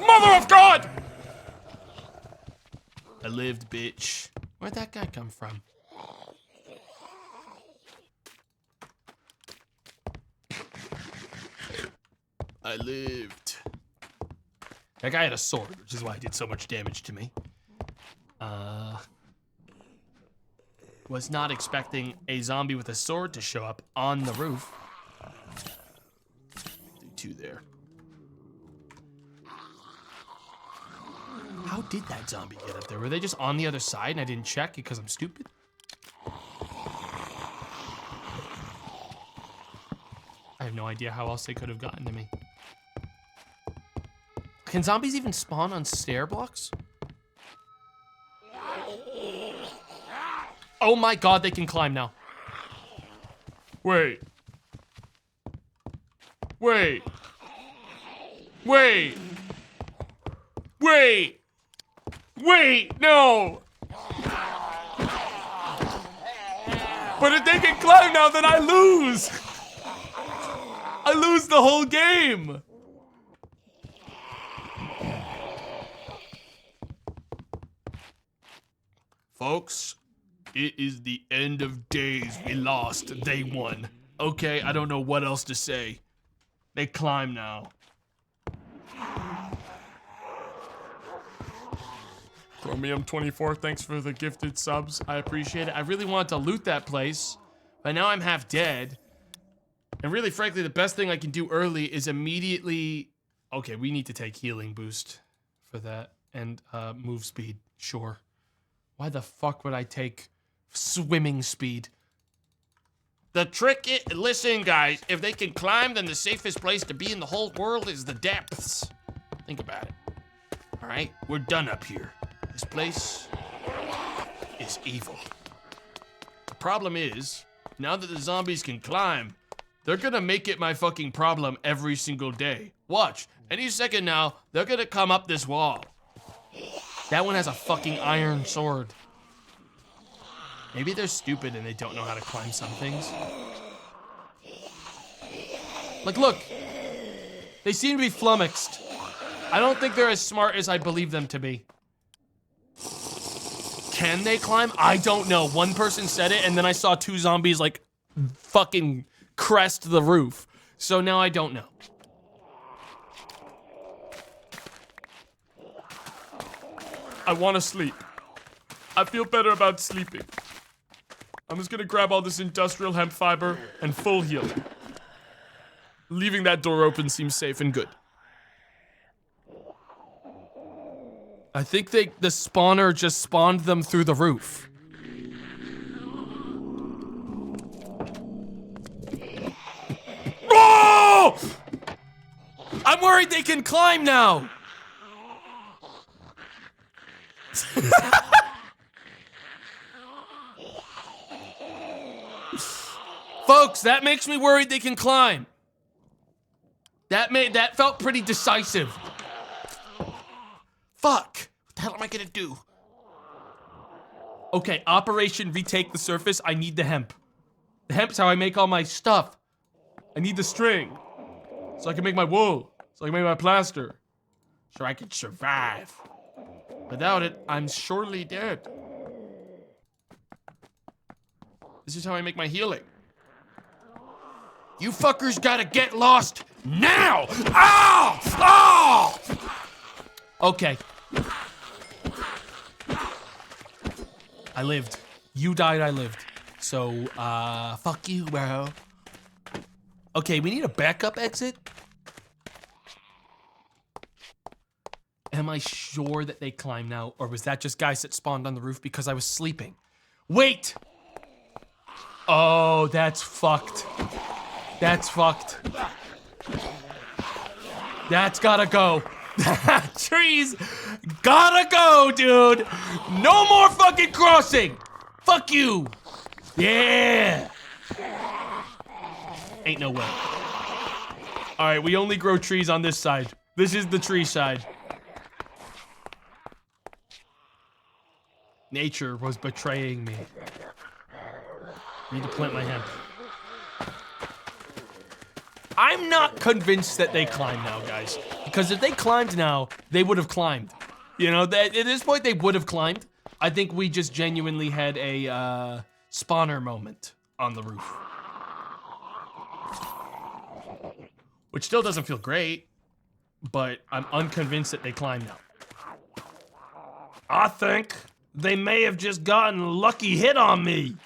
Mother of God! I lived, bitch. Where'd that guy come from? I lived. That guy had a sword, which is why he did so much damage to me. Was not expecting a zombie with a sword to show up on the roof. Do two there. How did that zombie get up there? Were they just on the other side and I didn't check because I'm stupid? I have no idea how else they could have gotten to me. Can zombies even spawn on stair blocks? Oh my god, they can climb now. Wait. Wait. Wait. Wait. Wait, no. But if they can climb now, then I lose. I lose the whole game. Folks, it is the end of days. We lost. They won. Okay, I don't know what else to say. They climb now. Chromium24, thanks for the gifted subs. I appreciate it. I really wanted to loot that place, but now I'm half dead. And really, frankly, the best thing I can do early is immediately... Okay, we need to take healing boost for that. And move speed, sure. Why the fuck would I take swimming speed? The trick is, listen guys, if they can climb, then the safest place to be in the whole world is the depths. Think about it. All right, we're done up here. This place is evil. The problem is, now that the zombies can climb, They're gonna make it my fucking problem every single day. Watch. Any second now, they're gonna come up this wall. That one has a fucking iron sword. Maybe they're stupid and they don't know how to climb some things. Like, look. They seem to be flummoxed. I don't think they're as smart as I believe them to be. Can they climb? I don't know. One person said it, and then I saw 2 zombies, like, fucking crest the roof. So now I don't know. I want to sleep. I feel better about sleeping. I'm just gonna grab all this industrial hemp fiber and full heal. Leaving that door open seems safe and good. I think the spawner just spawned them through the roof. Oh! I'm worried they can climb now. Folks, that makes me worried they can climb. That felt pretty decisive. Fuck. What the hell am I gonna do? Okay, Operation Retake the Surface. I need the hemp. The hemp's how I make all my stuff. I need the string. So I can make my wool. So I can make my plaster. So I can survive. Without it, I'm surely dead. This is how I make my healing. You fuckers gotta get lost now! Oh! Oh! Okay. I lived. You died, I lived. So, fuck you, bro. Okay, we need a backup exit. Am I sure that they climb now, or was that just guys that spawned on the roof because I was sleeping? Wait! Oh, that's fucked. That's fucked. That's gotta go. Trees gotta go, dude. No more fucking crossing. Fuck you. Yeah. Ain't no way. All right, we only grow trees on this side. This is the tree side. Nature was betraying me. Need to plant my hemp. I'm not convinced that they climb now, guys. Because if they climbed now, they would have climbed. You know, at this point, they would have climbed. I think we just genuinely had a spawner moment on the roof. Which still doesn't feel great, but I'm unconvinced that they climb now. I think they may have just gotten a lucky hit on me,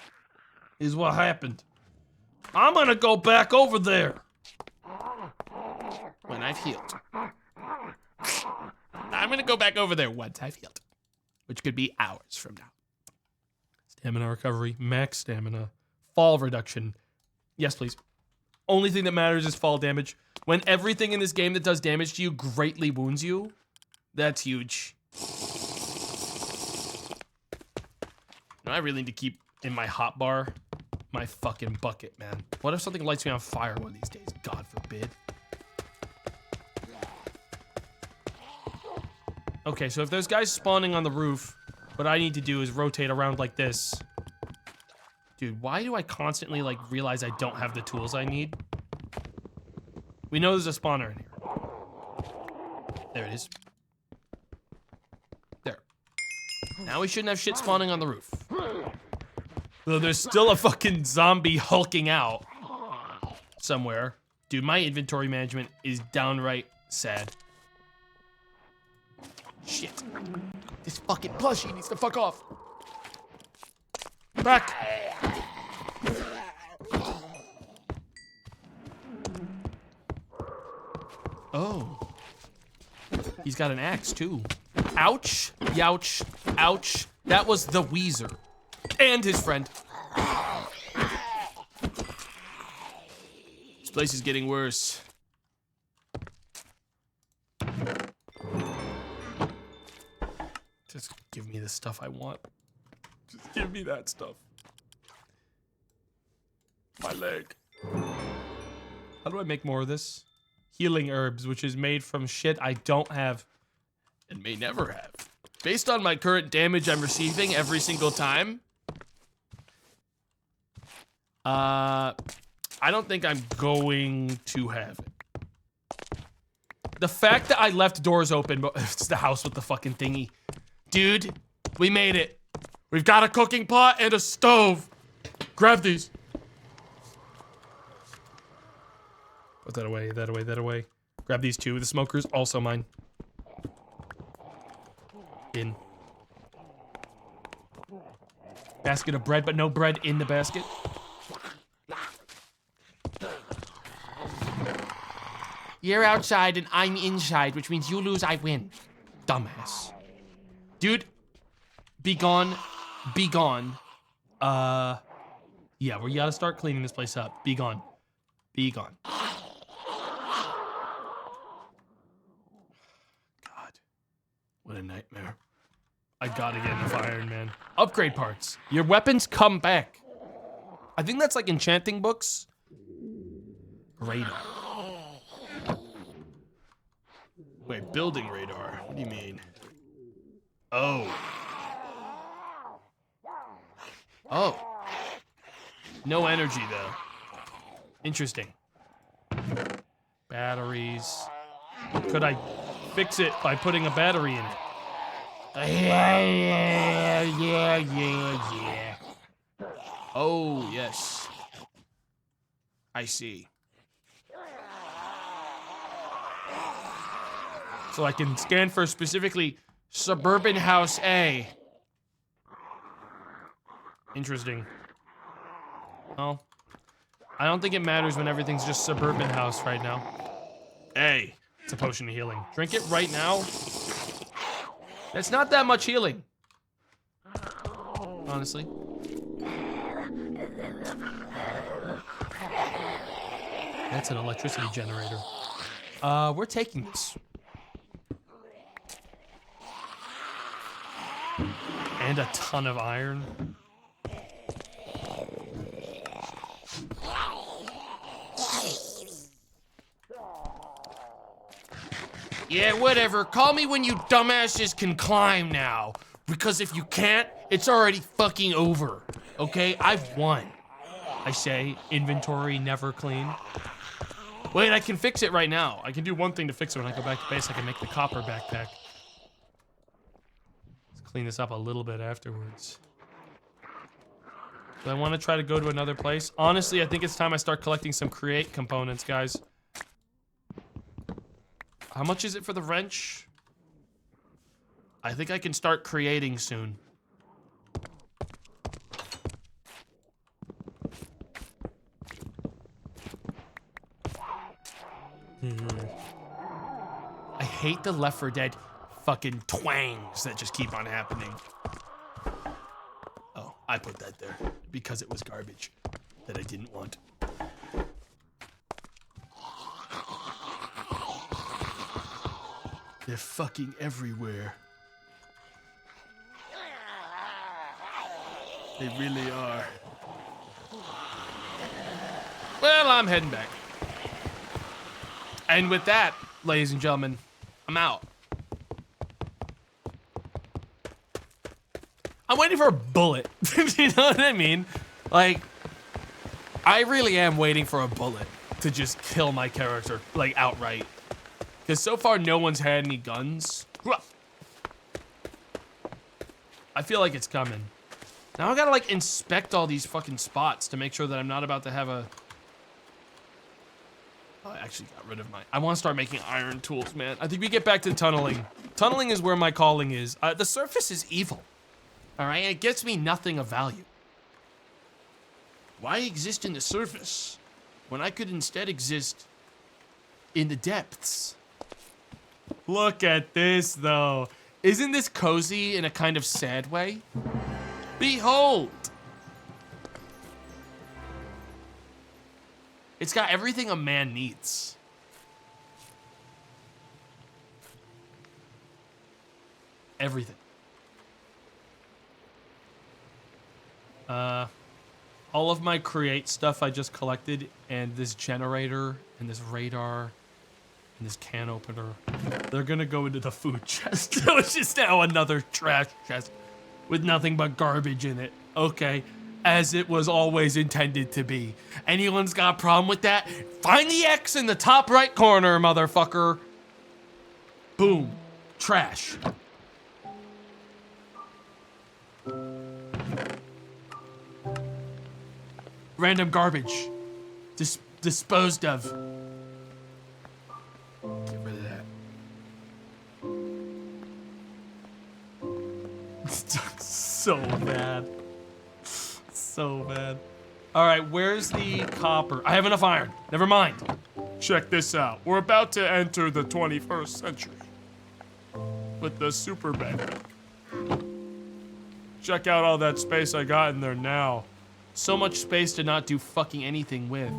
is what happened. I'm gonna go back over there. When I've healed. I'm gonna go back over there once I've healed. Which could be hours from now. Stamina recovery, max stamina, fall reduction. Yes, please. Only thing that matters is fall damage. When everything in this game that does damage to you greatly wounds you, that's huge. Now I really need to keep in my hotbar my fucking bucket, man. What if something lights me on fire one of these days? God forbid. Okay, so if there's guys spawning on the roof, what I need to do is rotate around like this. Dude, why do I constantly, like, realize I don't have the tools I need? We know there's a spawner in here. There it is. There. Now we shouldn't have shit spawning on the roof. Though there's still a fucking zombie hulking out somewhere. Dude, my inventory management is downright sad. Shit. This fucking plushie needs to fuck off. Back. Oh. He's got an axe too. Ouch, youch, ouch. That was the Weezer. And his friend. This place is getting worse. Just give me the stuff I want. Just give me that stuff. My leg. How do I make more of this? Healing herbs, which is made from shit I don't have and may never have. Based on my current damage I'm receiving every single time, I don't think I'm going to have it. The fact that I left doors open, but it's the house with the fucking thingy. Dude, we made it. We've got a cooking pot and a stove. Grab these. Put that away, that away, that away. Grab these two. The smokers, also mine. In. Basket of bread, but no bread in the basket. You're outside and I'm inside, which means you lose, I win. Dumbass. Dude, be gone. Be gone. Yeah, we gotta start cleaning this place up. Be gone. Be gone. God. What a nightmare. I gotta get enough iron, man. Upgrade parts. Your weapons come back. I think that's like enchanting books. Radar. Wait, building radar. What do you mean? Oh. Oh. No energy, though. Interesting. Batteries. Could I fix it by putting a battery in it? Yeah. Oh, yes. I see. So I can scan for specifically Suburban House A. Interesting. Well, I don't think it matters when everything's just Suburban House right now. A. It's a potion of healing. Drink it right now. That's not that much healing. Honestly. That's an electricity generator. We're taking this. And a ton of iron. Yeah, whatever. Call me when you dumbasses can climb now. Because if you can't, it's already fucking over. Okay? I've won. I say, inventory never clean. Wait, I can fix it right now. I can do one thing to fix it when I go back to base. I can make the copper backpack. Let's clean this up a little bit afterwards. Do I want to try to go to another place? Honestly, I think it's time I start collecting some create components, guys. How much is it for the wrench? I think I can start creating soon. I hate the Left 4 Dead fucking twangs that just keep on happening. Oh, I put that there because it was garbage that I didn't want. They're fucking everywhere. They really are. Well, I'm heading back. And with that, ladies and gentlemen, I'm out. I'm waiting for a bullet. You know what I mean? Like, I really am waiting for a bullet to just kill my character, like, outright. Because so far, no one's had any guns. I feel like it's coming. Now I gotta, like, inspect all these fucking spots to make sure that I'm not about to have a... Oh, I actually got rid of my... I want to start making iron tools, man. I think we get back to tunneling. Tunneling is where my calling is. The surface is evil. Alright? It gets me nothing of value. Why exist in the surface when I could instead exist in the depths? Look at this, though. Isn't this cozy in a kind of sad way? Behold! It's got everything a man needs. Everything. all of my create stuff I just collected, and this generator, and this radar, and this can opener, they're gonna go into the food chest, which is now another trash chest with nothing but garbage in it. Okay, as it was always intended to be. Anyone's got a problem with that? Find the X in the top right corner, motherfucker. Boom. Trash. Random garbage. Disposed of. Get rid of that. So bad. So bad. All right, where's the copper? I have enough iron. Never mind. Check this out. We're about to enter the 21st century with the super backpack. Check out all that space I got in there now. So much space to not do fucking anything with.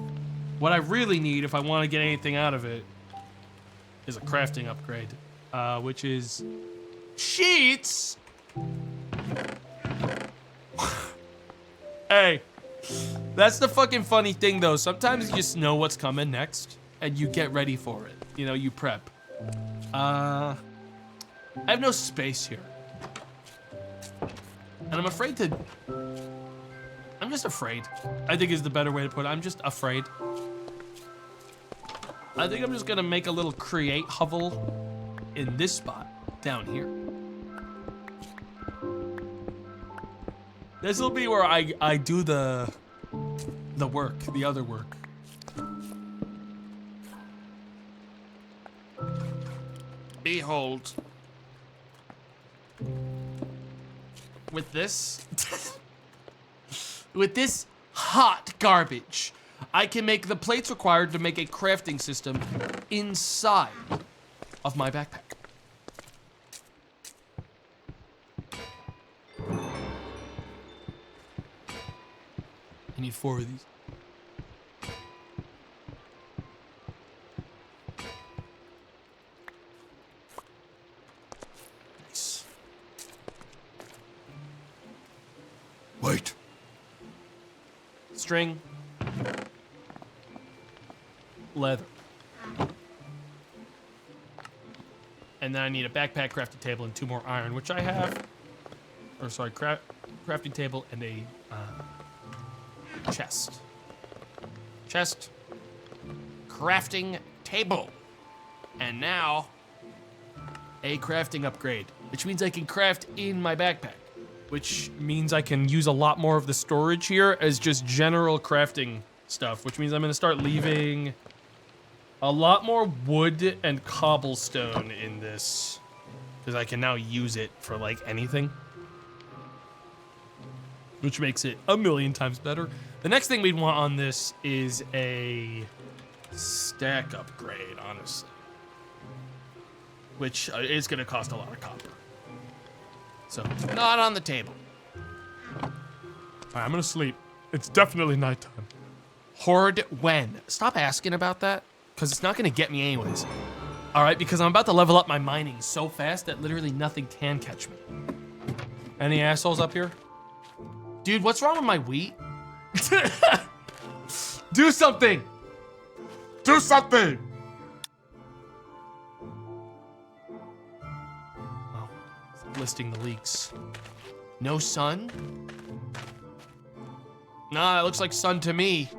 What I really need, if I want to get anything out of it, is a crafting upgrade, which is sheets. Hey, that's the fucking funny thing though. Sometimes you just know what's coming next and you get ready for it. You know, you prep. I have no space here. And I'm afraid to... I'm just afraid. I think is the better way to put it. I'm just afraid. I think I'm just gonna make a little create hovel in this spot down here. This will be where I do the work, the other work. Behold. With this, with this hot garbage, I can make the plates required to make a crafting system inside of my backpack. I need 4 of these. Nice. Wait. String. Leather. And then I need a backpack, crafting table, and 2 more iron, which I have. Or sorry, crafting table and a chest. chest, crafting table. And now, A crafting upgrade, which means I can craft in my backpack, which means I can use a lot more of the storage here as just general crafting stuff, which means I'm gonna start leaving a lot more wood and cobblestone in this, because I can now use it for like anything, which makes it a million times better. The next thing we'd want on this is a stack upgrade, honestly, which is gonna cost a lot of copper. So, not on the table. All right, I'm gonna sleep. It's definitely nighttime. horde when? Stop asking about that, because it's not gonna get me anyways. All right, because I'm about to level up my mining so fast that literally nothing can catch me. Any assholes up here? Dude, what's wrong with my wheat? Do something! Do something! Oh, it's listing the leaks. No sun? Nah, it looks like sun to me.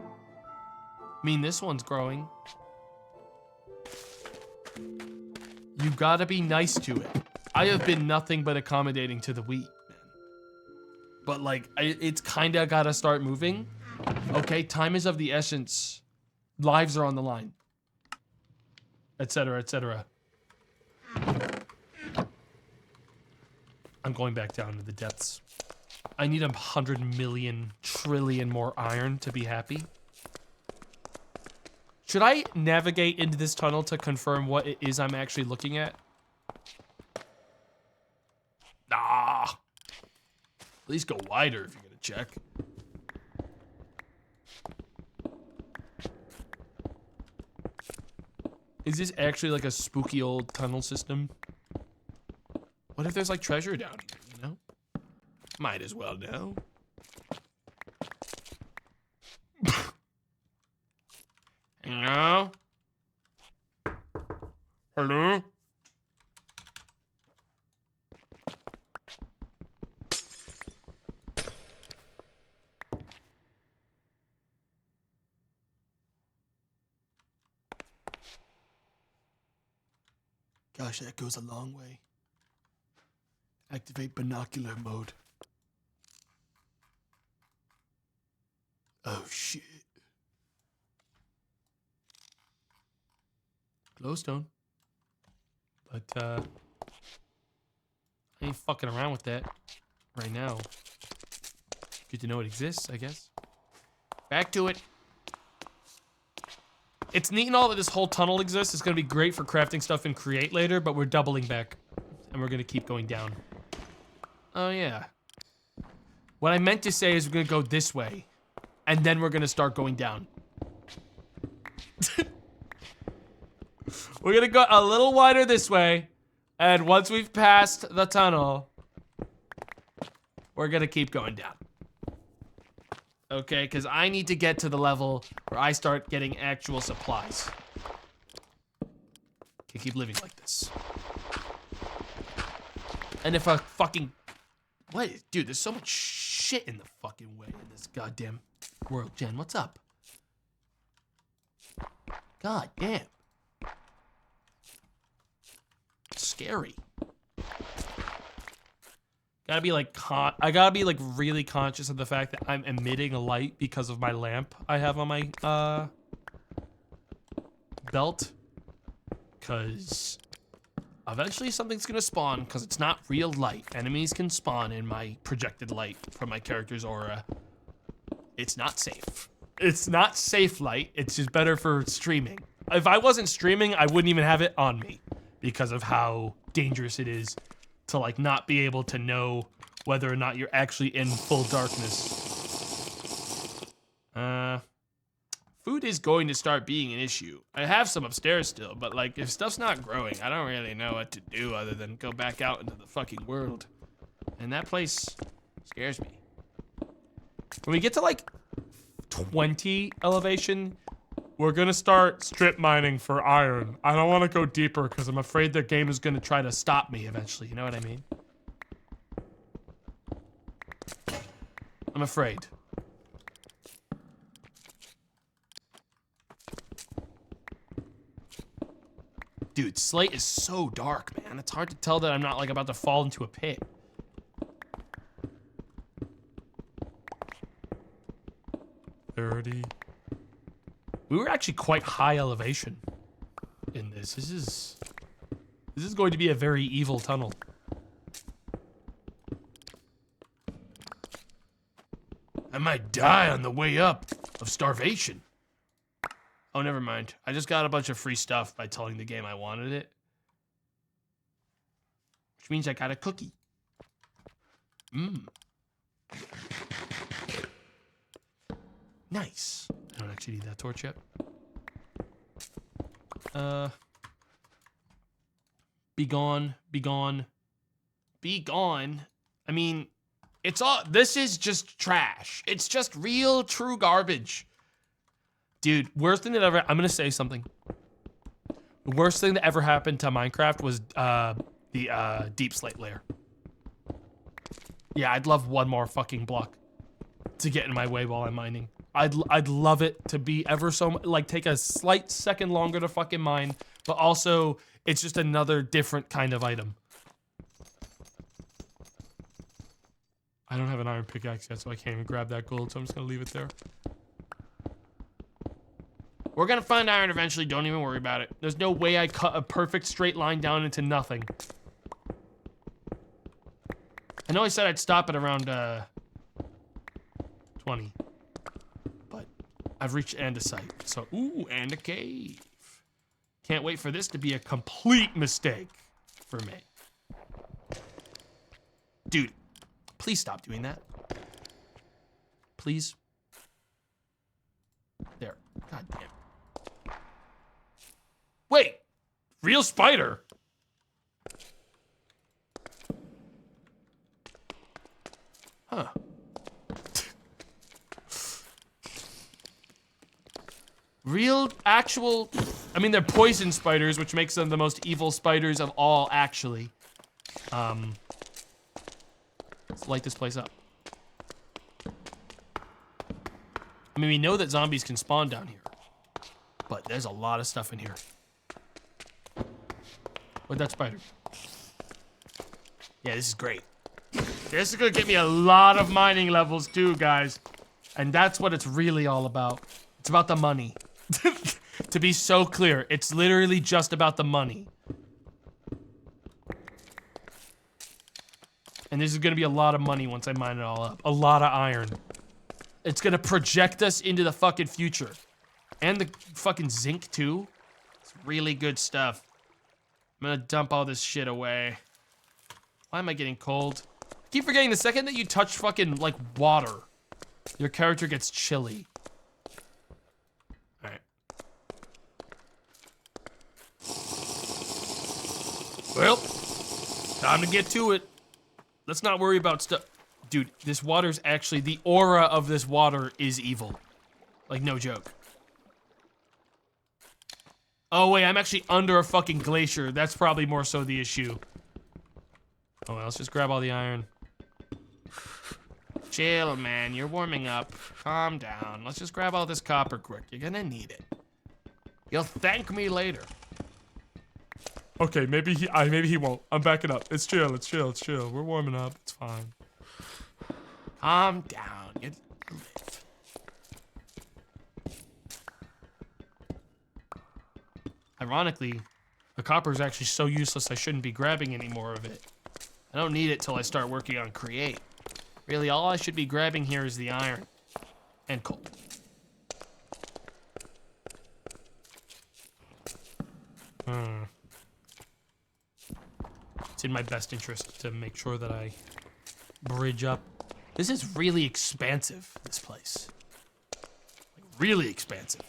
I mean, this one's growing. You gotta be nice to it. I have been nothing but accommodating to the wheat, man. But like, it's kinda gotta start moving. Okay, time is of the essence. Lives are on the line. Etc., etc. I'm going back down to the depths. I need 100 million trillion more iron to be happy. Should I navigate into this tunnel to confirm what it is I'm actually looking at? Nah. At least go wider if you're gonna check. Is this actually like a spooky old tunnel system? What if there's like treasure down here, you know? Might as well know. No? Hello? Gosh, that goes a long way. Activate binocular mode. Oh shit. Glowstone. But, I ain't fucking around with that right now. Good to know it exists, I guess. Back to it. It's neat and all that this whole tunnel exists. It's gonna be great for crafting stuff in Create later, but we're doubling back. And we're gonna keep going down. Oh, yeah. What I meant to say is we're gonna go this way. And then we're gonna start going down. We're gonna go a little wider this way. And once we've passed the tunnel, we're gonna keep going down. Okay, because I need to get to the level where I start getting actual supplies. Can't keep living like this. And if a fucking... What? Dude, there's so much shit in the fucking way in this goddamn world. Jen, what's up? God damn. It's scary. Gotta be like, I gotta be like really conscious of the fact that I'm emitting a light because of my lamp I have on my belt. Cause eventually something's gonna spawn because it's not real light. Enemies can spawn in my projected light from my character's aura. It's not safe. It's not safe light. It's just better for streaming. If I wasn't streaming, I wouldn't even have it on me because of how dangerous it is to like not be able to know whether or not you're actually in full darkness. Food is going to start being an issue. I have some upstairs still, but like if stuff's not growing, I don't really know what to do other than go back out into the fucking world. And that place scares me. When we get to like 20 elevation, We're gonna start strip mining for iron. I don't want to go deeper because I'm afraid the game is gonna try to stop me eventually, you know what I mean? I'm afraid. Dude, Slate is so dark, man. It's hard to tell that I'm not like about to fall into a pit. We were actually quite high elevation in this. This is going to be a very evil tunnel. I might die on the way up of starvation. Oh, never mind. I just got a bunch of free stuff by telling the game I wanted it. Which means I got a cookie. Mmm. Nice. I don't actually need that torch yet. Be gone, be gone, be gone. I mean, it's all, this is just trash. It's just real, true garbage. Dude, worst thing that ever, I'm gonna say something. The worst thing that ever happened to Minecraft was the deep slate layer. Yeah, I'd love one more fucking block to get in my way while I'm mining. I'd love it to be ever so, like, take a slight second longer to fucking mine, but also it's just another different kind of item. I don't have an iron pickaxe yet, so I can't even grab that gold, so I'm just gonna leave it there. We're gonna find iron eventually, don't even worry about it. There's no way I cut a perfect straight line down into nothing. I know I said I'd stop at around 20. But I've reached andesite, so ooh, and a cave. Can't wait for this to be a complete mistake for me. Dude, please stop doing that. Please. There. God damn. Wait! Real spider? Huh. real, actual, I mean, they're poison spiders, which makes them the most evil spiders of all, actually. Let's light this place up. I mean, we know that zombies can spawn down here, but there's a lot of stuff in here. Where'd that spider? Yeah, this is great. This is gonna get me a lot of mining levels too, guys. And that's what it's really all about. It's about the money. To be so clear, it's literally just about the money. And this is gonna be a lot of money once I mine it all up. A lot of iron. It's gonna project us into the fucking future. And the fucking zinc too. It's really good stuff. I'm gonna dump all this shit away. Why am I getting cold? I keep forgetting the second that you touch fucking, like, water, your character gets chilly. Alright. Well, time to get to it. Let's not worry about stuff. Dude, this water's actually, the aura of this water is evil. Like, no joke. Oh wait, I'm actually under a fucking glacier. That's probably more so the issue. Oh well, let's just grab all the iron. Chill, man, you're warming up. Calm down. Let's just grab all this copper quick. You're gonna need it. You'll thank me later. Okay, maybe he won't. I'm backing up. It's chill, it's chill, it's chill. We're warming up, it's fine. Calm down. You live. Ironically, the copper is actually so useless I shouldn't be grabbing any more of it. I don't need it till I start working on create. Really, all I should be grabbing here is the iron. And coal. It's in my best interest to make sure that I bridge up. This is really expansive, this place. Like, really expansive.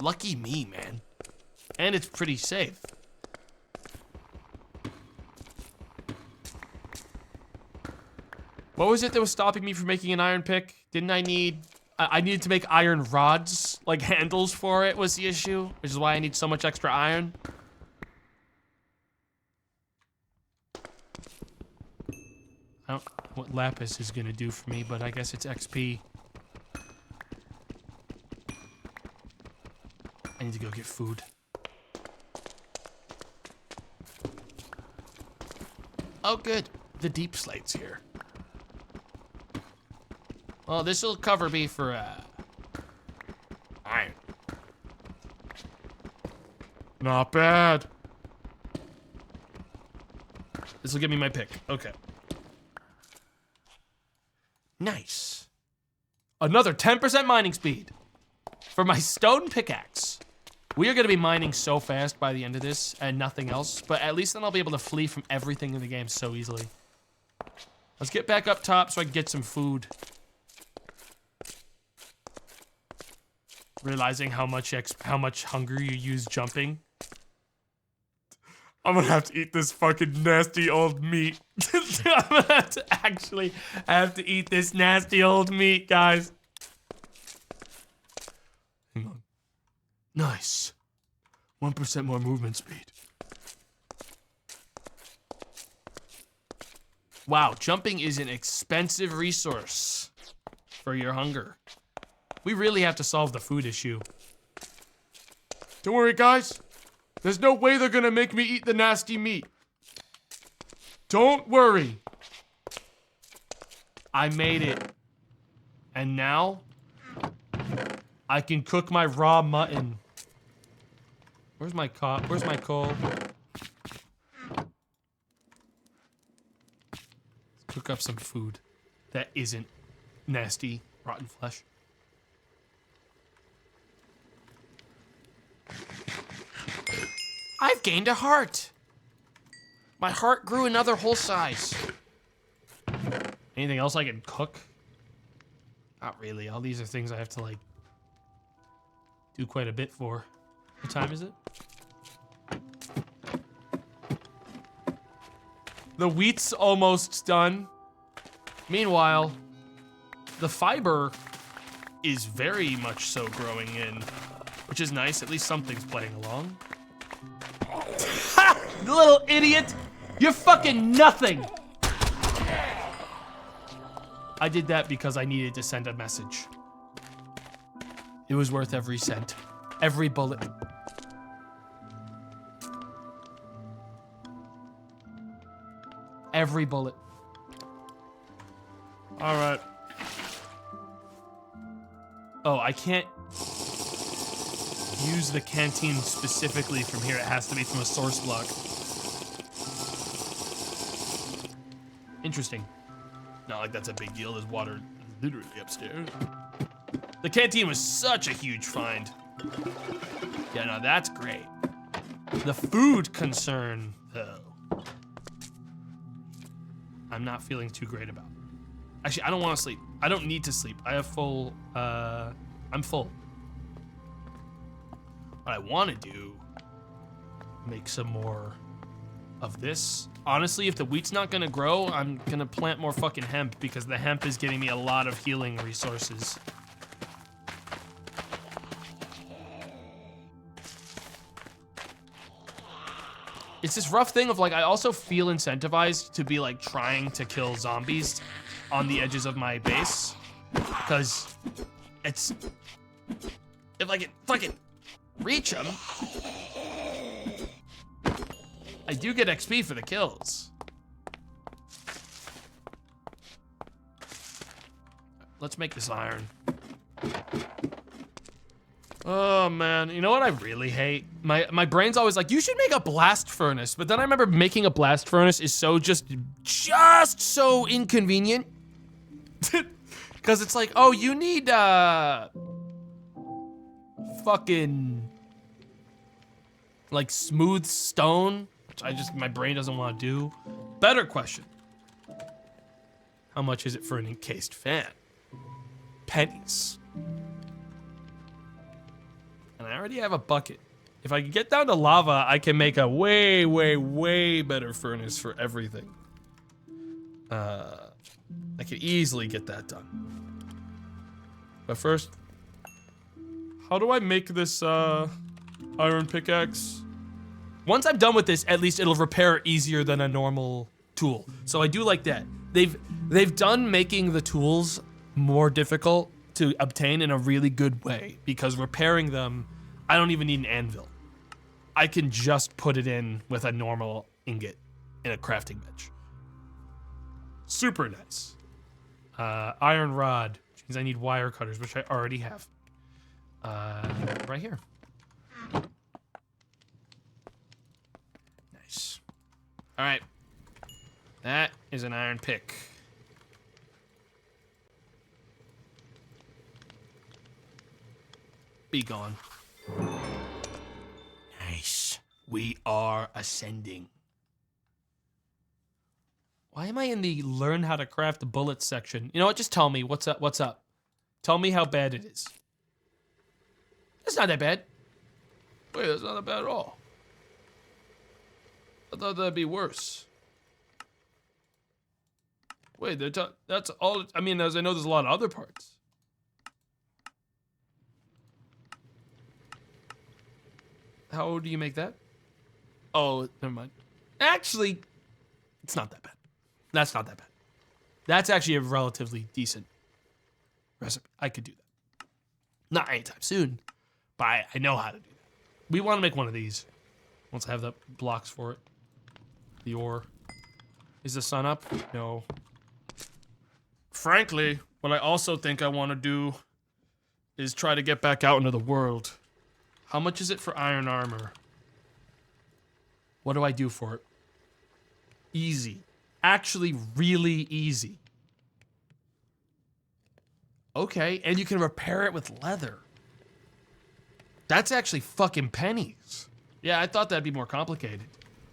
Lucky me, man. And it's pretty safe. What was it that was stopping me from making an iron pick? Didn't I need... I needed to make iron rods, like handles for it was the issue, which is why I need so much extra iron. I don't know what lapis is gonna do for me, but I guess it's XP. I need to go get food. Oh, good. The deep slate's here. Well, this'll cover me for, iron. Not bad. This'll give me my pick. Okay. Nice. Another 10% mining speed for my stone pickaxe. We are gonna be mining so fast by the end of this and nothing else, but at least then I'll be able to flee from everything in the game so easily. Let's get back up top so I can get some food. Realizing how much hunger you use jumping. I'm gonna have to eat this fucking nasty old meat. I'm gonna have to actually eat this nasty old meat, guys. Hang on. Nice. 1% more movement speed. Wow, jumping is an expensive resource for your hunger. We really have to solve the food issue. Don't worry, guys. There's no way they're gonna make me eat the nasty meat. Don't worry. I made it. And now, I can cook my raw mutton. Where's my coal? Let's cook up some food that isn't nasty, rotten flesh. I've gained a heart. My heart grew another whole size. Anything else I can cook? Not really. All these are things I have to, like, do quite a bit for. What time is it? The wheat's almost done. Meanwhile, the fiber is very much so growing in. which is nice. At least something's playing along. Ha! Little idiot! You're fucking nothing! I did that because I needed to send a message. It was worth every cent. Every bullet. Every bullet. All right. Oh, I can't use the canteen specifically from here. It has to be from a source block. Interesting. Not like that's a big deal. There's water literally upstairs. The canteen was such a huge find. Yeah, no, that's great. The food concern, though, I'm not feeling too great about. Actually, I don't want to sleep. I don't need to sleep. I have full, I'm full. What I want to do, make some more of this. Honestly, if the wheat's not gonna grow, I'm gonna plant more fucking hemp because the hemp is getting me a lot of healing resources. It's this rough thing of like, I also feel incentivized to be like trying to kill zombies on the edges of my base. Because it's, if I can fucking reach them, I do get XP for the kills. Let's make this iron. Oh man, you know what I really hate? My brain's always like, you should make a blast furnace, but then I remember making a blast furnace is so just so inconvenient. Cause it's like, oh, you need fucking like smooth stone, which my brain doesn't want to do. Better question. How much is it for an encased fan? Pennies. And I already have a bucket. If I can get down to lava, I can make a way, way, way better furnace for everything. I could easily get that done. But first, how do I make this iron pickaxe? Once I'm done with this, at least it'll repair easier than a normal tool. So I do like that. They've done making the tools more difficult to obtain in a really good way, because repairing them, I don't even need an anvil. I can just put it in with a normal ingot in a crafting bench. Super nice. Iron rod, which means I need wire cutters, which I already have. Right here. Nice. All right. That is an iron pick. Be gone. Nice. We are ascending. Why am I in the learn how to craft bullets section? You know what? Just tell me what's up. What's up? Tell me how bad it is. It's not that bad. Wait, that's not that bad at all. I thought that'd be worse. Wait, that's all. I mean, as I know, there's a lot of other parts. How do you make that? Oh, never mind. Actually, it's not that bad. That's not that bad. That's actually a relatively decent recipe. I could do that. Not anytime soon, but I know how to do that. We want to make one of these. Once I have the blocks for it. The ore. Is the sun up? No. Frankly, what I also think I want to do is try to get back out into the world. How much is it for iron armor? What do I do for it? Easy. Actually, really easy. Okay, and you can repair it with leather. That's actually fucking pennies. Yeah, I thought that'd be more complicated.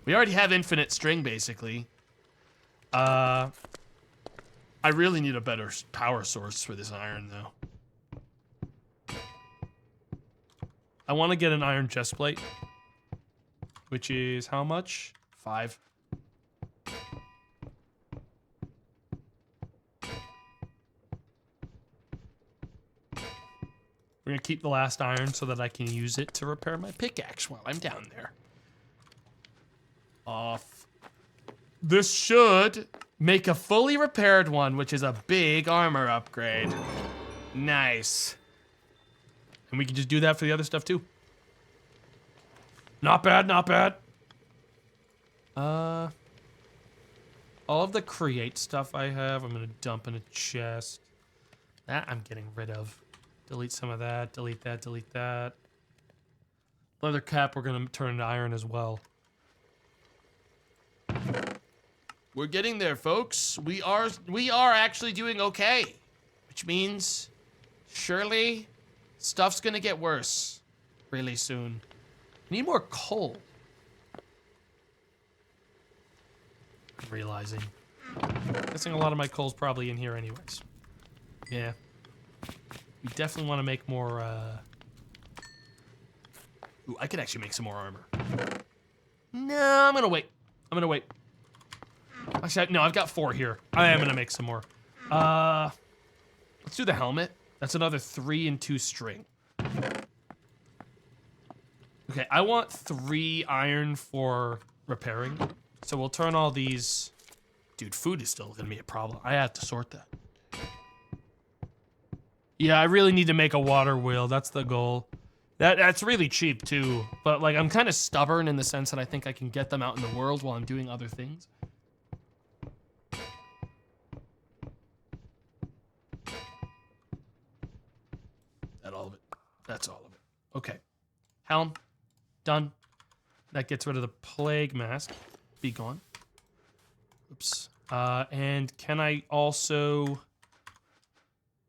We already have infinite string, basically. I really need a better power source for this iron, though. I want to get an iron chest plate, which is how much? 5. We're gonna keep the last iron so that I can use it to repair my pickaxe while I'm down there. Off. This should make a fully repaired one, which is a big armor upgrade. Nice. And we can just do that for the other stuff too. Not bad, not bad. All of the create stuff I have, I'm gonna dump in a chest. That I'm getting rid of. Delete some of that, delete that, delete that. Leather cap, we're gonna turn into iron as well. We're getting there, folks. We are actually doing okay. Which means, surely, stuff's gonna get worse really soon. Need more coal. I'm realizing. Guessing a lot of my coal's probably in here anyways. Yeah. We definitely want to make more, Ooh, I could actually make some more armor. No, I'm gonna wait. I'm gonna wait. Actually, no, I've got 4 here. I am gonna make some more. Let's do the helmet. That's another 3 and 2 string. Okay, I want 3 iron for repairing. So we'll turn all these... Dude, food is still gonna be a problem. I have to sort that. Yeah, I really need to make a water wheel. That's the goal. That's really cheap too. But like, I'm kind of stubborn in the sense that I think I can get them out in the world while I'm doing other things. All of it. That's all of it. Okay. Helm. Done. That gets rid of the plague mask. Be gone. Oops. And can I also...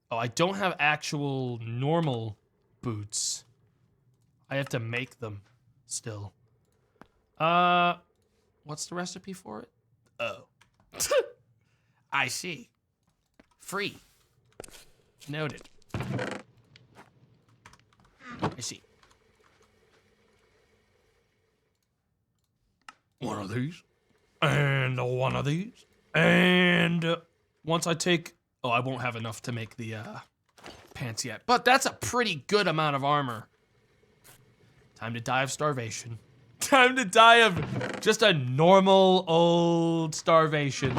Oh, I don't have actual normal boots. I have to make them still. What's the recipe for it? Oh. I see. Free. Noted. I see. One of these. And one of these. And once I take... Oh, I won't have enough to make the pants yet. But that's a pretty good amount of armor. Time to die of starvation. Time to die of just a normal old starvation.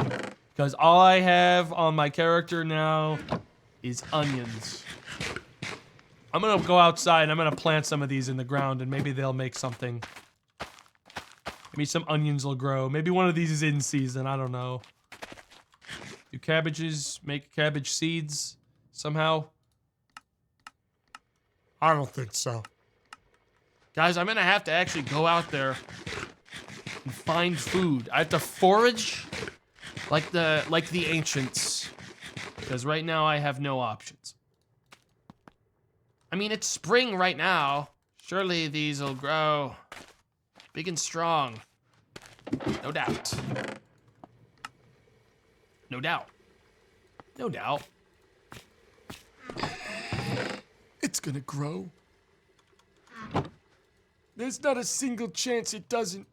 Because all I have on my character now is onions. I'm gonna go outside, I'm gonna plant some of these in the ground, and maybe they'll make something. Maybe some onions will grow. Maybe one of these is in season, I don't know. Do cabbages make cabbage seeds somehow? I don't think so. Guys, I'm gonna have to actually go out there And find food. I have to forage like the ancients. Because right now I have no options. I mean, it's spring right now. Surely these will grow big and strong. No doubt. No doubt. No doubt. It's gonna grow. There's not a single chance it doesn't.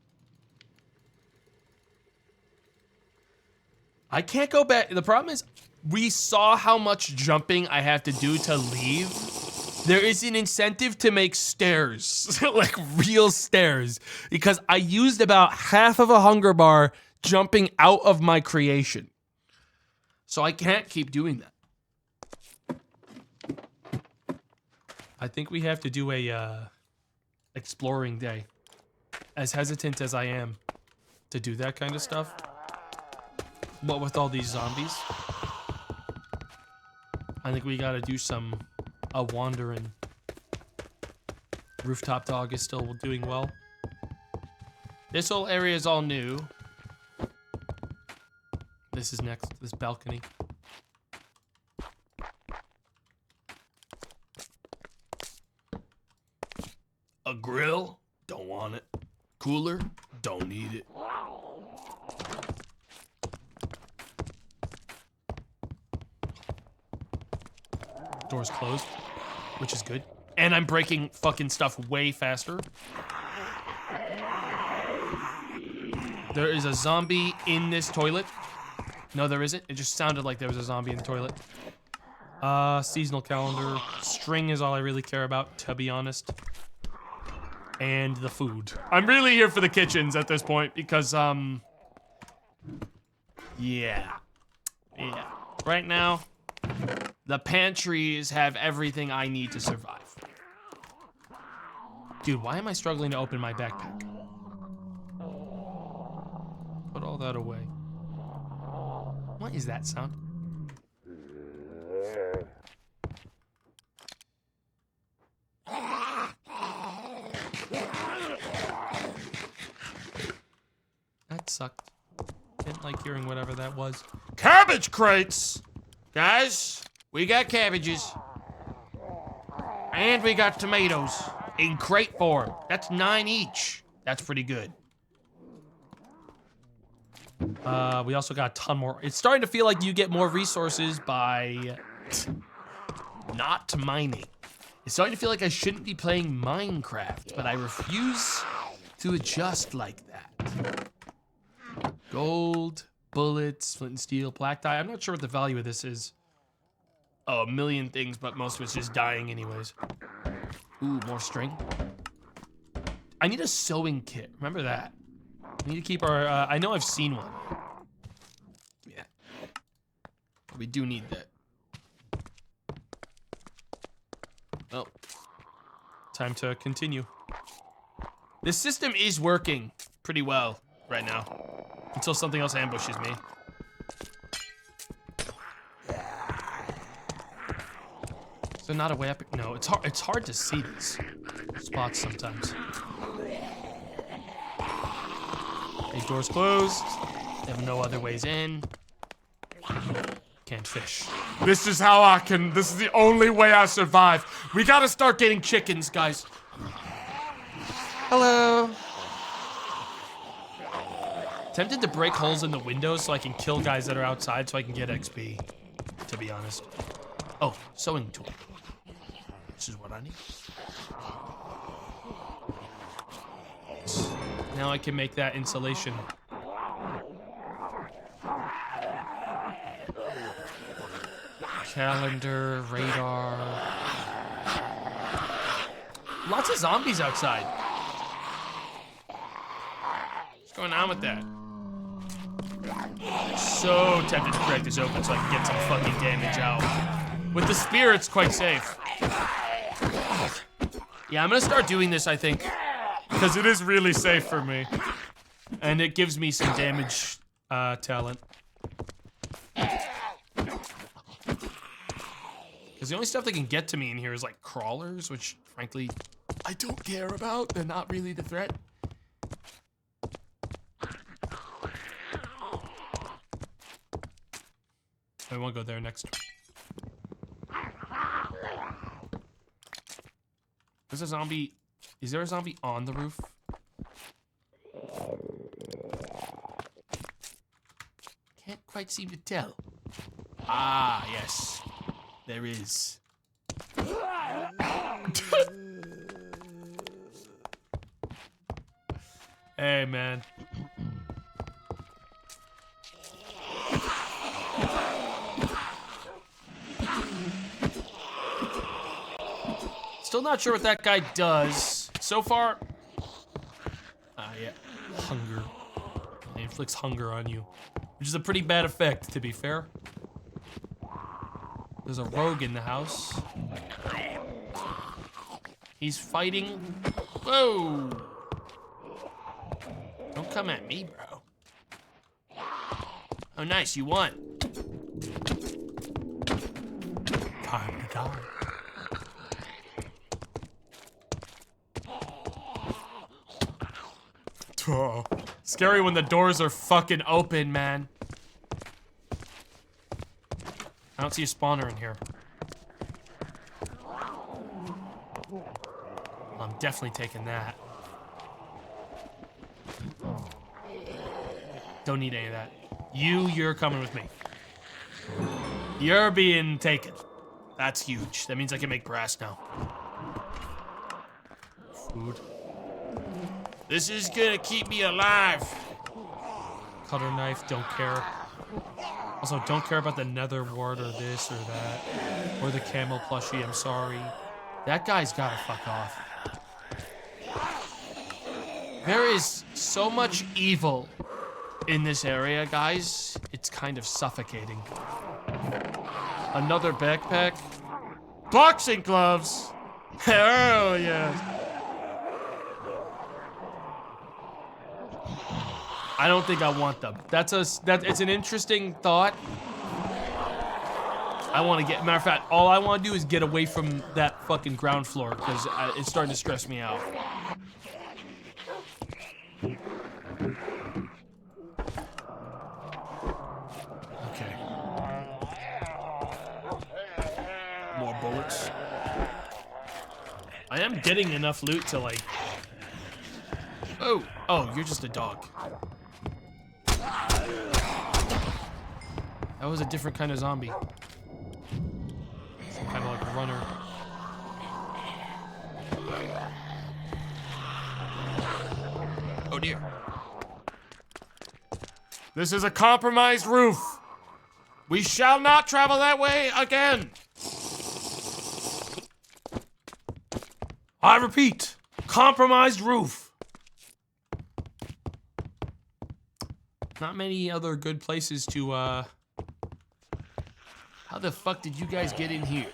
I can't go back. The problem is, we saw how much jumping I have to do to leave. There is an incentive to make stairs, like real stairs, because I used about half of a hunger bar jumping out of my creation. So I can't keep doing that. I think we have to do a exploring day. As hesitant as I am to do that kind of stuff. What with all these zombies? I think we gotta do a wandering. Rooftop dog is still doing well. This whole area is all new. This is next, this balcony. A grill? Don't want it. Cooler? Don't need it. Door's closed, which is good. And I'm breaking fucking stuff way faster. There is a zombie in this toilet. No, there isn't. It just sounded like there was a zombie in the toilet. Seasonal calendar. String is all I really care about, to be honest. And the food. I'm really here for the kitchens at this point because, yeah. Right now, the pantries have everything I need to survive. Dude, why am I struggling to open my backpack? Put all that away. What is that sound? That sucked. Didn't like hearing whatever that was. Cabbage crates! Guys, we got cabbages. And we got tomatoes in crate form. That's 9 each. That's pretty good. We also got a ton more. It's starting to feel like you get more resources by not mining. It's starting to feel like I shouldn't be playing Minecraft, but I refuse to adjust like that. Gold, bullets, flint and steel, black dye. I'm not sure what the value of this is. Oh, a million things, but most of it's just dying anyways. Ooh, more string. I need a sewing kit. Remember that. We need to keep our, I know I've seen one. Yeah. We do need that. Well, time to continue. This system is working pretty well right now. Until something else ambushes me. Is there not a way up? No, it's hard to see these spots sometimes. These doors closed. They have no other ways in. Can't fish. This is how I can. This is the only way I survive. We gotta start getting chickens, guys. Hello. Tempted to break holes in the windows so I can kill guys that are outside so I can get XP, to be honest. Oh, sewing tool. This is what I need. Now I can make that insulation. Calendar, radar. Lots of zombies outside. What's going on with that? So tempted to crack this open so I can get some fucking damage out. With the spear, it's quite safe. Yeah, I'm gonna start doing this, I think. Because it is really safe for me. And it gives me some damage talent. Because the only stuff that can get to me in here is like crawlers, which frankly, I don't care about. They're not really the threat. I won't go there next. There's a zombie. Is there a zombie on the roof? Can't quite seem to tell. Ah, yes. There is. Hey, man. Still not sure what that guy does. So far... yeah. Hunger. It inflicts hunger on you. Which is a pretty bad effect, to be fair. There's a rogue in the house. He's fighting. Whoa! Don't come at me, bro. Oh, nice, you won. Time to die. Oh. Scary when the doors are fucking open, man. I don't see a spawner in here. I'm definitely taking that. Don't need any of that. You're coming with me. You're being taken. That's huge. That means I can make brass now. Food. This is gonna keep me alive. Cutter knife, don't care. Also, don't care about the nether wart or this or that. Or the camel plushie, I'm sorry. That guy's gotta fuck off. There is so much evil in this area, guys. It's kind of suffocating. Another backpack. Boxing gloves. Hell yes. I don't think I want them. It's an interesting thought. I want to get, matter of fact, all I want to do is get away from that fucking ground floor because it's starting to stress me out. Okay. More bullets. I am getting enough loot to like. Oh, you're just a dog. That was a different kind of zombie. Some kind of like runner. Oh dear. This is a compromised roof. We shall not travel that way again. I repeat, compromised roof. Not many other good places to, How the fuck did you guys get in here?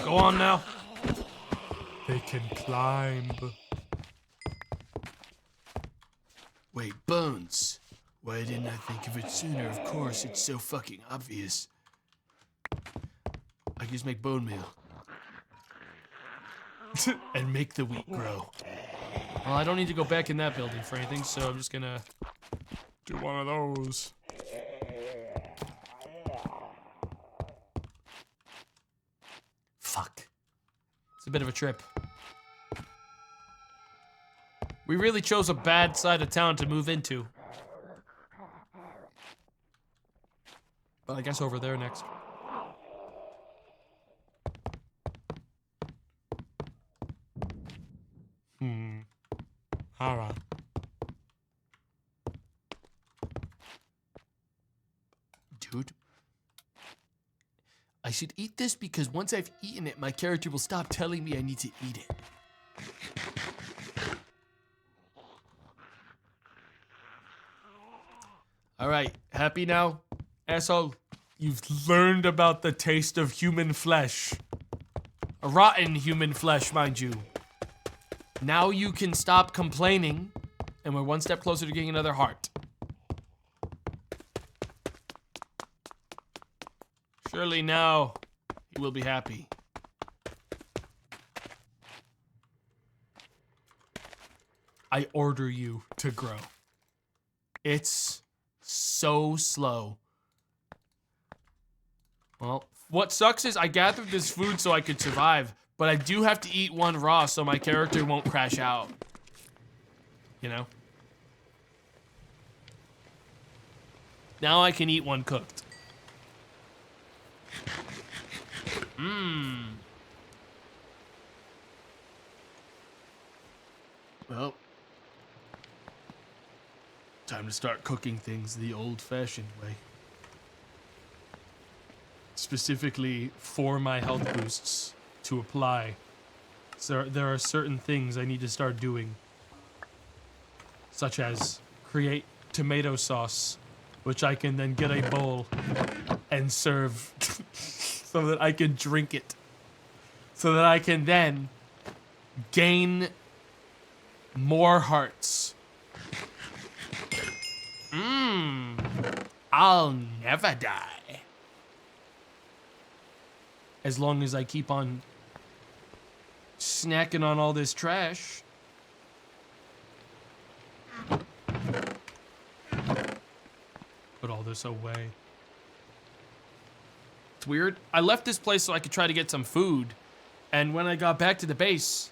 Go on now. They can climb. Wait, Bones. Why didn't I think of it sooner? Of course, it's so fucking obvious. I just make bone meal. And make the wheat grow. Well, I don't need to go back in that building for anything, so I'm just gonna Do one of those. Fuck. It's a bit of a trip. We really chose a bad side of town to move into. But I guess over there next. All right. Dude. I should eat this because once I've eaten it, my character will stop telling me I need to eat it. Alright, happy now? Asshole, you've learned about the taste of human flesh. A rotten human flesh, mind you. Now you can stop complaining, and we're one step closer to getting another heart. Surely now he will be happy. I order you to grow. It's so slow. Well, what sucks is I gathered this food so I could survive, but I do have to eat one raw so my character won't crash out. You know? Now I can eat one cooked. Well, time to start cooking things the old-fashioned way. Specifically for my health boosts to apply. So there are certain things I need to start doing, such as create tomato sauce, which I can then get a bowl and serve so that I can drink it. So that I can then gain more hearts. I'll never die. As long as I keep on snacking on all this trash. Put all this away. It's weird. I left this place so I could try to get some food. And when I got back to the base,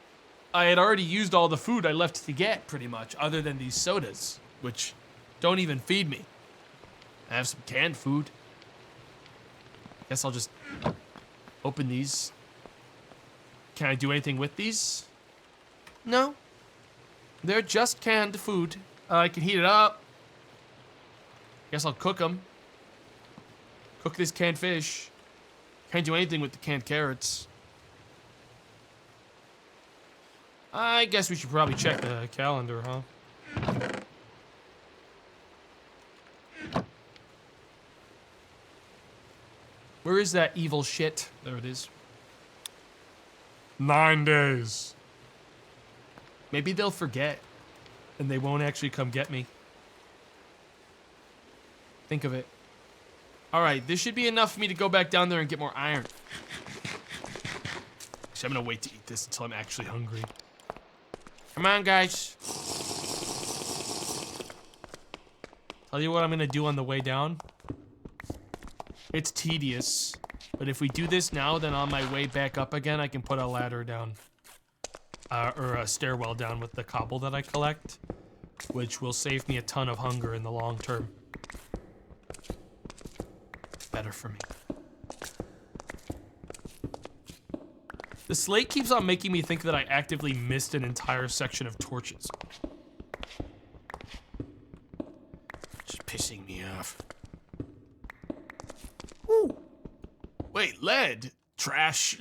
I had already used all the food I left to get, pretty much, other than these sodas, which don't even feed me. I have some canned food. Guess I'll just open these. Can I do anything with these? No. They're just canned food. I can heat it up. Guess I'll cook them. Cook this canned fish. Can't do anything with the canned carrots. I guess we should probably check the calendar, huh? Where is that evil shit? There it is. 9 days. Maybe they'll forget, and they won't actually come get me. Think of it. All right, this should be enough for me to go back down there and get more iron. Actually, I'm gonna wait to eat this until I'm actually hungry. Come on, guys. Tell you what I'm gonna do on the way down. It's tedious, but if we do this now, then on my way back up again, I can put a ladder down. Or a stairwell down with the cobble that I collect, which will save me a ton of hunger in the long term. Better for me. The slate keeps on making me think that I actively missed an entire section of torches. Just pissing me off. Ooh. Wait, lead? Trash.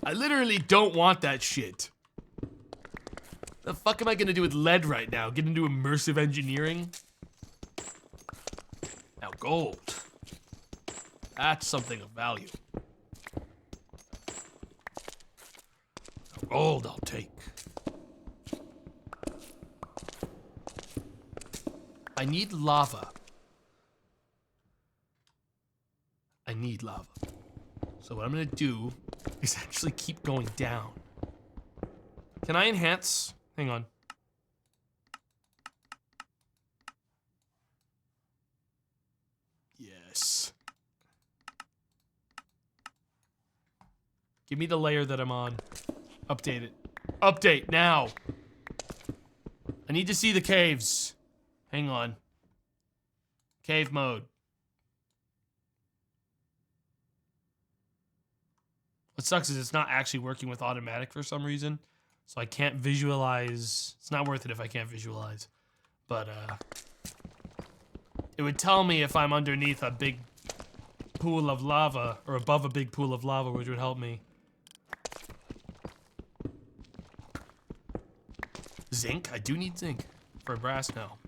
I literally don't want that shit. The fuck am I gonna do with lead right now? Get into immersive engineering? Now gold. That's something of value. Now gold I'll take. I need lava. I need lava. So what I'm gonna do is actually keep going down. Can I enhance? Hang on. Yes. Give me the layer that I'm on. Update it. Update now. I need to see the caves. Hang on. Cave mode. What sucks is it's not actually working with automatic for some reason. So I can't visualize. It's not worth it if I can't visualize. But it would tell me if I'm underneath a big pool of lava or above a big pool of lava, which would help me. Zinc? I do need zinc for brass now.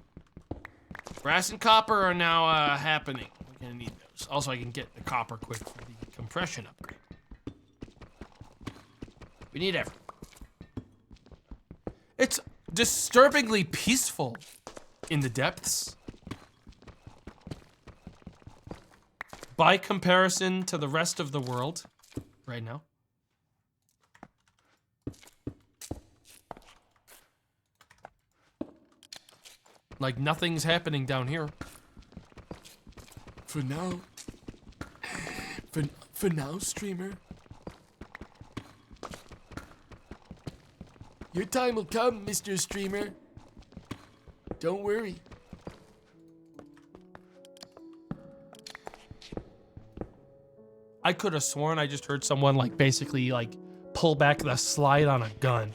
Brass and copper are now happening. We're gonna need those. Also, I can get the copper quick for the compression upgrade. We need everything. It's disturbingly peaceful in the depths. By comparison to the rest of the world right now. Like nothing's happening down here. For now. For now, streamer. Your time will come, Mr. Streamer. Don't worry. I could have sworn I just heard someone like basically like pull back the slide on a gun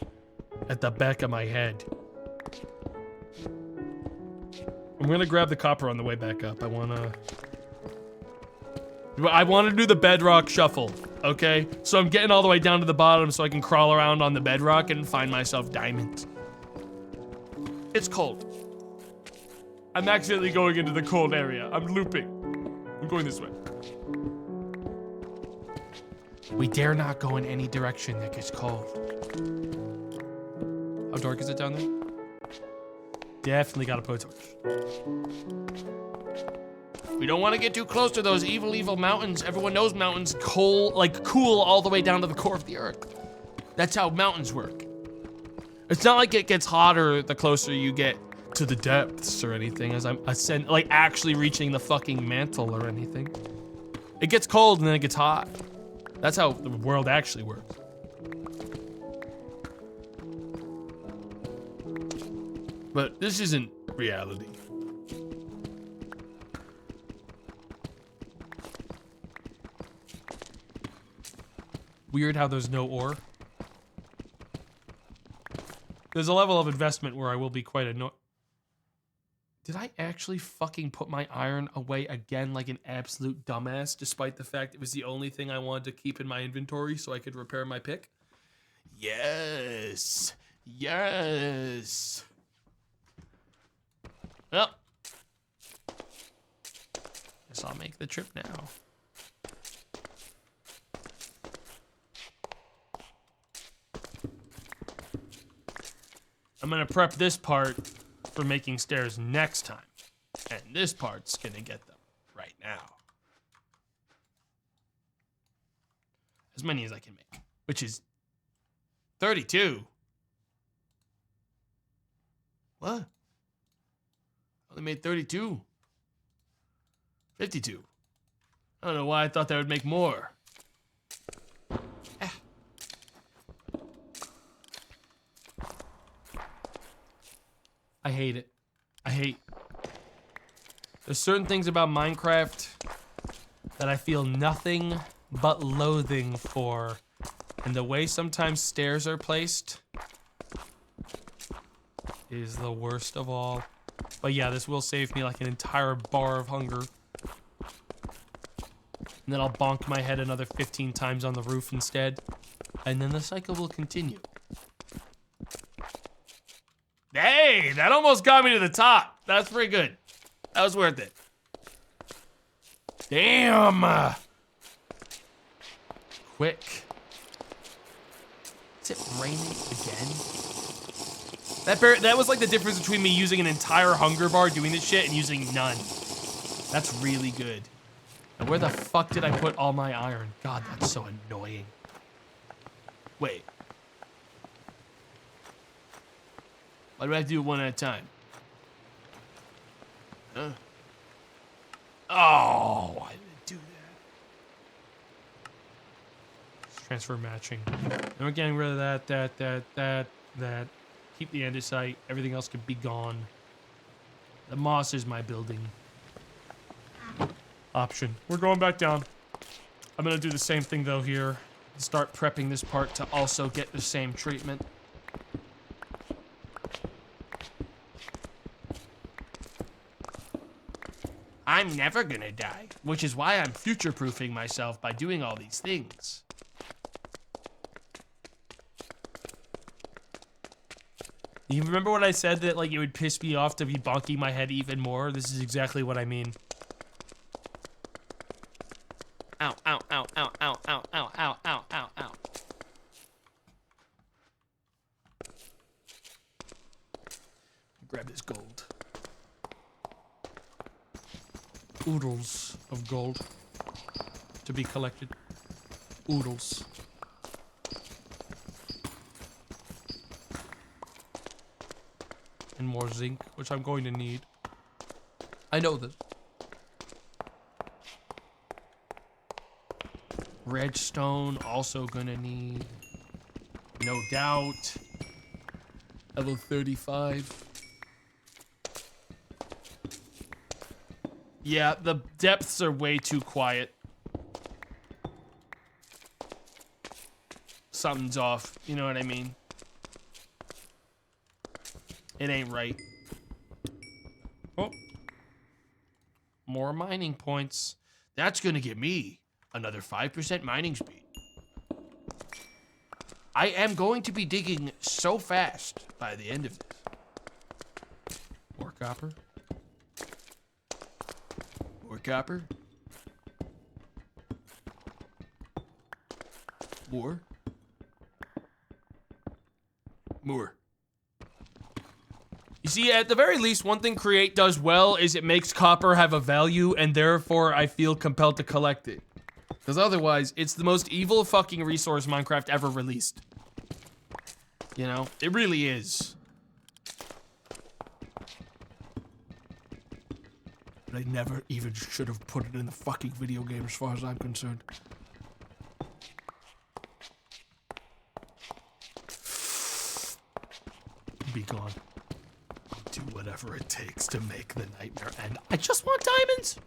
at the back of my head. I'm gonna grab the copper on the way back up. I wanna do the bedrock shuffle, okay? So I'm getting all the way down to the bottom so I can crawl around on the bedrock and find myself diamonds. It's cold. I'm accidentally going into the cold area. I'm looping. I'm going this way. We dare not go in any direction that gets cold. How dark is it down there? Definitely gotta put a torch. We don't want to get too close to those evil mountains. Everyone knows mountains cool all the way down to the core of the earth. That's how mountains work. It's not like it gets hotter the closer you get to the depths or anything, as I'm actually reaching the fucking mantle or anything. It gets cold and then it gets hot. That's how the world actually works. But this isn't reality. Weird how there's no ore. There's a level of investment where I will be quite annoyed. Did I actually fucking put my iron away again like an absolute dumbass, despite the fact it was the only thing I wanted to keep in my inventory so I could repair my pick? Yes. Yes. Well, guess I'll make the trip now. I'm gonna prep this part for making stairs next time. And this part's gonna get them right now. As many as I can make. Which is 32. What? Only made 32. 52. I don't know why I thought that would make more. I hate it. There's certain things about Minecraft that I feel nothing but loathing for. And the way sometimes stairs are placed is the worst of all. But yeah, this will save me like an entire bar of hunger. And then I'll bonk my head another 15 times on the roof instead. And then the cycle will continue. Hey, that almost got me to the top. That's pretty good. That was worth it. Damn! Quick. Is it raining again? That was like the difference between me using an entire hunger bar doing this shit and using none. That's really good. And where the fuck did I put all my iron? God, that's so annoying. Wait. Why do I have to do one at a time? Huh? Oh, I didn't do that. Transfer matching. And we're getting rid of that. Keep the andesite. Everything else could be gone. The moss is my building option. We're going back down. I'm gonna do the same thing though here. Start prepping this part to also get the same treatment. I'm never gonna die, which is why I'm future-proofing myself by doing all these things. You remember what I said that like it would piss me off to be bonking my head even more? This is exactly what I mean. Ow, ow, ow, ow, ow, ow, ow, ow, ow, ow, ow. Grab this gold. Oodles of gold to be collected. Oodles. And more zinc, which I'm going to need. I know this. Redstone, also gonna need. No doubt. Level 35. Yeah, the depths are way too quiet. Something's off, you know what I mean? It ain't right. Oh. More mining points. That's gonna give me another 5% mining speed. I am going to be digging so fast by the end of this. More copper. More copper. More. More. You see, at the very least, one thing Create does well is it makes copper have a value, and therefore I feel compelled to collect it. Because otherwise, it's the most evil fucking resource Minecraft ever released. You know? It really is. They never even should have put it in the fucking video game as far as I'm concerned. Be gone. Do whatever it takes to make the nightmare end. I just want diamonds!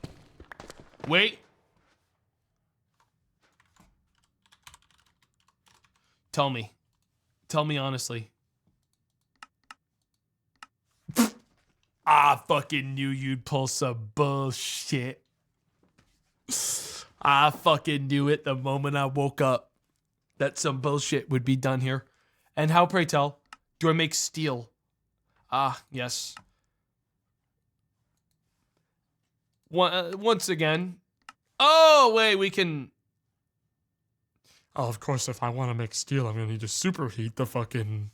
Wait. Tell me. Tell me honestly. I fucking knew you'd pull some bullshit. I fucking knew it the moment I woke up that some bullshit would be done here. And how, pray tell, do I make steel? Ah, yes. Once again. Oh, wait, we can... Oh, of course, if I want to make steel, I'm going to need to superheat the fucking...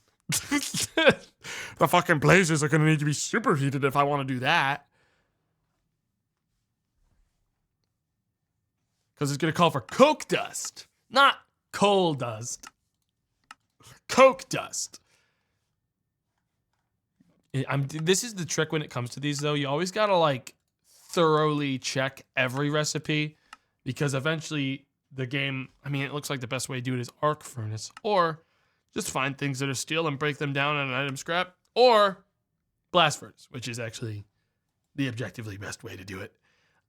the fucking blazes are going to need to be superheated if I want to do that. Because it's going to call for coke dust, not coal dust. Coke dust. This is the trick when it comes to these, though. You always got to, like, thoroughly check every recipe, because eventually the game, I mean, it looks like the best way to do it is arc furnace, or just find things that are steel and break them down on an item scrap, or blast furnace, which is actually the objectively best way to do it.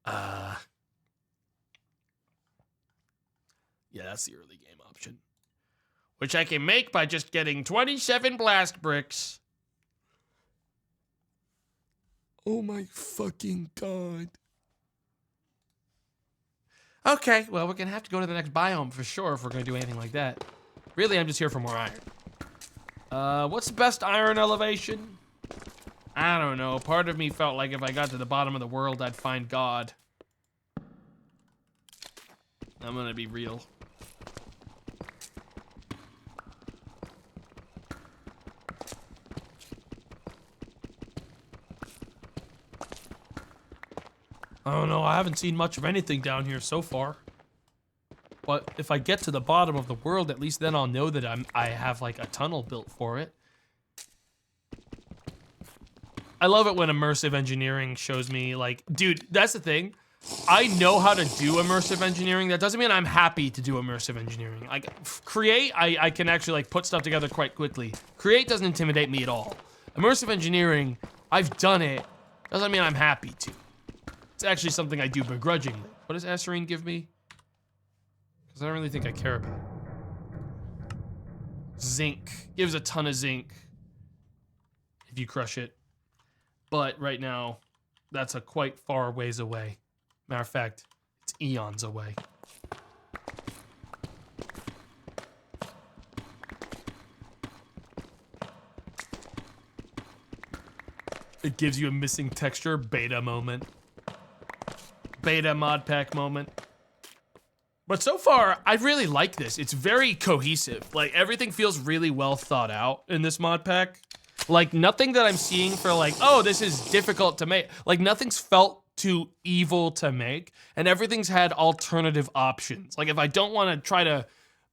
Yeah, that's the early game option, Which I can make by just getting 27 blast bricks. Oh my fucking god. Okay, well, we're going to have to go to the next biome for sure if we're going to do anything like that. Really, I'm just here for more iron. What's the best iron elevation? I don't know. Part of me felt like if I got to the bottom of the world, I'd find God. I'm going to be real. I don't know. I haven't seen much of anything down here so far. But if I get to the bottom of the world, at least then I'll know that I have like a tunnel built for it. I love it when immersive engineering shows me like, dude, that's the thing. I know how to do immersive engineering. That doesn't mean I'm happy to do immersive engineering. Like create, I can actually like put stuff together quite quickly. Create doesn't intimidate me at all. Immersive engineering, I've done it. Doesn't mean I'm happy to. It's actually something I do begrudgingly. What does Acerine give me? Because I don't really think I care about it. Zinc. Gives a ton of zinc. If you crush it. But right now, that's a quite far ways away. Matter of fact, it's eons away. It gives you a missing texture beta moment. Beta mod pack moment. But so far, I really like this. It's very cohesive. Like, everything feels really well thought out in this mod pack. Like, nothing that I'm seeing for like, oh, this is difficult to make. Like, nothing's felt too evil to make. And everything's had alternative options. Like, if I don't want to try to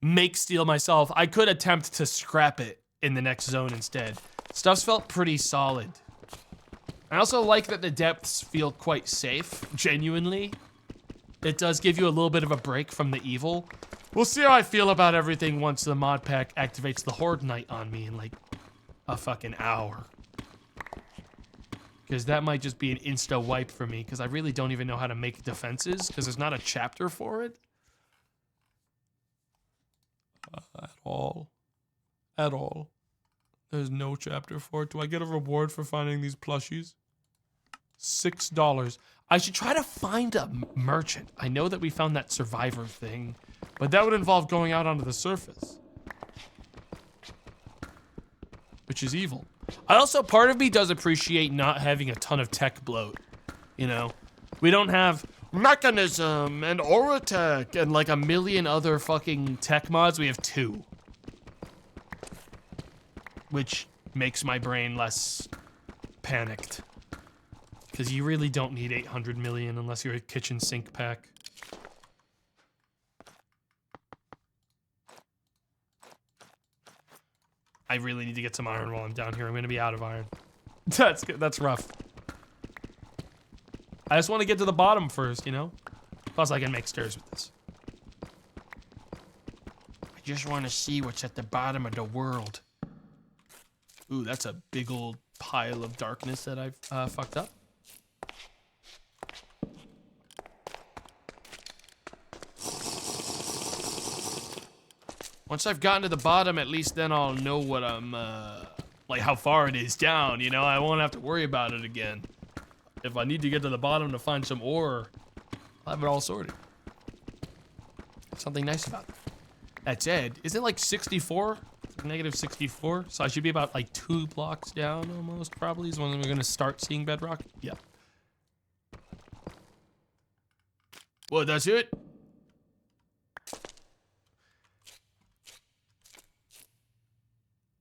make steel myself, I could attempt to scrap it in the next zone instead. Stuff's felt pretty solid. I also like that the depths feel quite safe, genuinely. It does give you a little bit of a break from the evil. We'll see how I feel about everything once the mod pack activates the Horde Knight on me in like a fucking hour. Because that might just be an insta wipe for me, because I really don't even know how to make defenses, because there's not a chapter for it. At all. At all. There's no chapter for it. Do I get a reward for finding these plushies? $6. I should try to find a merchant. I know that we found that survivor thing, but that would involve going out onto the surface. Which is evil. I also, part of me does appreciate not having a ton of tech bloat. You know? We don't have mechanism and aura tech and like a million other fucking tech mods. We have 2. Which makes my brain less panicked. Because you really don't need 800 million unless you're a kitchen sink pack. I really need to get some iron while I'm down here. I'm gonna be out of iron. That's rough. I just want to get to the bottom first, you know? Plus I can make stairs with this. I just want to see what's at the bottom of the world. Ooh, that's a big old pile of darkness that I've fucked up. Once I've gotten to the bottom, at least then I'll know what I'm like how far it is down, you know? I won't have to worry about it again. If I need to get to the bottom to find some ore, I'll have it all sorted. Something nice about that. That said, isn't it like 64? Negative 64? So I should be about like 2 blocks down almost, probably, is when we're gonna start seeing bedrock. Yeah. Well, that's it.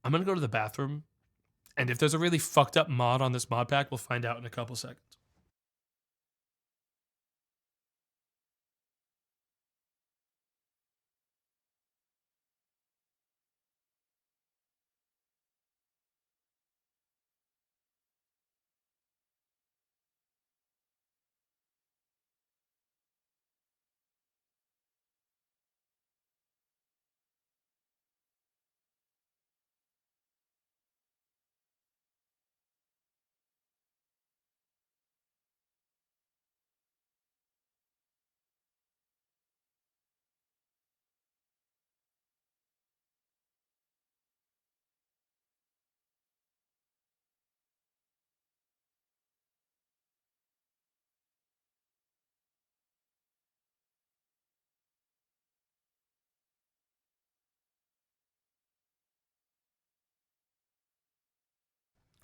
I'm gonna go to the bathroom, and if there's a really fucked up mod on this mod pack, we'll find out in a couple seconds.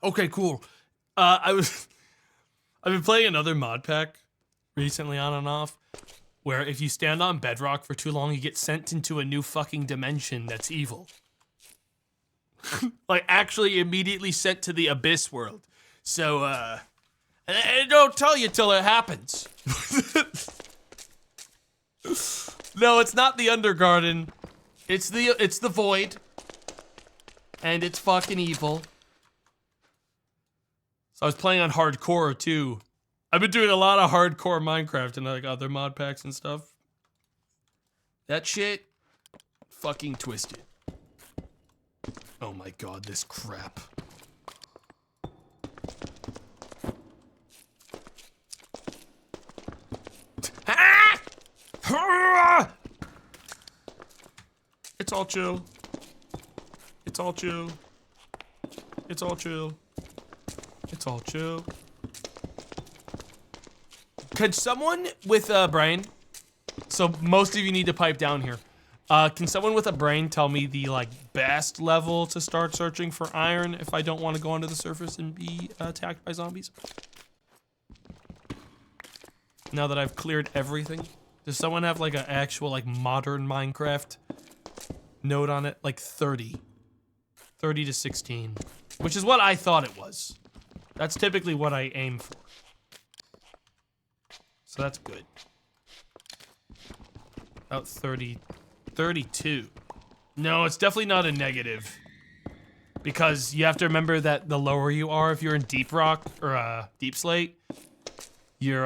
Okay, cool. I've been playing another mod pack recently on and off, where if you stand on bedrock for too long, you get sent into a new fucking dimension that's evil. Like, actually immediately sent to the abyss world. So, I don't tell you till it happens. No, it's not the Undergarden. It's the Void. And it's fucking evil. So I was playing on hardcore too. I've been doing a lot of hardcore Minecraft and like other mod packs and stuff. That shit, fucking twisted. Oh my god, this crap. It's all chill. It's all chill. It's all chill. It's all chill. Could someone with a brain, so most of you need to pipe down here. Can someone with a brain tell me the like best level to start searching for iron if I don't want to go onto the surface and be attacked by zombies? Now that I've cleared everything, does someone have like an actual like modern Minecraft note on it? Like 30 to 16, which is what I thought it was. That's typically what I aim for. So that's good. About 32. No, it's definitely not a negative. Because you have to remember that the lower you are, if you're in deep rock or deep slate, you're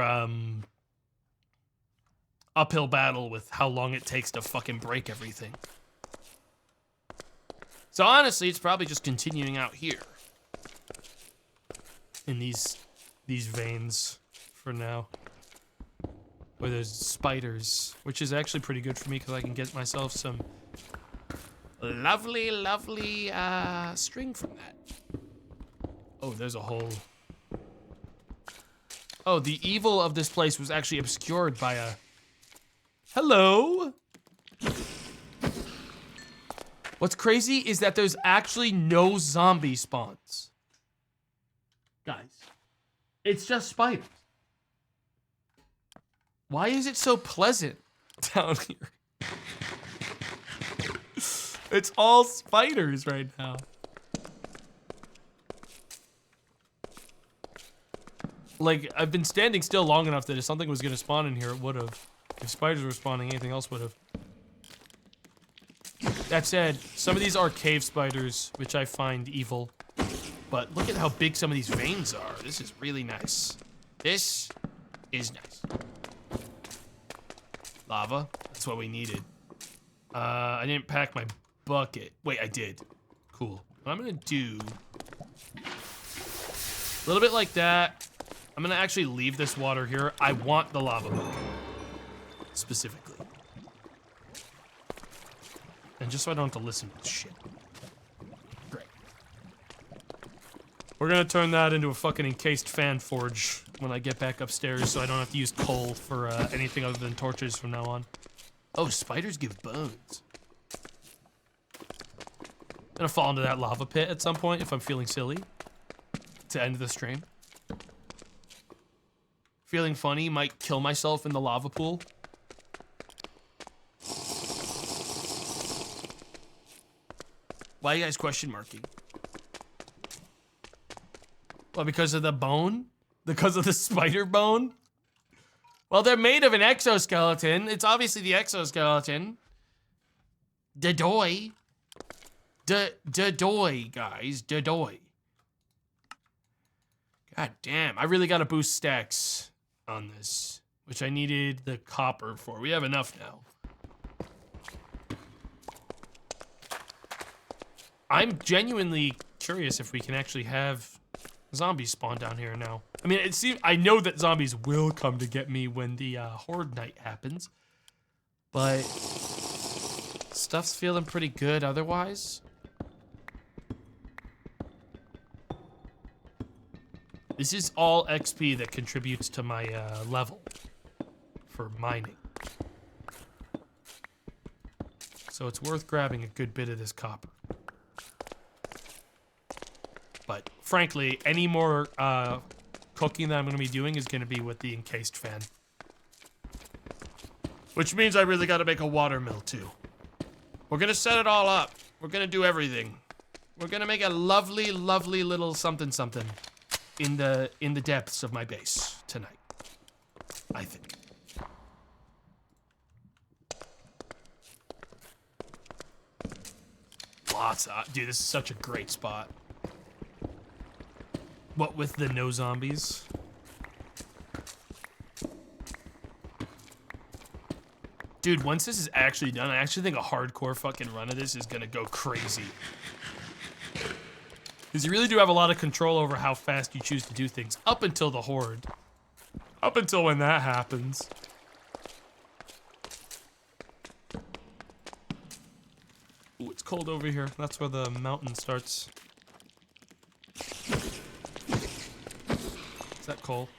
uphill battle with how long it takes to fucking break everything. So honestly, it's probably just continuing out here. In these veins for now. Where there's spiders, which is actually pretty good for me because I can get myself some lovely, lovely string from that. Oh, there's a hole. Oh, the evil of this place was actually obscured by a... Hello? What's crazy is that there's actually no zombie spawns. Guys, it's just spiders. Why is it so pleasant down here? It's all spiders right now. Like, I've been standing still long enough that if something was gonna spawn in here, it would have. If spiders were spawning, anything else would have. That said, some of these are cave spiders, which I find evil. But look at how big some of these veins are. This is really nice. This is nice. Lava, that's what we needed. I didn't pack my bucket. Wait, I did. Cool. What I'm gonna do, a little bit like that. I'm gonna actually leave this water here. I want the lava bucket, specifically. And just so I don't have to listen to shit. Great. We're gonna turn that into a fucking encased fan forge when I get back upstairs, so I don't have to use coal for anything other than torches from now on. Oh, spiders give bones. I'm gonna fall into that lava pit at some point if I'm feeling silly. To end the stream. Feeling funny, might kill myself in the lava pool. Why are you guys question marking? Well, because of the bone? Because of the spider bone? Well, they're made of an exoskeleton. It's obviously the exoskeleton. Dadoy. Dadoy, guys. Dadoy. God damn. I really gotta boost stacks on this, which I needed the copper for. We have enough now. I'm genuinely curious if we can actually have zombies spawn down here now. I mean, it seems I know that zombies will come to get me when the horde night happens, but stuff's feeling pretty good otherwise. This is all XP that contributes to my level for mining. So it's worth grabbing a good bit of this copper. But frankly, any more cooking that I'm going to be doing is going to be with the encased fan. Which means I really got to make a water mill too. We're going to set it all up. We're going to do everything. We're going to make a lovely, lovely little something something in the depths of my base tonight. I think. Lots of, dude, this is such a great spot. What with the no zombies? Dude, once this is actually done, I actually think a hardcore fucking run of this is gonna go crazy. Because you really do have a lot of control over how fast you choose to do things, up until the horde. Up until when that happens. Ooh, it's cold over here. That's where the mountain starts. Is that coal?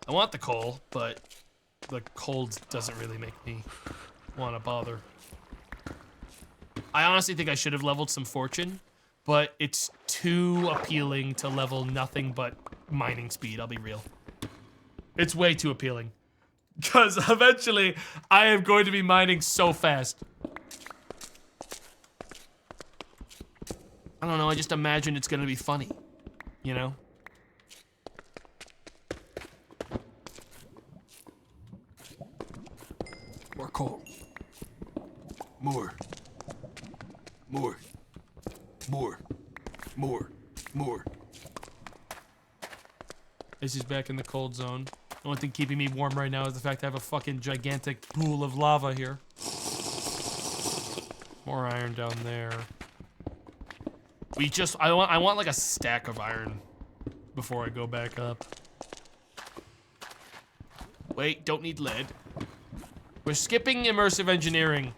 I want the coal, but the cold doesn't really make me want to bother. I honestly think I should have leveled some fortune, but it's too appealing to level nothing but mining speed, I'll be real. It's way too appealing. Because eventually, I am going to be mining so fast. I don't know, I just imagine it's going to be funny. You know? More coal. More. More. More. More. More. This is back in the cold zone. The only thing keeping me warm right now is the fact I have a fucking gigantic pool of lava here. More iron down there. I want like a stack of iron before I go back up. Wait, don't need lead. We're skipping immersive engineering.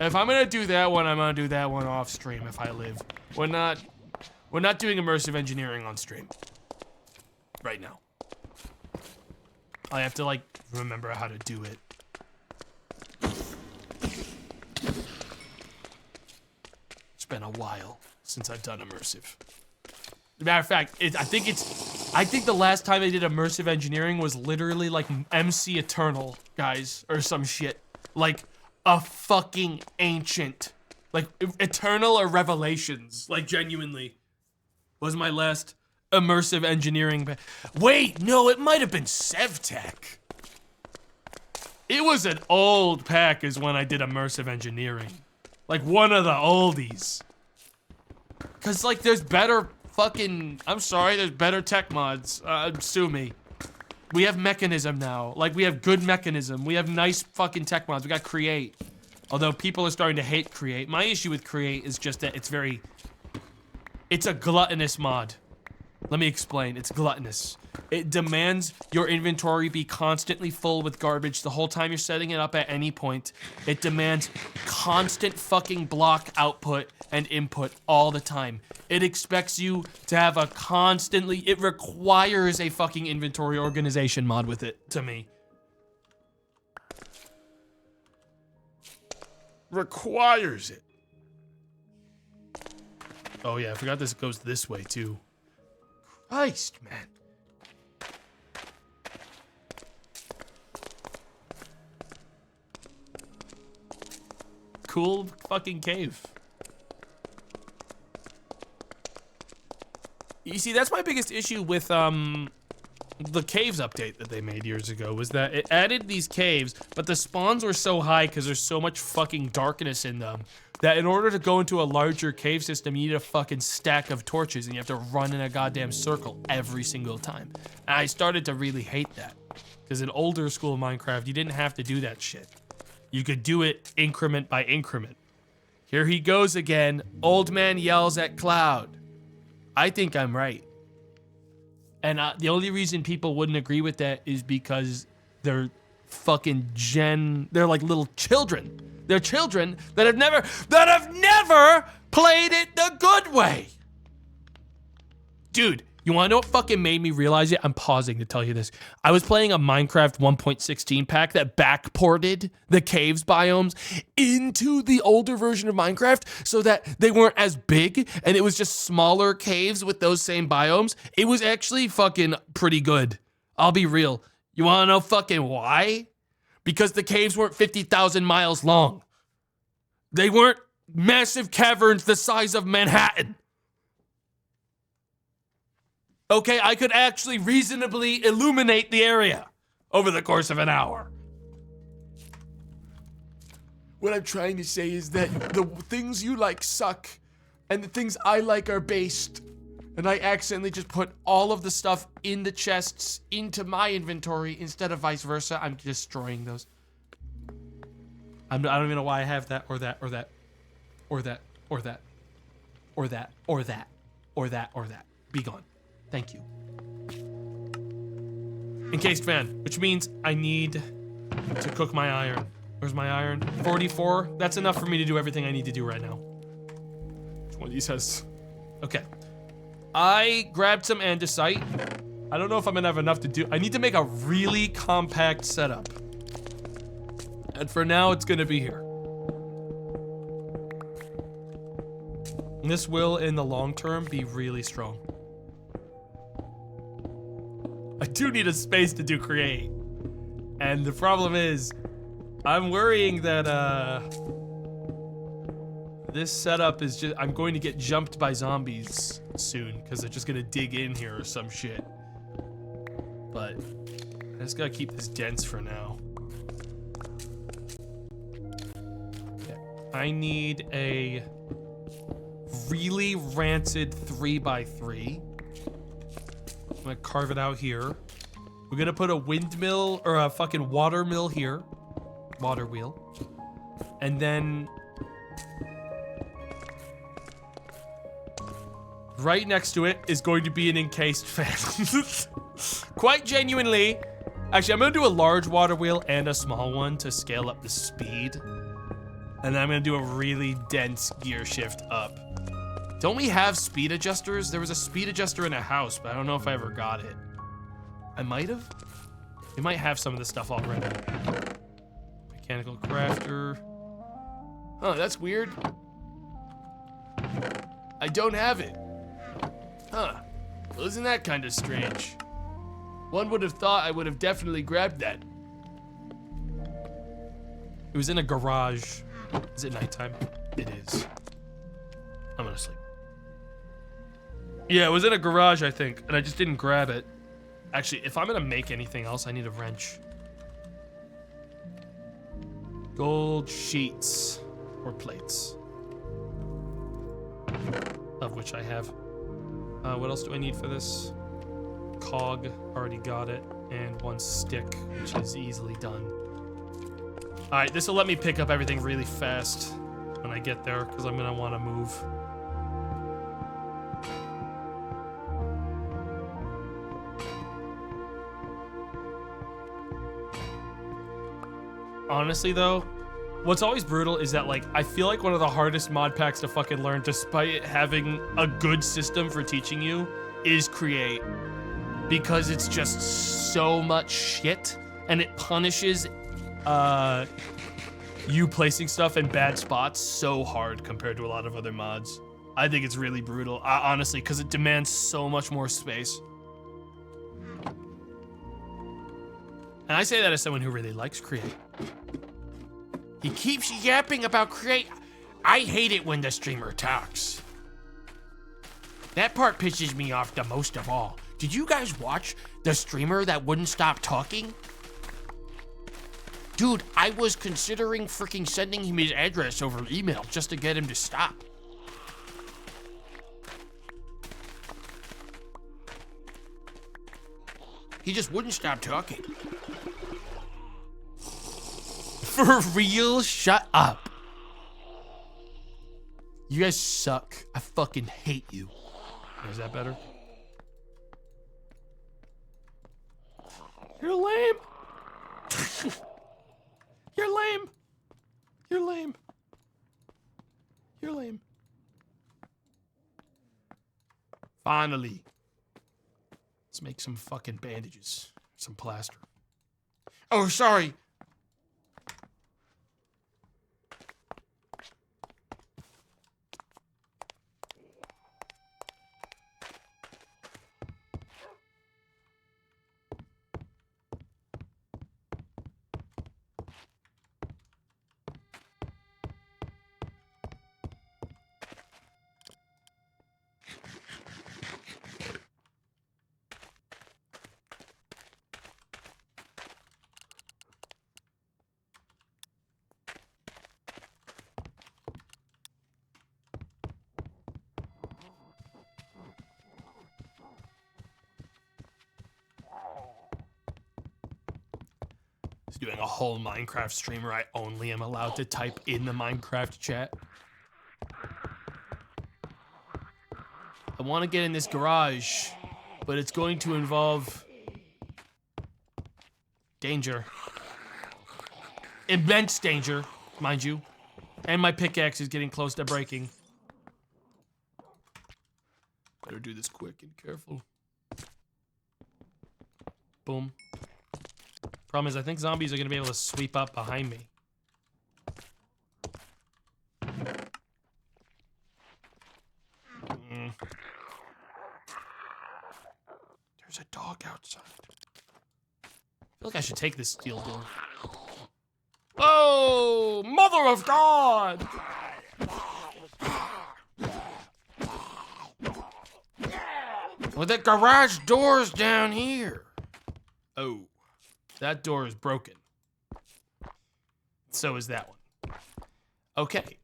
If I'm gonna do that one, I'm gonna do that one off stream if I live. We're not doing immersive engineering on stream. Right now. I have to like remember how to do it. It's been a while since I've done immersive. As a matter of fact, I think the last time I did immersive engineering was literally like MC Eternal, guys, or some shit. Like a fucking ancient, like Eternal or Revelations, like genuinely was my last immersive engineering. Wait, no, it might have been SevTech. It was an old pack is when I did immersive engineering. Like one of the oldies. Cause like there's better fucking, I'm sorry, there's better tech mods. Sue me. We have Mechanism now. Like we have good Mechanism. We have nice fucking tech mods. We got Create. Although people are starting to hate Create. My issue with Create is just that it's a gluttonous mod. Let me explain. It's gluttonous. It demands your inventory be constantly full with garbage the whole time you're setting it up at any point. It demands constant fucking block output and input all the time. It expects you to have a constantly, it requires a fucking inventory organization mod with it, to me. Requires it. Oh yeah, I forgot this goes this way too. Christ, man. Cool fucking cave. You see, that's my biggest issue with the caves update that they made years ago, was that it added these caves, but the spawns were so high because there's so much fucking darkness in them that in order to go into a larger cave system, you need a fucking stack of torches and you have to run in a goddamn circle every single time. And I started to really hate that because in older school Minecraft, you didn't have to do that shit. You could do it increment by increment. Here he goes again. Old man yells at cloud. I think I'm right. And the only reason people wouldn't agree with that is because they're fucking they're like little children. They're children that have never played it the good way. Dude, you wanna know what fucking made me realize it? I'm pausing to tell you this. I was playing a Minecraft 1.16 pack that backported the caves biomes into the older version of Minecraft so that they weren't as big and it was just smaller caves with those same biomes. It was actually fucking pretty good. I'll be real. You wanna know fucking why? Because the caves weren't 50,000 miles long. They weren't massive caverns the size of Manhattan. Okay, I could actually reasonably illuminate the area over the course of an hour. What I'm trying to say is that the things you like suck, and the things I like are based. And I accidentally just put all of the stuff in the chests into my inventory instead of vice versa. I'm destroying those. I don't even know why I have that, or that, or that, or that, or that, or that, or that, or that, or that. Be gone. Thank you. Encased fan, which means I need to cook my iron. Where's my iron? 44. That's enough for me to do everything I need to do right now. Which one of these has? Okay. I grabbed some andesite. I don't know if I'm gonna have enough to do. I need to make a really compact setup. And for now, it's gonna be here. And this will, in the long term, be really strong. I do need a space to do create. And the problem is, I'm worrying that this setup is just, I'm going to get jumped by zombies soon because they're just gonna dig in here or some shit. But I just gotta keep this dense for now. Okay. I need a really rancid 3x3. I'm gonna carve it out here. We're gonna put a windmill or a fucking water mill here. Water wheel. And then right next to it is going to be an encased fan. Quite genuinely. Actually, I'm gonna do a large water wheel and a small one to scale up the speed. And then I'm gonna do a really dense gear shift up. Don't we have speed adjusters? There was a speed adjuster in a house, but I don't know if I ever got it. I might have. We might have some of this stuff already. Mechanical crafter. Huh, that's weird. I don't have it. Huh. Well, isn't that kind of strange? One would have thought I would have definitely grabbed that. It was in a garage. Is it nighttime? It is. I'm gonna sleep. Yeah, it was in a garage, I think, and I just didn't grab it. Actually, if I'm gonna make anything else, I need a wrench. Gold sheets or plates, of which I have. What else do I need for this? Cog, already got it, and one stick, which is easily done. All right, this will let me pick up everything really fast when I get there, because I'm gonna want to move. honestly though, what's always brutal is that like I feel like one of the hardest mod packs to fucking learn, despite it having a good system for teaching you, is Create. Because it's just so much shit and it punishes you placing stuff in bad spots so hard compared to a lot of other mods. I think it's really brutal, honestly, because it demands so much more space. And I say that as someone who really likes Create. He keeps yapping about Create. I hate it when the streamer talks. That part pisses me off the most of all. Did you guys watch the streamer that wouldn't stop talking? Dude, I was considering freaking sending him his address over email just to get him to stop. He just wouldn't stop talking. For real, shut up. You guys suck. I fucking hate you. Is that better? You're lame. You're lame. You're lame. You're lame. Finally. Let's make some fucking bandages. Some plaster. Oh, sorry. Doing a whole Minecraft stream where I only am allowed to type in the Minecraft chat. I want to get in this garage, but it's going to involve danger. Immense danger, mind you. And my pickaxe is getting close to breaking. Better do this quick and careful. Boom. Problem is, I think zombies are gonna be able to sweep up behind me. There's a dog outside. I feel like I should take this steel door. Oh, mother of God! Well, the garage door's down here. Oh. That door is broken. So is that one. Okay.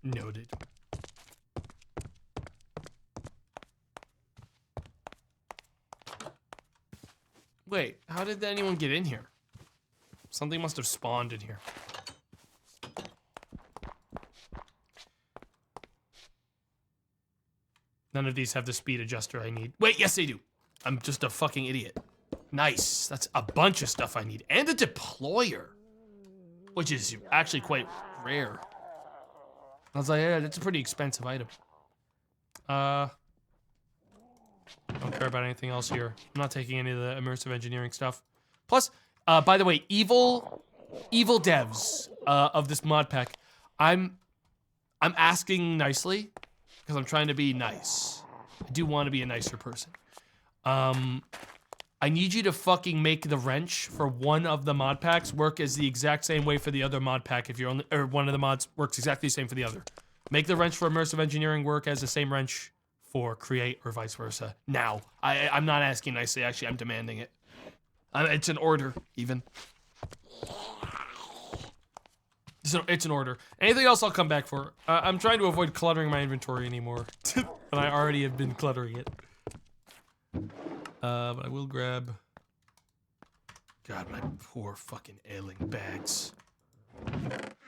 Noted. Wait, how did anyone get in here? Something must have spawned in here. None of these have the speed adjuster I need. Wait, yes they do. I'm just a fucking idiot. Nice, that's a bunch of stuff I need. And a deployer, which is actually quite rare. I was like, yeah, that's a pretty expensive item. I don't care about anything else here. I'm not taking any of the immersive engineering stuff. Plus, by the way, evil devs of this mod pack, I'm asking nicely because I'm trying to be nice. I do want to be a nicer person. I need you to fucking make the wrench for one of the mod packs work as the exact same way for the other mod pack if you're only, or one of the mods works exactly the same for the other. Make the wrench for immersive engineering work as the same wrench for create or vice versa. Now, I'm not asking nicely, actually, I'm demanding it. It's an order, even. So it's an order. Anything else I'll come back for. I'm trying to avoid cluttering my inventory anymore. And I already have been cluttering it. But I will grab... God, my poor fucking ailing bags.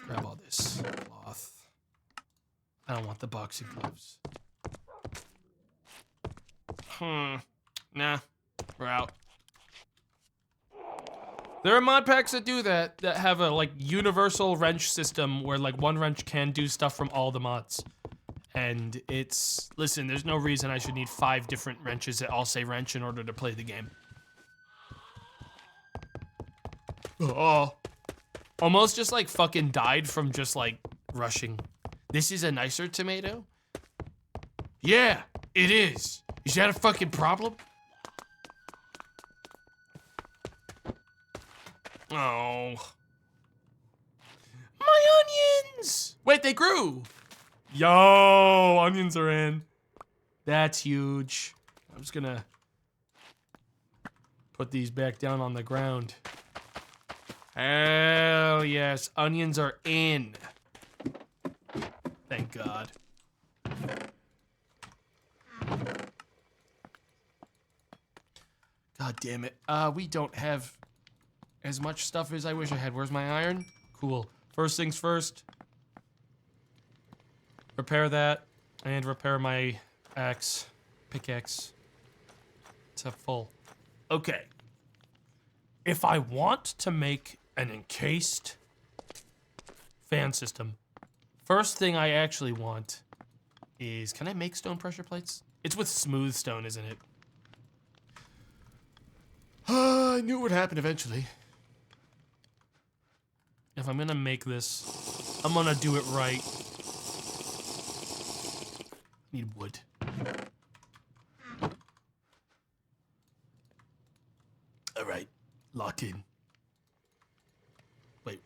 Grab all this cloth. I don't want the boxing gloves. Nah, we're out. There are mod packs that do that, that have a like universal wrench system where like one wrench can do stuff from all the mods. And it's, listen, there's no reason I should need 5 different wrenches that all say wrench in order to play the game. Oh. Almost just like fucking died from just like rushing. This is a nicer tomato? Yeah, it is. Is that a fucking problem? Oh. My onions! Wait, they grew! Yo, onions are in. That's huge. I'm just gonna put these back down on the ground. Hell yes, onions are in. Thank God. God damn it. We don't have as much stuff as I wish I had. Where's my iron? Cool. First things first. Repair that. And repair my axe. Pickaxe. It's a full. Okay. If I want to make an encased fan system, first thing I actually want is... Can I make stone pressure plates? It's with smooth stone, isn't it? I knew it would happen eventually. If I'm gonna make this, I'm gonna do it right. Need wood. All right, locked in. Wait,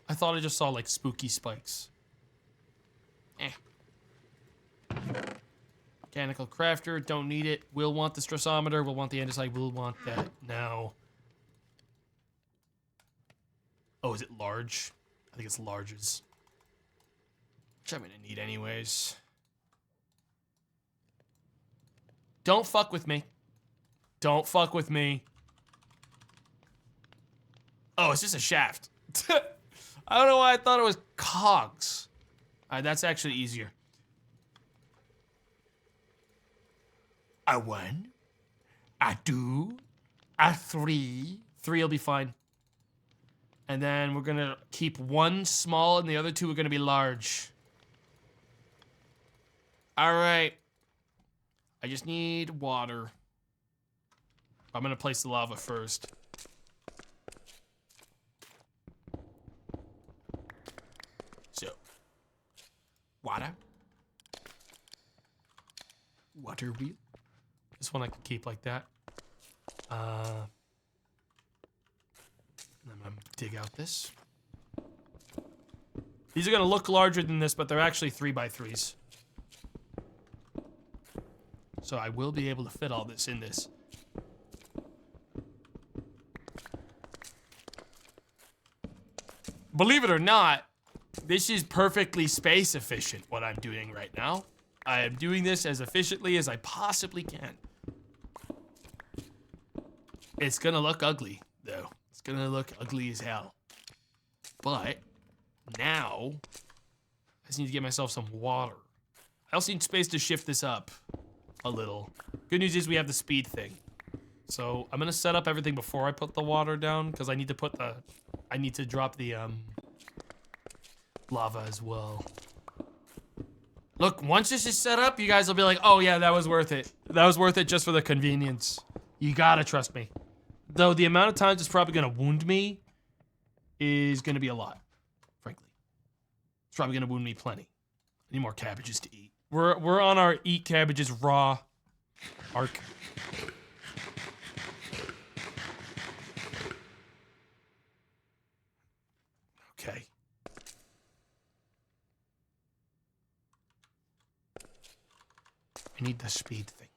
I thought I just saw like spooky spikes. Mechanical crafter, don't need it. We'll want the stressometer, we'll want the andesite, we'll want that now. Oh, is it large? I think it's larges. Which I'm gonna need anyways. Don't fuck with me. Don't fuck with me. Oh, it's just a shaft. I don't know why I thought it was cogs. Alright, that's actually easier. A 1, a 2, a 3. 3 will be fine. And then we're gonna keep 1 small and the other 2 are gonna be large. All right. I just need water. I'm gonna place the lava first. So, water. Water wheel. This one I can keep like that. I'm gonna dig out this. These are gonna look larger than this, but they're actually 3x3s. So I will be able to fit all this in this. Believe it or not, this is perfectly space efficient, what I'm doing right now. I am doing this as efficiently as I possibly can. It's gonna look ugly, though. It's gonna look ugly as hell. But now, I just need to get myself some water. I also need space to shift this up a little. Good news is we have the speed thing. So I'm gonna set up everything before I put the water down, because I need to put the, I need to drop the lava as well. Look, once this is set up, you guys will be like, oh yeah, that was worth it. That was worth it just for the convenience. You gotta trust me. Though the amount of times it's probably gonna wound me is gonna be a lot, frankly. It's probably gonna wound me plenty. I need more cabbages to eat. We're on our eat cabbages raw arc. Okay. I need the speed thing.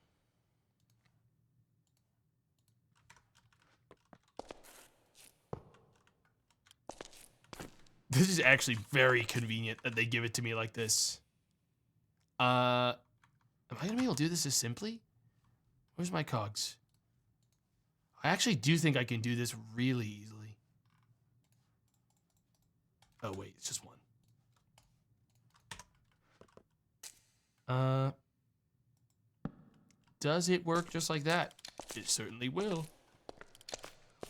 This is actually very convenient that they give it to me like this. Am I gonna be able to do this as simply? Where's my cogs? I actually do think I can do this really easily. Oh wait, it's just one. Does it work just like that? It certainly will.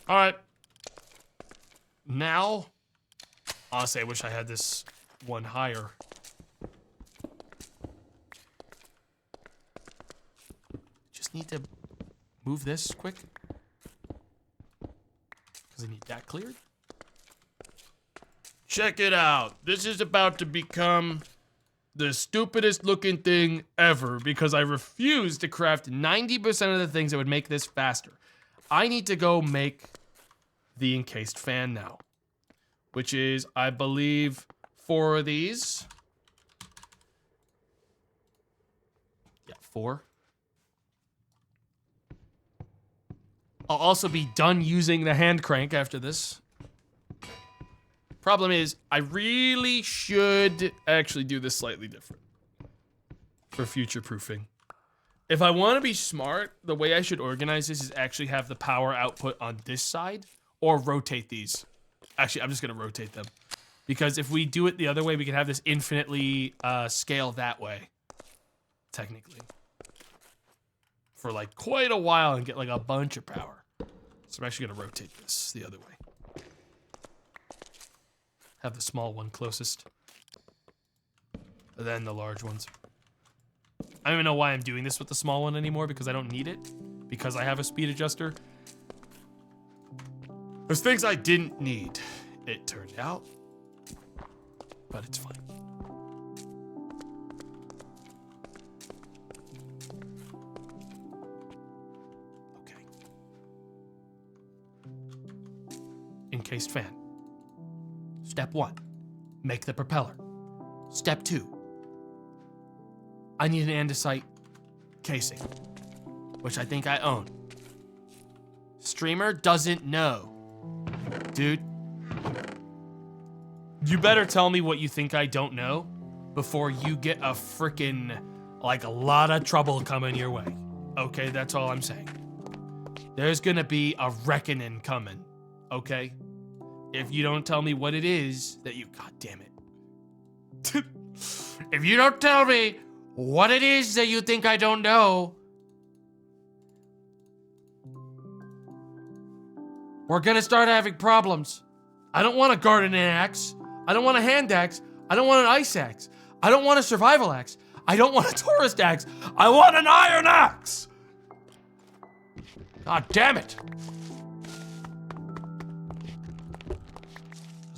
All right. Now, Honestly, I wish I had this one higher. Just need to move this quick. Because I need that cleared. check it out. This is about to become the stupidest looking thing ever because I refuse to craft 90% of the things that would make this faster. I need to go make the encased fan now, which is, I believe, 4 of these. Yeah, 4. I'll also be done using the hand crank after this. Problem is, I really should actually do this slightly different for future proofing. If I want to be smart, the way I should organize this is actually have the power output on this side or rotate these. Actually, I'm just going to rotate them. Because if we do it the other way, we can have this infinitely scale that way. Technically. For like quite a while and get like a bunch of power. So I'm actually going to rotate this the other way. Have the small one closest. Then the large ones. I don't even know why I'm doing this with the small one anymore because I don't need it. Because I have a speed adjuster. There's things I didn't need, it turned out. But it's fine. Okay. Encased fan. Step 1, make the propeller. Step 2, I need an andesite casing, which I think I own. Streamer doesn't know. Dude, you better tell me what you think I don't know before you get a frickin' like a lot of trouble coming your way. Okay, that's all I'm saying. There's gonna be a reckoning coming, okay? If you don't tell me what it is that you... God damn it. If you don't tell me what it is that you think I don't know, we're gonna start having problems. I don't want a gardening axe. I don't want a hand axe. I don't want an ice axe. I don't want a survival axe. I don't want a tourist axe. I want an iron axe! God damn it.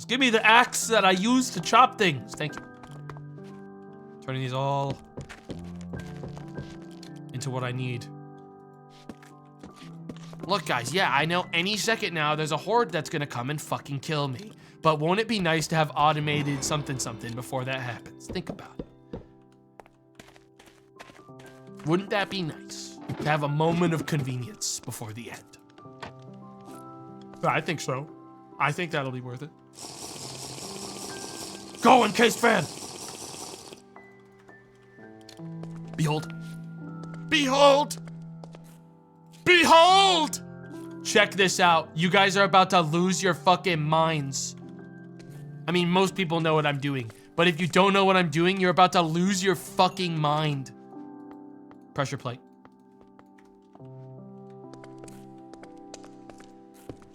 Give me the axe that I use to chop things. Thank you. Turning these all into what I need. Look, guys, yeah, I know any second now there's a horde that's gonna come and fucking kill me. But won't it be nice to have automated something before that happens? Think about it. Wouldn't that be nice? To have a moment of convenience before the end. I think so. I think that'll be worth it. Go, encased fan! Behold. Behold! Behold! Check this out. You guys are about to lose your fucking minds. I mean, most people know what I'm doing. But if you don't know what I'm doing, you're about to lose your fucking mind. Pressure plate.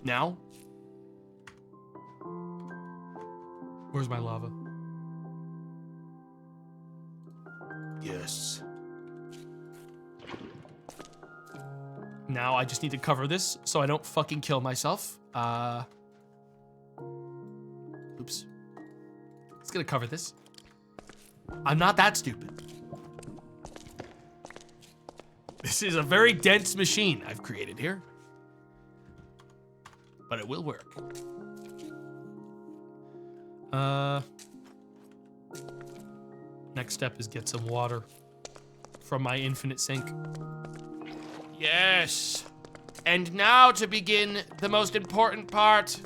Now? Where's my lava? Yes. Now I just need to cover this so I don't fucking kill myself. Oops. It's gonna cover this. I'm not that stupid. This is a very dense machine I've created here. But it will work. Next step is get some water from my infinite sink. Yes. And now to begin the most important part.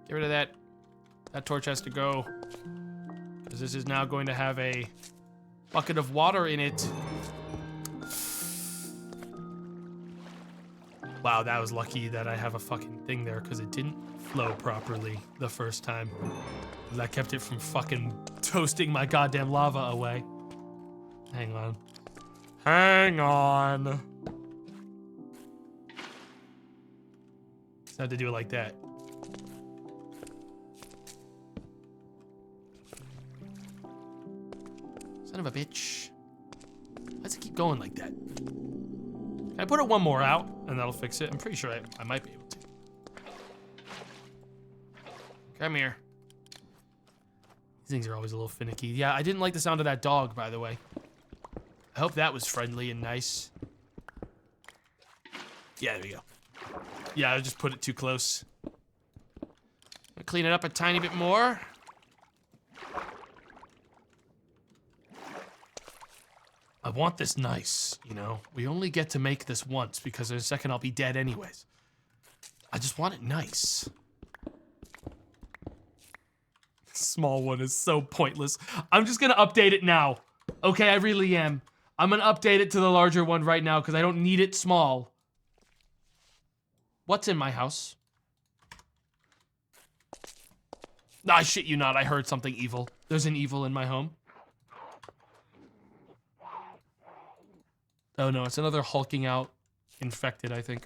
Get rid of that. That torch has to go. Because this is now going to have a bucket of water in it. Wow, that was lucky that I have a fucking thing there because it didn't flow properly the first time. That kept it from fucking toasting my goddamn lava away. Hang on. Hang on. Just have to do it like that. Son of a bitch. Why does it keep going like that? Can I put it one more out and that'll fix it? I'm pretty sure I might be able to. Come here. These things are always a little finicky. Yeah, I didn't like the sound of that dog, by the way. I hope that was friendly and nice. Yeah, there we go. Yeah, I just put it too close. I'll clean it up a tiny bit more. I want this nice, you know? We only get to make this once because in a second I'll be dead anyways. I just want it nice. Small one is so pointless. I'm just gonna update it now. Okay, I really am. I'm gonna update it to the larger one right now because I don't need it small. What's in my house? I shit you not, I heard something evil. There's an evil in my home. Oh no, it's another hulking out infected, I think.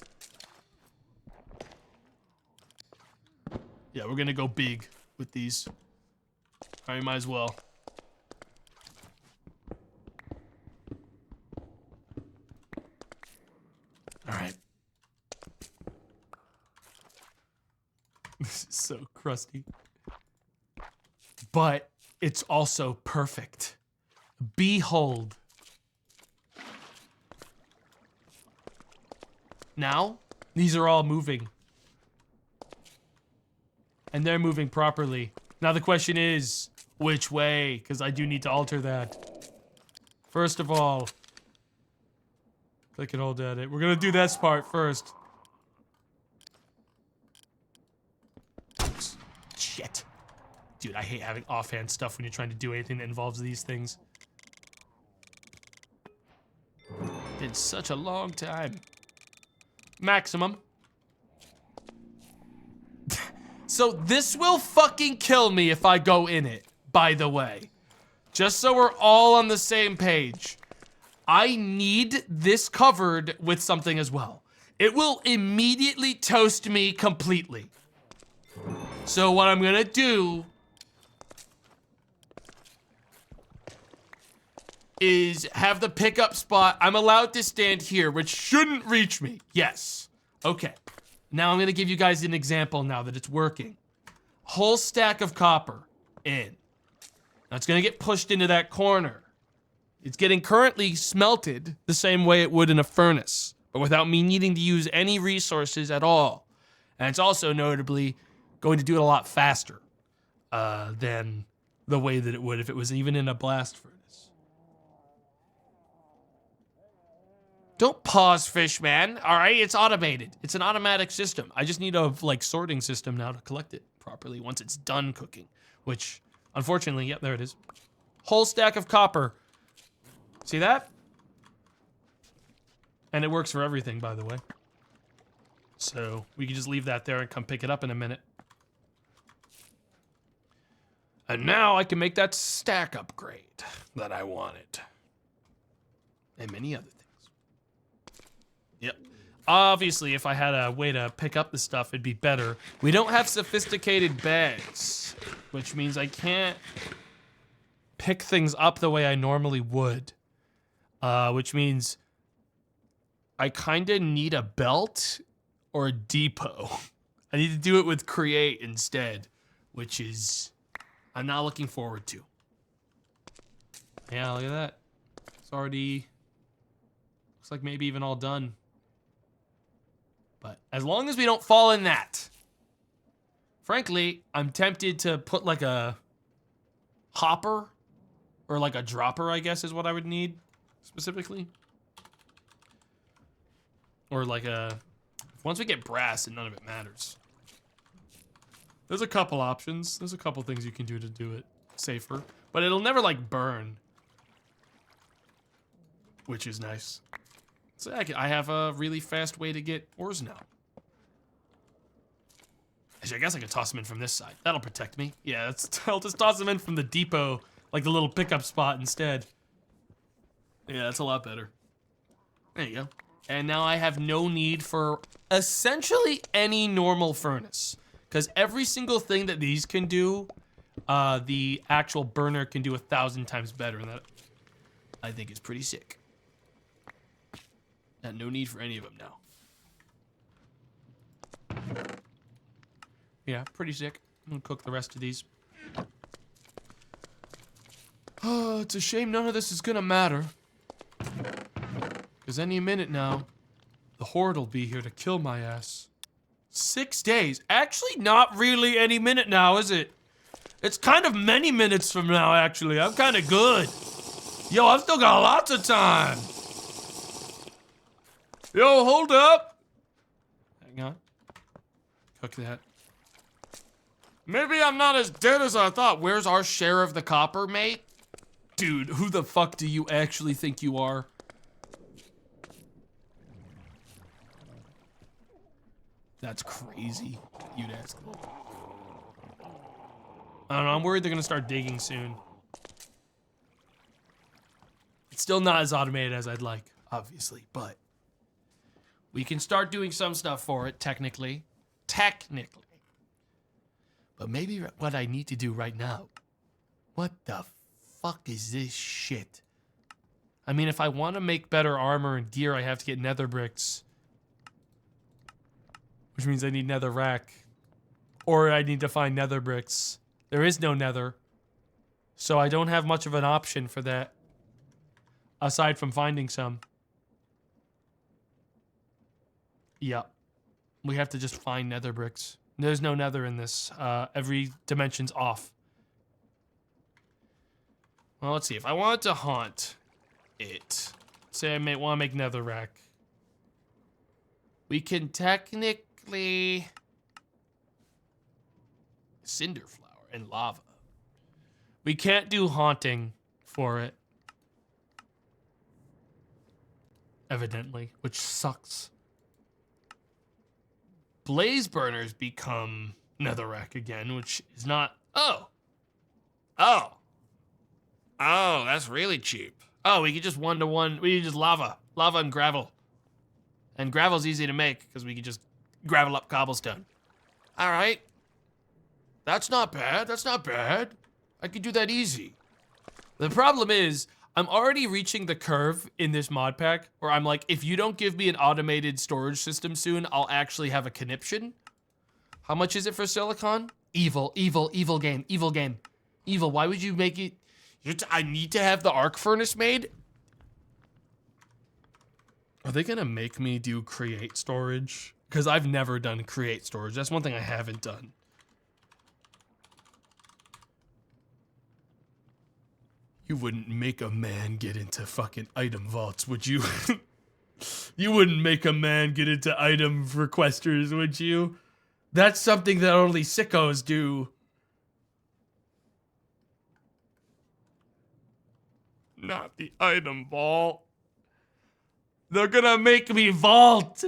Yeah, we're gonna go big with these. I might as well. All right. This is so crusty. But it's also perfect. Behold. Now, these are all moving. And they're moving properly. Now the question is, which way? Because I do need to alter that. First of all, click and hold at it. We're gonna do this part first. Oops. Shit. Dude, I hate having offhand stuff when you're trying to do anything that involves these things. Been such a long time. Maximum. So this will fucking kill me if I go in it, by the way. Just so we're all on the same page. I need this covered with something as well. It will immediately toast me completely. So what I'm gonna do is have the pickup spot. I'm allowed to stand here, which shouldn't reach me. Yes. Okay. Now I'm gonna give you guys an example now that it's working. Whole stack of copper in. Now it's gonna get pushed into that corner. It's getting currently smelted the same way it would in a furnace, but without me needing to use any resources at all. And it's also notably going to do it a lot faster than the way that it would if it was even in a blast furnace. Don't pause, fish man. All right, it's automated. It's an automatic system. I just need a sorting system now to collect it properly once it's done cooking, which unfortunately, yep, there it is. Whole stack of copper. See that? And it works for everything, by the way. So we can just leave that there and come pick it up in a minute. And now I can make that stack upgrade that I wanted. And many other things. Yep. Obviously, if I had a way to pick up the stuff, it'd be better. We don't have sophisticated bags, which means I can't pick things up the way I normally would. Which means I kind of need a belt or a depot. I need to do it with Create instead, which is I'm not looking forward to. Yeah, look at that. It's already looks like maybe even all done. But as long as we don't fall in that. Frankly, I'm tempted to put like a hopper or like a dropper, I guess is what I would need specifically. Or like a, once we get brass and none of it matters. There's a couple options. There's a couple things you can do to do it safer, but it'll never like burn, which is nice. So I have a really fast way to get ores now. Actually, I guess I could toss them in from this side. That'll protect me. Yeah, I'll just toss them in from the depot, like the little pickup spot instead. Yeah, that's a lot better. There you go. And now I have no need for essentially any normal furnace. Because every single thing that these can do, the actual burner can do 1,000 times better. And that I think is pretty sick. And no need for any of them now. Yeah, pretty sick. I'm gonna cook the rest of these. Oh, it's a shame none of this is gonna matter. Because any minute now, the horde will be here to kill my ass. 6 days. Actually, not really any minute now, is it? It's kind of many minutes from now, actually. I'm kind of good. Yo, I've still got lots of time. Yo, hold up. Hang on. Cook that. Maybe I'm not as dead as I thought. Where's our share of the copper, mate? Dude, who the fuck do you actually think you are? That's crazy. You'd ask them. I don't know, I'm worried they're gonna start digging soon. It's still not as automated as I'd like, obviously, but we can start doing some stuff for it, technically. Technically. But maybe what I need to do right now, what the fuck is this shit? I mean, if I want to make better armor and gear, I have to get nether bricks. Which means I need nether rack. Or I need to find nether bricks. There is no nether. So I don't have much of an option for that. Aside from finding some. Yep. We have to just find nether bricks. There's no nether in this. Every dimension's off. Well, let's see. If I wanted to haunt it, say I may want to make nether rack. We can technically cinder flower and lava. We can't do haunting for it. Evidently, which sucks. Blaze burners become netherrack again, which is not. Oh, that's really cheap. Oh, we could just 1-to-1. We could just lava and gravel, and gravel's easy to make because we could just gravel up cobblestone. All right, that's not bad. That's not bad. I could do that easy. The problem is, I'm already reaching the curve in this mod pack where I'm like, if you don't give me an automated storage system soon, I'll actually have a conniption. How much is it for silicon? Evil game. Evil, why would you make it? I need to have the arc furnace made? Are they gonna make me do create storage? Because I've never done create storage. That's one thing I haven't done. You wouldn't make a man get into fucking item vaults, would you? You wouldn't make a man get into item requesters, would you? That's something that only sickos do. Not the item vault. They're gonna make me vault.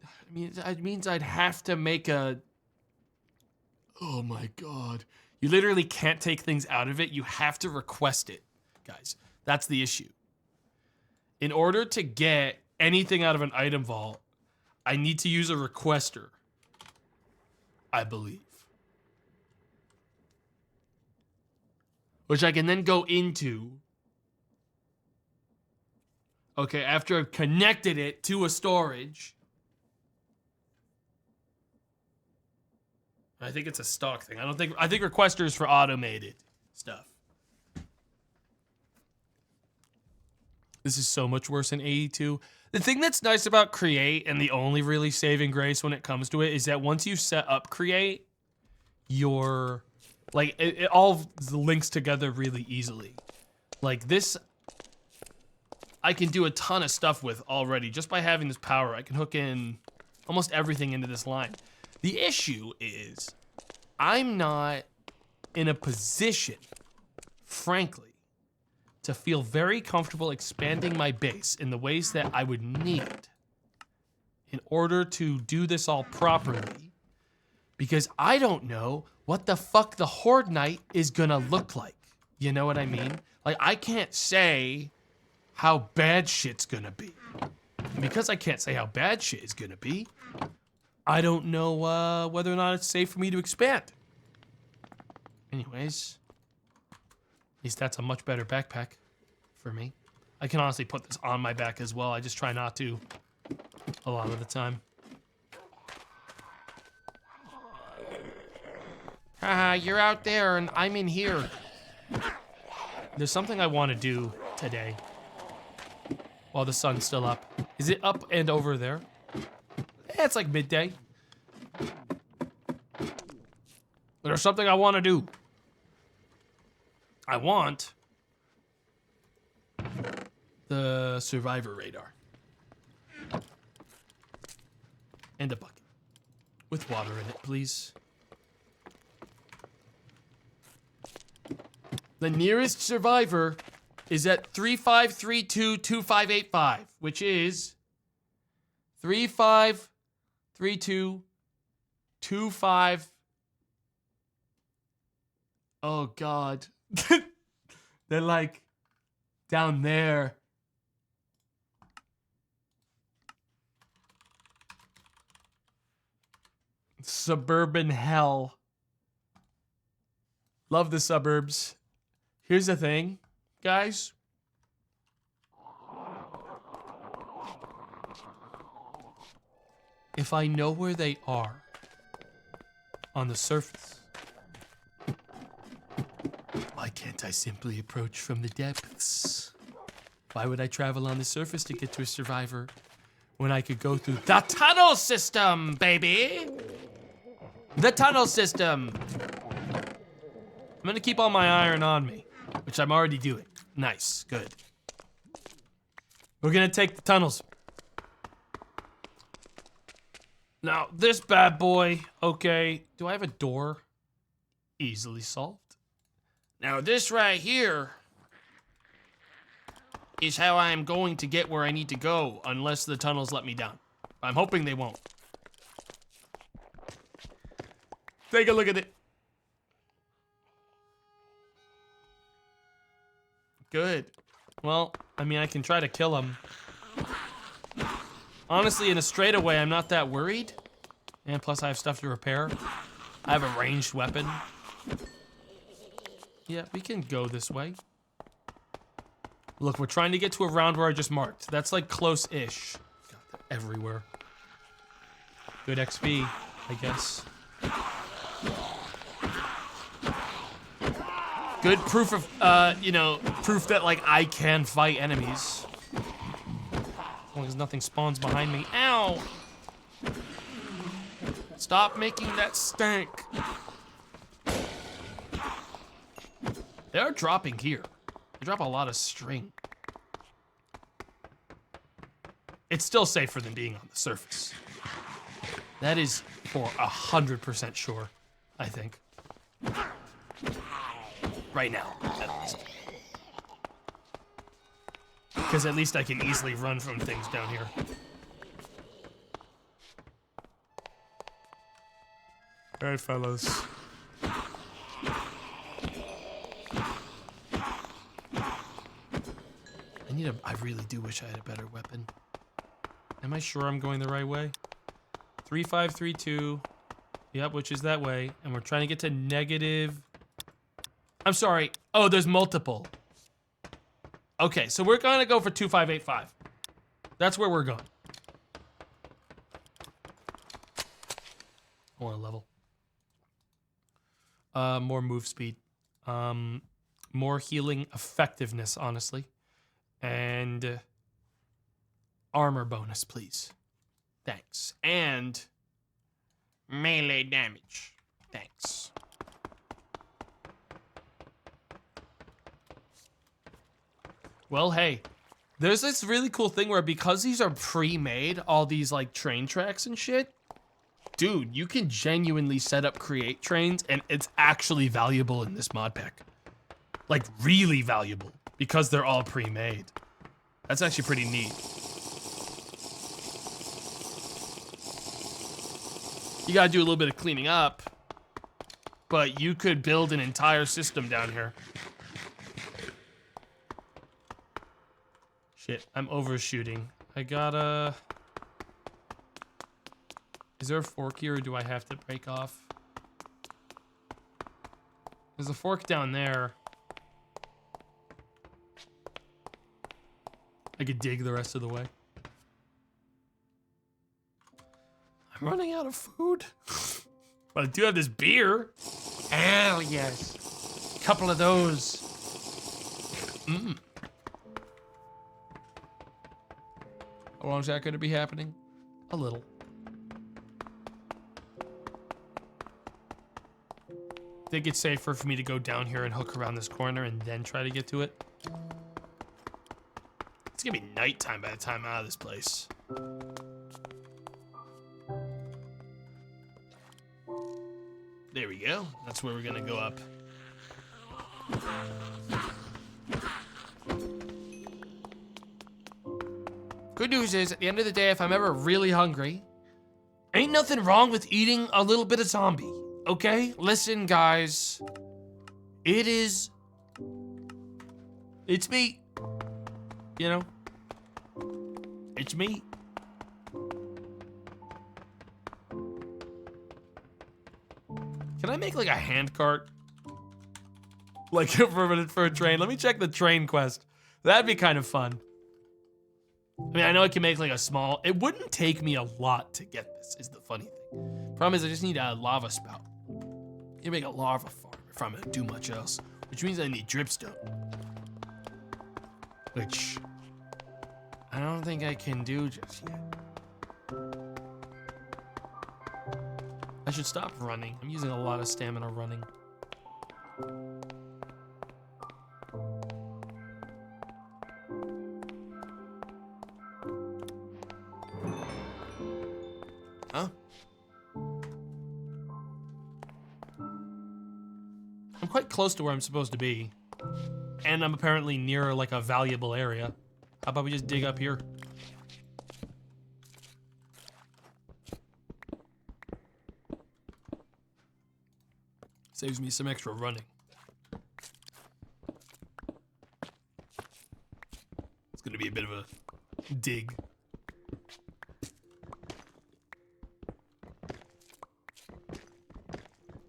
I mean, it means I'd have to make a... Oh my god. You literally can't take things out of it. You have to request it, guys. That's the issue. In order to get anything out of an item vault, I need to use a requester, I believe. Which I can then go into. Okay, after I've connected it to a storage. I think it's a stock thing. I think requester is for automated stuff. This is so much worse than 82. The thing that's nice about create, and the only really saving grace when it comes to it, is that once you set up create, your like it all links together really easily. Like this, I can do a ton of stuff with already just by having this power. I can hook in almost everything into this line. The issue is, I'm not in a position, frankly, to feel very comfortable expanding my base in the ways that I would need in order to do this all properly, because I don't know what the fuck the Horde Night is gonna look like. You know what I mean? Like, I can't say how bad shit's gonna be. And because I can't say how bad shit is gonna be, I don't know whether or not it's safe for me to expand. Anyways, At least that's a much better backpack for me. I can honestly put this on my back as well. I just try not to a lot of the time. Haha, you're out there and I'm in here. There's something I want to do today while the sun's still up. Is it up and over there? It's like midday. There's something I want to do. I want the survivor radar. And a bucket. With water in it, please. The nearest survivor is at 3532-2585, which is 3532-25. Oh God. They're like down there. Suburban hell. Love the suburbs. Here's the thing, guys. If I know where they are on the surface, why can't I simply approach from the depths? Why would I travel on the surface to get to a survivor when I could go through the tunnel system, baby? The tunnel system. I'm gonna keep all my iron on me, which I'm already doing. Nice, good. We're gonna take the tunnels. Now, this bad boy, okay. Do I have a door? Easily solved. Now this right here is how I'm going to get where I need to go, Unless the tunnels let me down. I'm hoping they won't. Take a look at it. Good. Well, I mean, I can try to kill him. Honestly, in a straightaway, I'm not that worried. And plus, I have stuff to repair. I have a ranged weapon. Yeah, we can go this way. Look, we're trying to get to a round where I just marked. That's like close-ish. God, they're everywhere. Good XP, I guess. Good proof of, proof that, like, I can fight enemies. As long as nothing spawns behind me. Ow! Stop making that stank. They are dropping here. They drop a lot of string. It's still safer than being on the surface. That is for 100% sure, I think. Right now, at least. Because at least I can easily run from things down here. All right, fellas. I really do wish I had a better weapon. Am I sure I'm going the right way? 3532. Yep, which is that way. And we're trying to get to negative... I'm sorry. Oh, there's multiple. Okay, so we're gonna go for 2585. That's where we're going. I want a level. More move speed. More healing effectiveness, honestly. And armor bonus, please. Thanks. And melee damage. Thanks. well, hey, there's this really cool thing where because these are pre-made, all these like train tracks and shit, dude, you can genuinely set up create trains and it's actually valuable in this mod pack. Like really valuable because they're all pre-made. That's actually pretty neat. You gotta do a little bit of cleaning up, but you could build an entire system down here. Shit, I'm overshooting. I gotta... Is there a fork here or do I have to break off? There's a fork down there. I could dig the rest of the way. I'm running out of food. But I do have this beer. Hell yes. Couple of those. How long is that going to be happening? A little. Think it's safer for me to go down here and hook around this corner and then try to get to it? It's gonna be nighttime by the time I'm out of this place. There we go. That's where we're gonna go up. Good news is, at the end of the day, if I'm ever really hungry, ain't nothing wrong with eating a little bit of zombie, okay? Listen, guys. It's meat. You know? It's meat. Can I make like a hand cart? Like for a train? Let me check the train quest. That'd be kind of fun. I mean, I know I can make like a small, it wouldn't take me a lot to get this, is the funny thing. Problem is I just need a lava spout. You make a lava farm if I'm gonna do much else, which means I need dripstone. Which I don't think I can do just yet. I should stop running. I'm using a lot of stamina running. Huh? I'm quite close to where I'm supposed to be. And I'm apparently near like a valuable area. How about we just dig up here? Saves me some extra running. It's gonna be a bit of a dig.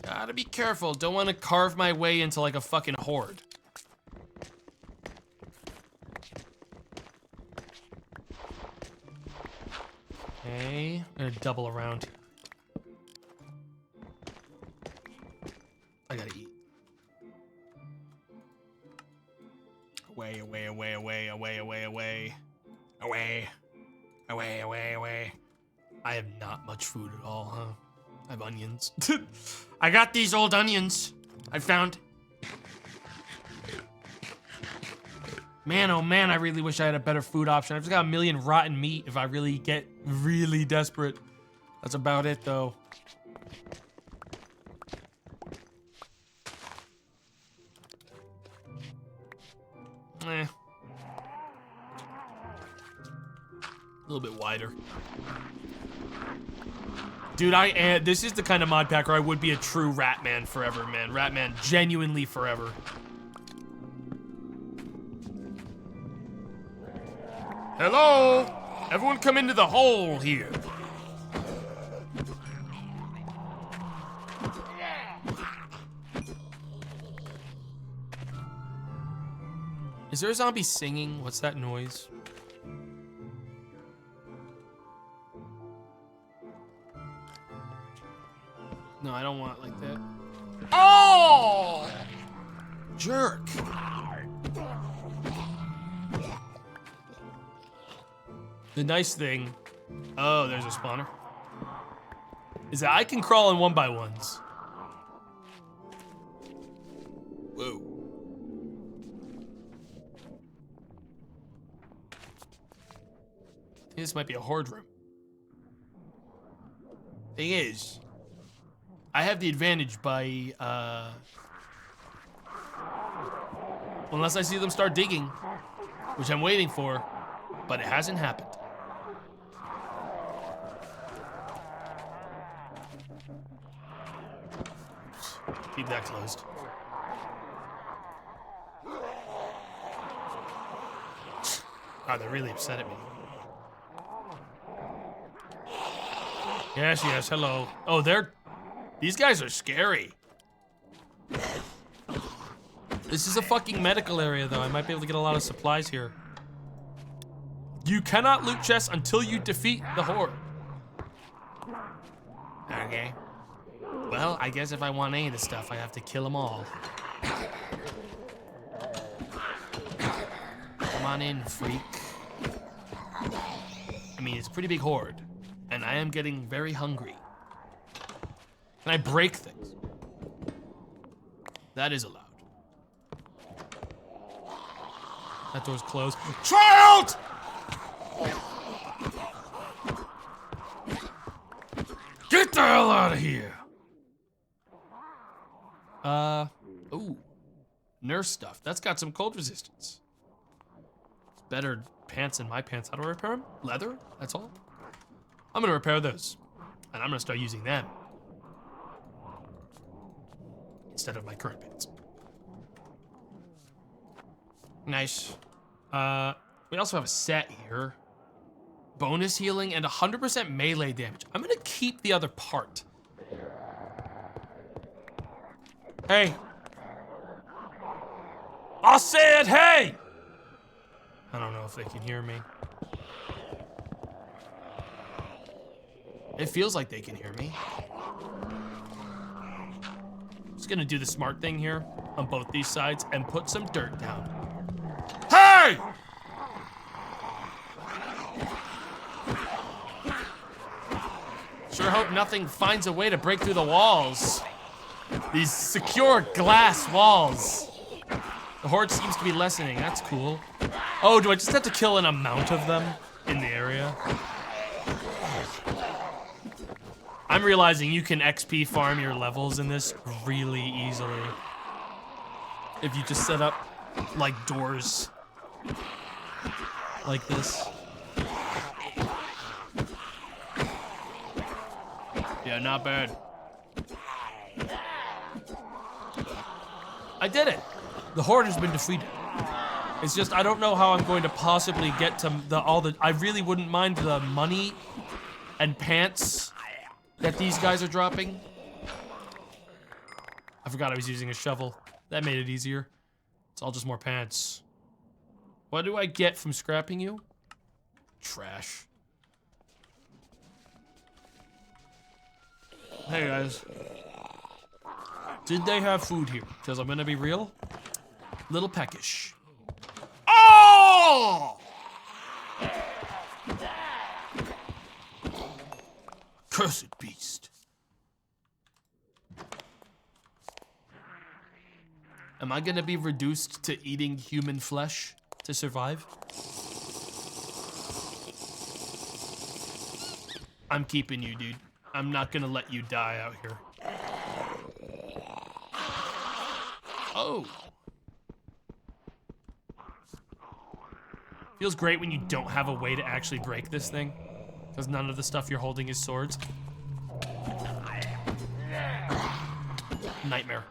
Gotta be careful. Don't want to carve my way into like a fucking horde. Okay, I'm gonna double around. I gotta eat. Away, away, away, away, away, away, away. Away. Away, away, away. I have not much food at all, huh? I have onions. I got these old onions I found. Man, oh man, I really wish I had a better food option. I've just got a million rotten meat if I really get really desperate. That's about it, though. Eh. A little bit wider. Dude, this is the kind of mod pack where I would be a true Ratman forever, man. Ratman genuinely forever. Hello? Everyone come into the hole here. Is there a zombie singing? What's that noise? No, I don't want it like that. Oh! Jerk. The nice thing, oh, there's a spawner, is that I can crawl in 1x1s. Whoa. I think this might be a horde room. Thing is, I have the advantage by, unless I see them start digging, which I'm waiting for, but it hasn't happened. Keep that closed. Oh, they're really upset at me. Yes, yes, hello. Oh, these guys are scary. This is a fucking medical area, though. I might be able to get a lot of supplies here. You cannot loot chests until you defeat the horde. Okay. Well, I guess if I want any of this stuff, I have to kill them all. Come on in, freak. I mean, it's a pretty big horde, and I am getting very hungry. Can I break things? That is allowed. That door's closed. Child! Get the hell out of here! Ooh. Nurse stuff. That's got some cold resistance. It's better pants than my pants. How do I repair them? Leather? That's all? I'm gonna repair those. And I'm gonna start using them. Instead of my current pants. Nice. We also have a set here. Bonus healing and 100% melee damage. I'm gonna keep the other part. Hey. I said hey! I don't know if they can hear me. It feels like they can hear me. Just gonna do the smart thing here on both these sides and put some dirt down. Hey! Sure hope nothing finds a way to break through the walls. These secure glass walls. The horde seems to be lessening, that's cool. Oh, do I just have to kill an amount of them in the area? I'm realizing you can XP farm your levels in this really easily. If you just set up, like, doors. Like this. Yeah, not bad. I did it! The horde has been defeated. It's just, I don't know how I'm going to possibly get to I really wouldn't mind the money and pants that these guys are dropping. I forgot I was using a shovel. That made it easier. It's all just more pants. What do I get from scrapping you? Trash. Hey guys. Did they have food here? Because I'm gonna be real. Little peckish. Oh! Cursed beast. Am I gonna be reduced to eating human flesh to survive? I'm keeping you, dude. I'm not gonna let you die out here. Oh. Feels great when you don't have a way to actually break this thing. Because none of the stuff you're holding is swords. Nightmare.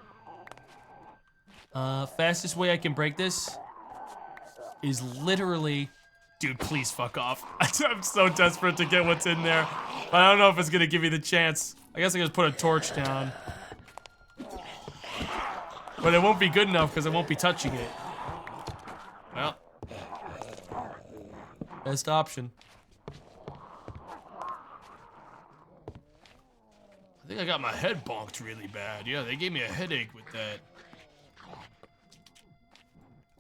Fastest way I can break this is literally... Dude, please fuck off. I'm so desperate to get what's in there. But I don't know if it's gonna give me the chance. I guess I can just put a torch down. But it won't be good enough because I won't be touching it. Well. Best option. I think I got my head bonked really bad. Yeah, they gave me a headache with that.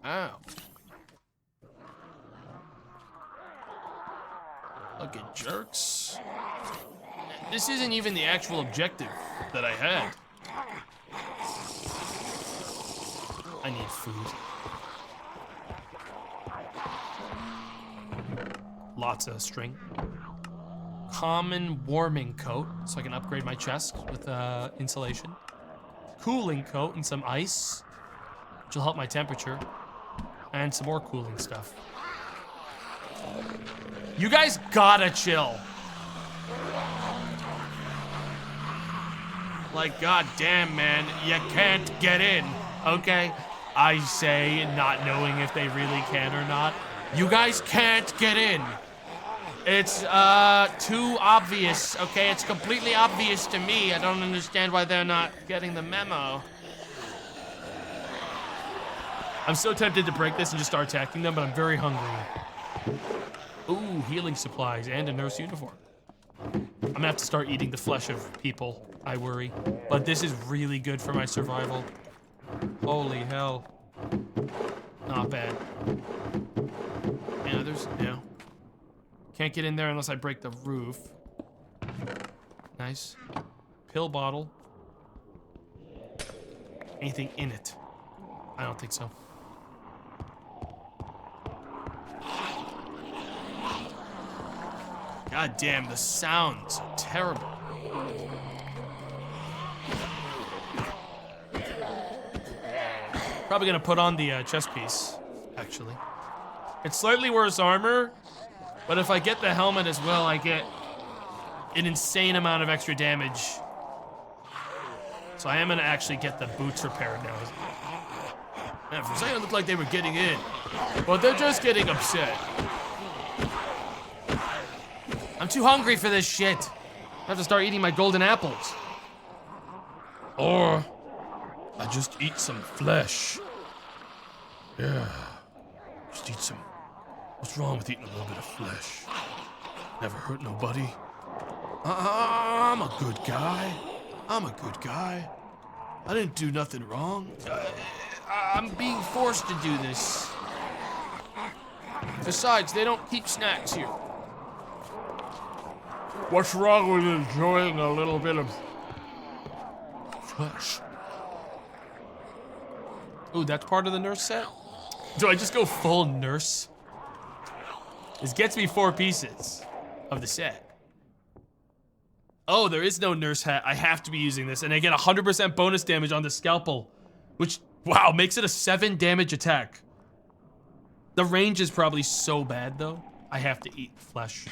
Ow. Fucking jerks. This isn't even the actual objective that I had. I need food. Lots of string. Common warming coat, so I can upgrade my chest with insulation. Cooling coat and some ice, which will help my temperature. And some more cooling stuff. You guys gotta chill. Like, goddamn, man, you can't get in, okay? I say, not knowing if they really can or not. You guys can't get in. It's, too obvious, okay? It's completely obvious to me. I don't understand why they're not getting the memo. I'm so tempted to break this and just start attacking them, but I'm very hungry. Ooh, healing supplies and a nurse uniform. I'm gonna have to start eating the flesh of people, I worry. But this is really good for my survival. Holy hell. Not bad. Yeah, can't get in there unless I break the roof. Nice. Pill bottle. Anything in it? I don't think so. God damn, the sounds are terrible. Probably gonna put on the chest piece, actually. It's slightly worse armor, but if I get the helmet as well, I get an insane amount of extra damage. So I am gonna actually get the boots repaired now. Man, for a second it looked like they were getting in, but they're just getting upset. I'm too hungry for this shit. I have to start eating my golden apples. Or I just eat some flesh. Yeah, just eat some. What's wrong with eating a little bit of flesh? Never hurt nobody. I'm a good guy. I'm a good guy. I didn't do nothing wrong. I'm being forced to do this. Besides, they don't keep snacks here. What's wrong with enjoying a little bit of flesh? Ooh, that's part of the nurse set? Do I just go full nurse? This gets me 4 pieces of the set. Oh, there is no nurse hat. I have to be using this, and I get 100% bonus damage on the scalpel, which, wow, makes it a 7 damage attack. The range is probably so bad, though. I have to eat flesh.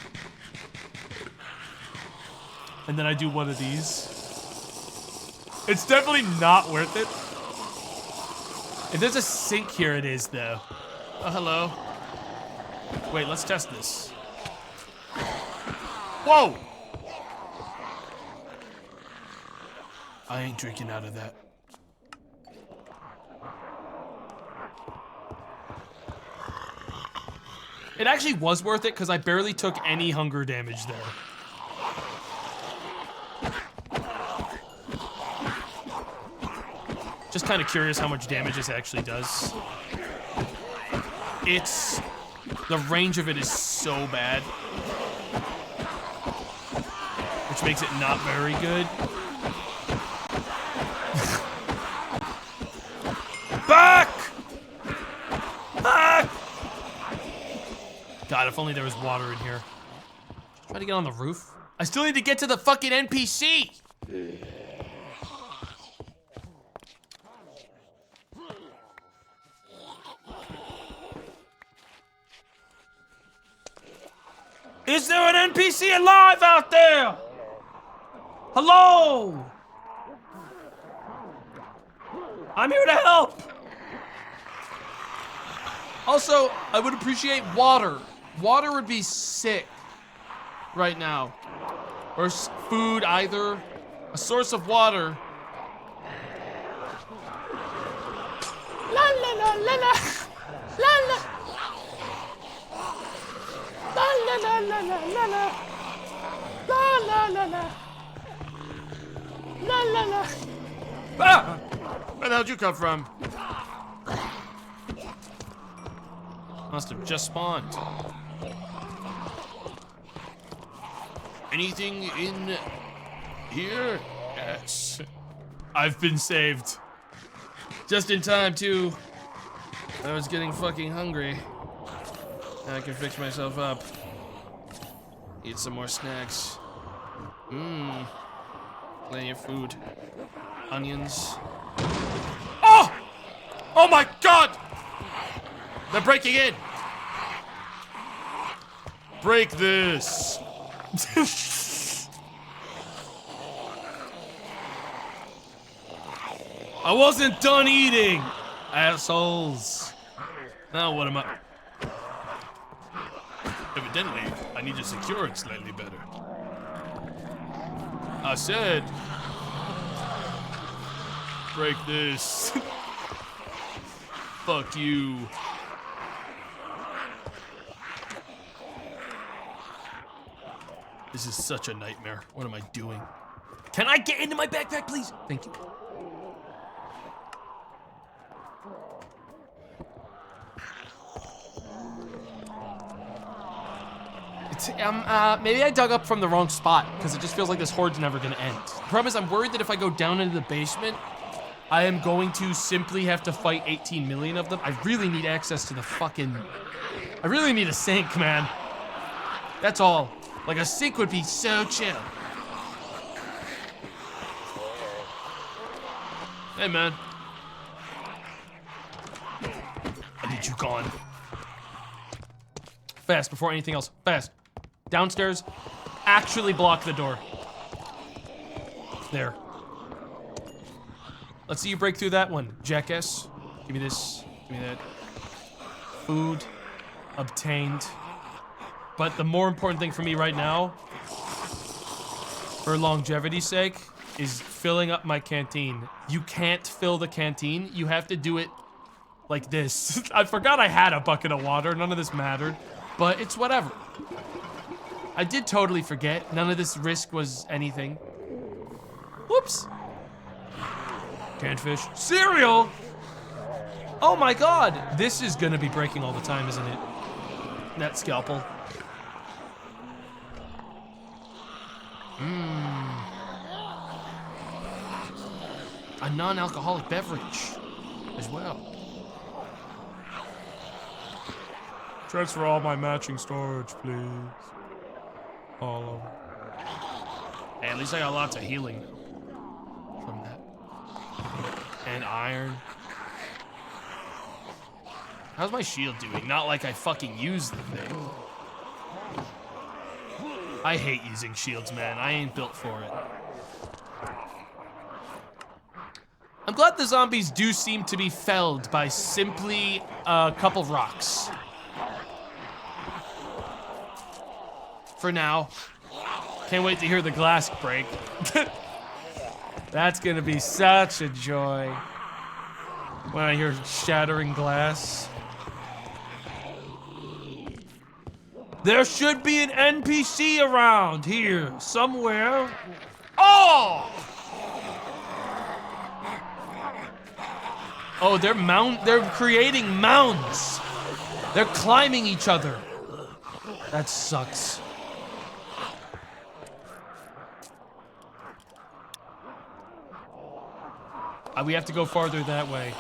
And then I do one of these. It's definitely not worth it. If there's a sink here, it is, though. Oh, hello. Wait, let's test this. Whoa! I ain't drinking out of that. It actually was worth it because I barely took any hunger damage there. Just kind of curious how much damage this actually does. The range of it is so bad, which makes it not very good. Back! Back! God, if only there was water in here. Try to get on the roof. I still need to get to the fucking NPC! Is there an NPC alive out there? Hello? I'm here to help. Also, I would appreciate water. Water would be sick right now. Or food, either. A source of water. La la la la la. La la. La la la la la la la. La la la la. La la la. Ah! Where the hell did you come from? Must have just spawned. Anything in here? Yes. I've been saved. Just in time, too. I was getting fucking hungry. Now I can fix myself up. Eat some more snacks. Mmm. Plenty of food. Onions. Oh! Oh my god! They're breaking in! Break this! I wasn't done eating! Assholes. Now what am I? Evidently, I need to secure it slightly better. I said... break this. Fuck you. This is such a nightmare. What am I doing? Can I get into my backpack, please? Thank you. Maybe I dug up from the wrong spot because it just feels like this horde's never gonna end. The problem is I'm worried that if I go down into the basement, I am going to simply have to fight 18 million of them. I really need access to the fucking... I really need a sink, man. That's all. Like, a sink would be so chill. Hey, man. I need you gone. Fast, before anything else. Fast. Downstairs. Actually block the door. There. Let's see you break through that one, jackass. Give me this. Give me that. Food. Obtained. But the more important thing for me right now, for longevity's sake, is filling up my canteen. You can't fill the canteen. You have to do it like this. I forgot I had a bucket of water. None of this mattered. But it's whatever. I did totally forget. None of this risk was anything. Whoops. Canned fish. Cereal! Oh my god! This is gonna be breaking all the time, isn't it? That scalpel. A non-alcoholic beverage as well. Transfer all my matching storage, please. All of them. Hey, at least I got lots of healing from that. And iron. How's my shield doing? Not like I fucking use the thing. I hate using shields, man. I ain't built for it. I'm glad the zombies do seem to be felled by simply a couple rocks. For now. Can't wait to hear the glass break. That's gonna be such a joy. When I hear shattering glass. There should be an NPC around here, somewhere. Oh! Oh, they're creating mounds. They're climbing each other. That sucks. We have to go farther that way.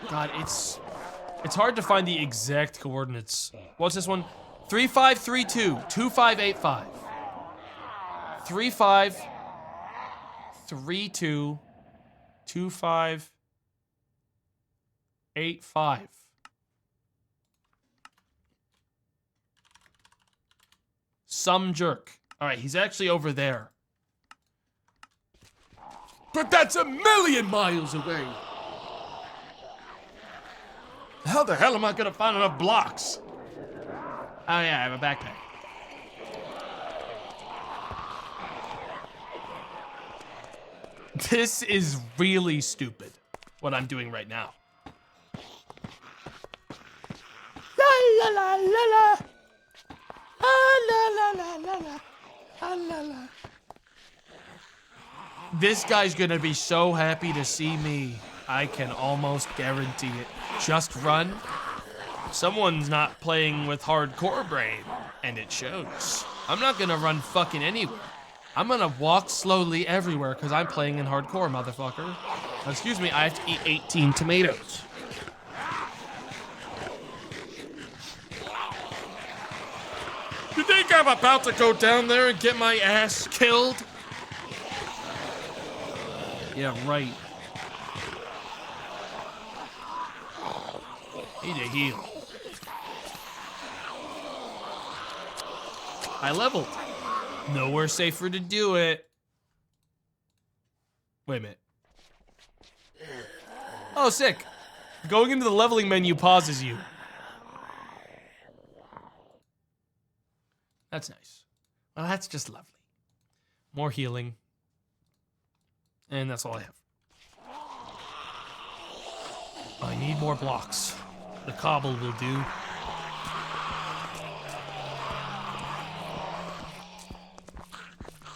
God, it's hard to find the exact coordinates. What's this one? 3532 2585. 3532 2585. Some jerk. All right, he's actually over there. But that's a million miles away. How the hell am I gonna find enough blocks? Oh yeah, I have a backpack. This is really stupid, what I'm doing right now. La la la la la. Ah, la la la la la. Ah, la la. This guy's gonna be so happy to see me. I can almost guarantee it. Just run. Someone's not playing with hardcore brain, and it shows. I'm not gonna run fucking anywhere. I'm gonna walk slowly everywhere because I'm playing in hardcore, motherfucker. Excuse me, I have to eat 18 tomatoes. You think I'm about to go down there and get my ass killed? Yeah, right. Need to heal. I leveled. Nowhere safer to do it. Wait a minute. Oh, sick. Going into the leveling menu pauses you. That's nice. Well, that's just lovely. More healing. And that's all I have. need more blocks. The cobble will do.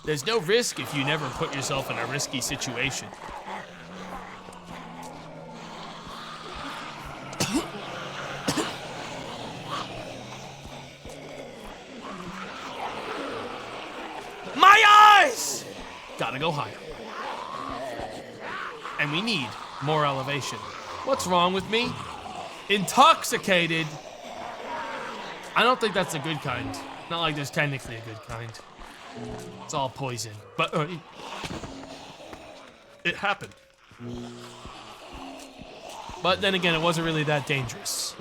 There's no risk if you never put yourself in a risky situation. My eyes! Gotta go higher. And we need more elevation. What's wrong with me? Intoxicated? I don't think that's a good kind. Not like there's technically a good kind. It's all poison. But it happened. But then again, it wasn't really that dangerous.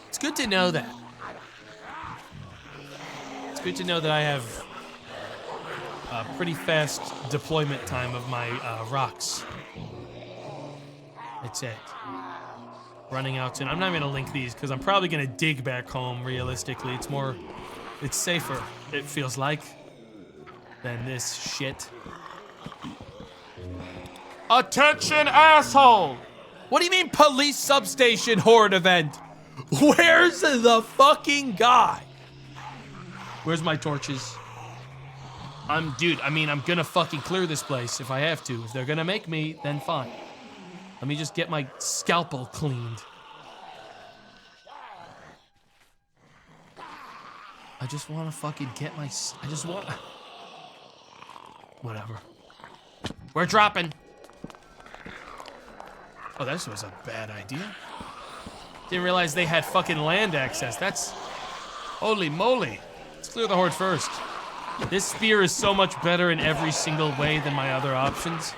It's good to know that. It's good to know that I have a pretty fast deployment time of my rocks. That's it. Running out soon. I'm not gonna link these because I'm probably gonna dig back home realistically. It's safer, it feels like, than this shit. Attention, asshole! What do you mean police substation horde event? Where's the fucking guy? Where's my torches? Dude, I'm gonna fucking clear this place if I have to. If they're gonna make me, then fine. Let me just get my scalpel cleaned. I just wanna fucking get my, whatever. We're dropping. Oh, this was a bad idea. Didn't realize they had fucking land access. That's, holy moly. Let's clear the horde first. This spear is so much better in every single way than my other options.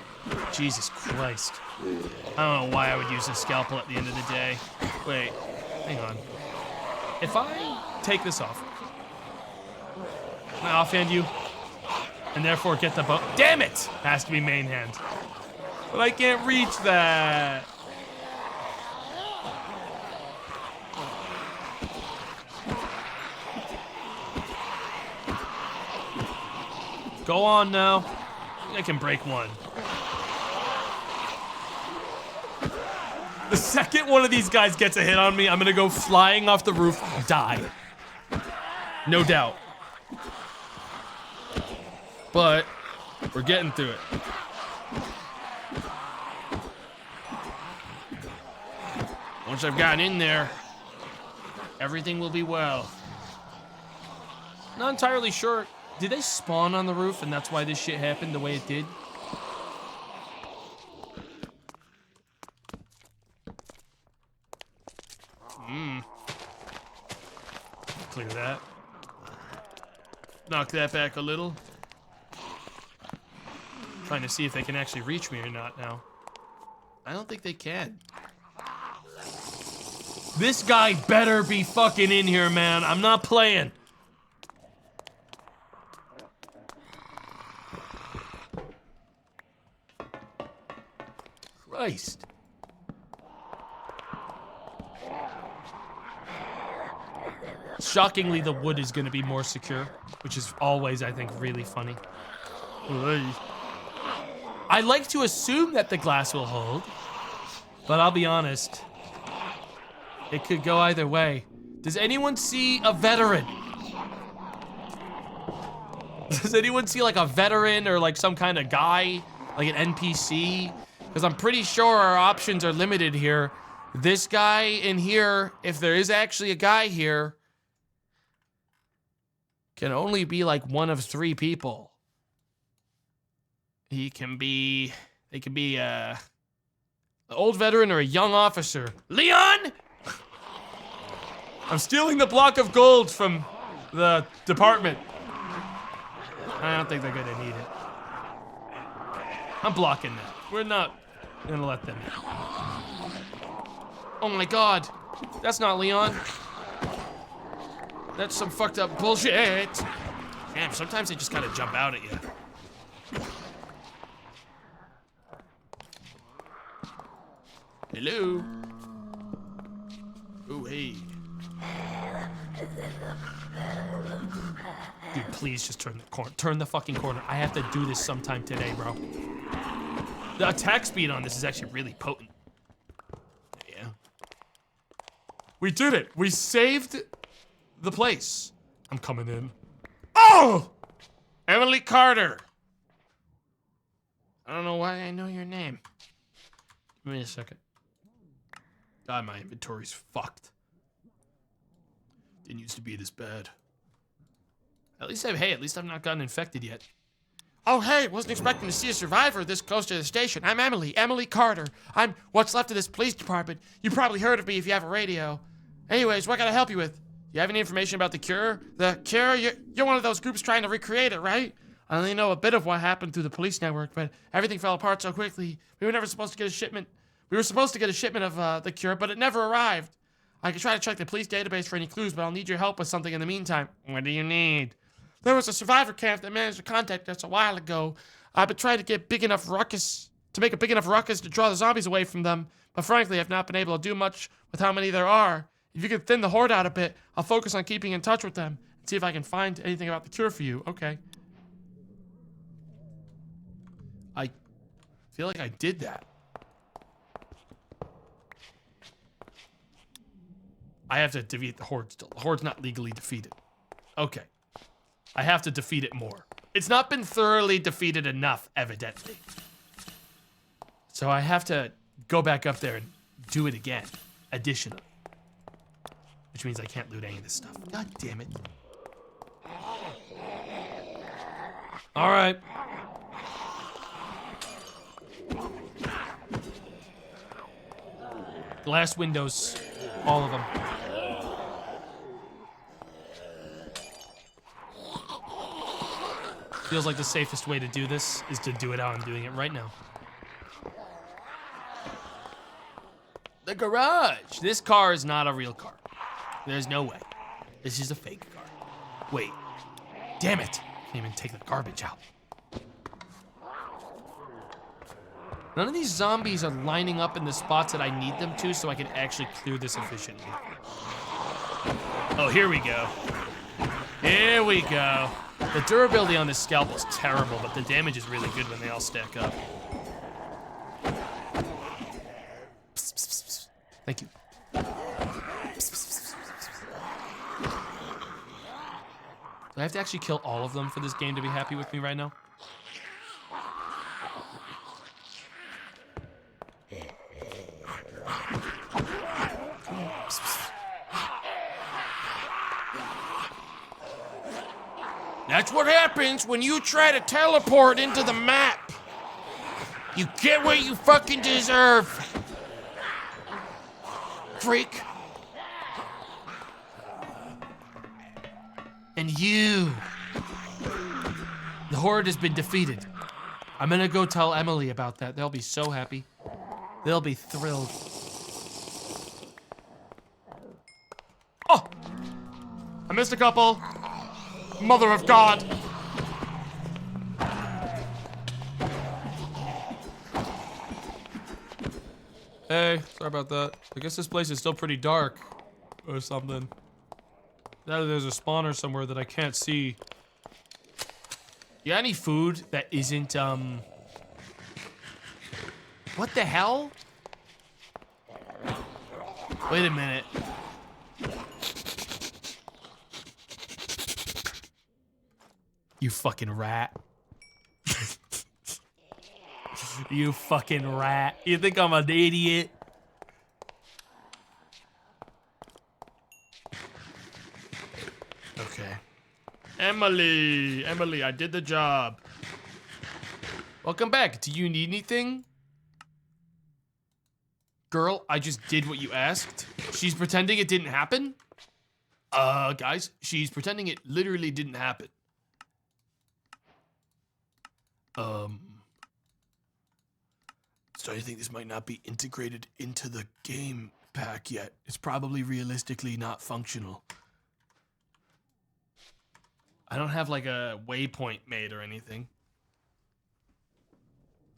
Jesus Christ. I don't know why I would use a scalpel at the end of the day. Wait, hang on. If I take this off, can I offhand you? And therefore get the bow. Damn it! Has to be main hand. But I can't reach that. Go on now. I can break one. The second one of these guys gets a hit on me, I'm gonna go flying off the roof, die. No doubt. But we're getting through it. Once I've gotten in there, everything will be well. Not entirely sure. Did they spawn on the roof and that's why this shit happened the way it did? Clear that. Knock that back a little. Trying to see if they can actually reach me or not now. I don't think they can. This guy better be fucking in here, man. I'm not playing. Christ. Shockingly, the wood is going to be more secure, which is always, I think, really funny. I like to assume that the glass will hold, but I'll be honest, it could go either way. Does anyone see a veteran? Does anyone see like a veteran or like some kind of guy, like an NPC? Because I'm pretty sure our options are limited here. This guy in here, if there is actually a guy here, can only be like one of 3 people. They can be an old veteran or a young officer. Leon! I'm stealing the block of gold from the department. I don't think they're gonna need it. I'm blocking that. We're not gonna let them in. Oh my god. That's not Leon. That's some fucked up bullshit. Damn, sometimes they just kind of jump out at you. Hello? Oh, hey. Dude, please just turn the corner. Turn the fucking corner. I have to do this sometime today, bro. The attack speed on this is actually really potent. Yeah. We did it. We saved the place. I'm coming in. Oh! Emily Carter. I don't know why I know your name. Give me a second. God, my inventory's fucked. Didn't used to be this bad. At least I've not gotten infected yet. Oh, hey, wasn't expecting to see a survivor this close to the station. I'm Emily Carter. I'm what's left of this police department. You probably heard of me if you have a radio. Anyways, what can I help you with? Do you have any information about the cure? The cure? You're one of those groups trying to recreate it, right? I only know a bit of what happened through the police network, but everything fell apart so quickly. We were never supposed to get a shipment. We were supposed to get a shipment of the cure, but it never arrived. I could try to check the police database for any clues, but I'll need your help with something in the meantime. What do you need? There was a survivor camp that managed to contact us a while ago. I've been trying to make a big enough ruckus to draw the zombies away from them, but frankly, I've not been able to do much with how many there are. If you could thin the horde out a bit, I'll focus on keeping in touch with them and see if I can find anything about the cure for you. Okay. I feel like I did that. I have to defeat the horde still. The horde's not legally defeated. Okay. I have to defeat it more. It's not been thoroughly defeated enough, evidently. So I have to go back up there and do it again, additionally. Which means I can't loot any of this stuff. God damn it. All right. Glass windows, all of them. Feels like the safest way to do this is to do it how I'm doing it right now. The garage. This car is not a real car. There's no way. This is a fake car. Wait. Damn it. Can't even take the garbage out. None of these zombies are lining up in the spots that I need them to so I can actually clear this efficiently. Oh, here we go. Here we go. The durability on this scalpel is terrible, but the damage is really good when they all stack up. Psst, psst, psst. Thank you. Psst, psst, psst. Do I have to actually kill all of them for this game to be happy with me right now? That's what happens when you try to teleport into the map. You get what you fucking deserve. Freak. And you. The horde has been defeated. I'm gonna go tell Emily about that. They'll be so happy. They'll be thrilled. Oh! I missed a couple. Mother of God. Hey, sorry about that. I guess this place is still pretty dark or something. Now there's a spawner somewhere that I can't see. You got any food that isn't, what the hell? Wait a minute. You fucking rat. You fucking rat. You think I'm an idiot? Okay. Emily, I did the job. Welcome back. Do you need anything? Girl, I just did what you asked. She's pretending it didn't happen? Guys, she's pretending it literally didn't happen. Starting to think this might not be integrated into the game pack yet. It's probably realistically not functional. I don't have like a waypoint made or anything.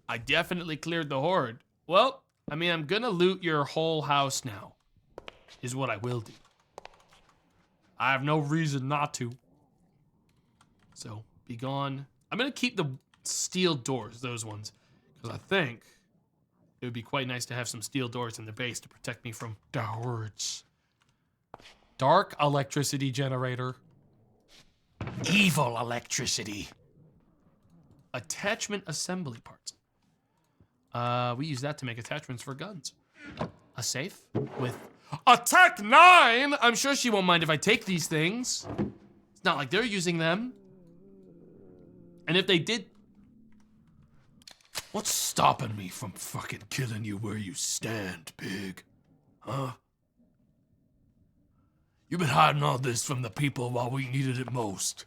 I definitely cleared the horde. Well, I mean, I'm gonna loot your whole house now, is what I will do. I have no reason not to. So, be gone. I'm gonna keep the steel doors, those ones, because I think it would be quite nice to have some steel doors in the base to protect me from the hordes. Dark electricity generator. Evil electricity. Attachment assembly parts. We use that to make attachments for guns. A safe with a Tech 9. I'm sure she won't mind if I take these things. It's not like they're using them. And if they did, what's stopping me from fucking killing you where you stand, pig? Huh? You've been hiding all this from the people while we needed it most.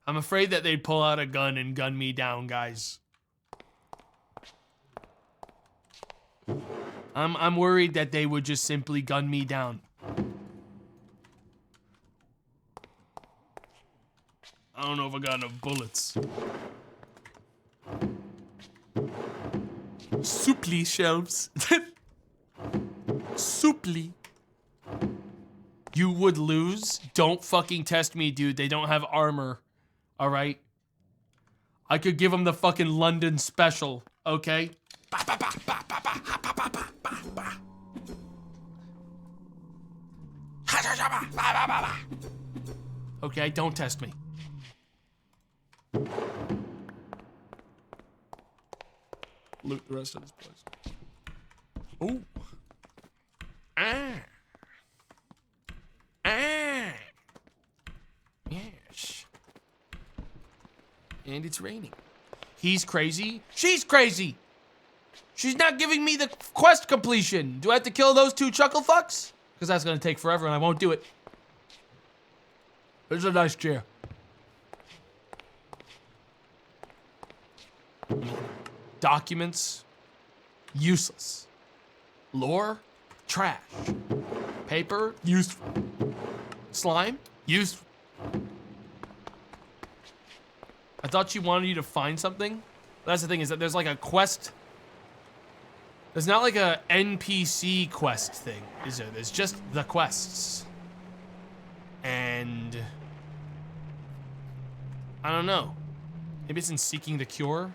I'm afraid that they'd pull out a gun and gun me down, guys. I'm worried that they would just simply gun me down. I don't know if I got enough bullets. Souply shelves. Souply. You would lose? Don't fucking test me, dude. They don't have armor. All right? I could give them the fucking London special, okay? Okay, don't test me. Loot the rest of this place. Ooh. Yes. And it's raining. He's crazy. She's crazy. She's not giving me the quest completion. Do I have to kill those 2 chuckle fucks? Because that's going to take forever and I won't do it. There's a nice chair. Documents, useless. Lore, trash. Paper, useful. Slime, useful. I thought she wanted you to find something. But that's the thing, is that there's like a quest. There's not like a NPC quest thing, is there? There's just the quests. And I don't know. Maybe it's in Seeking the Cure?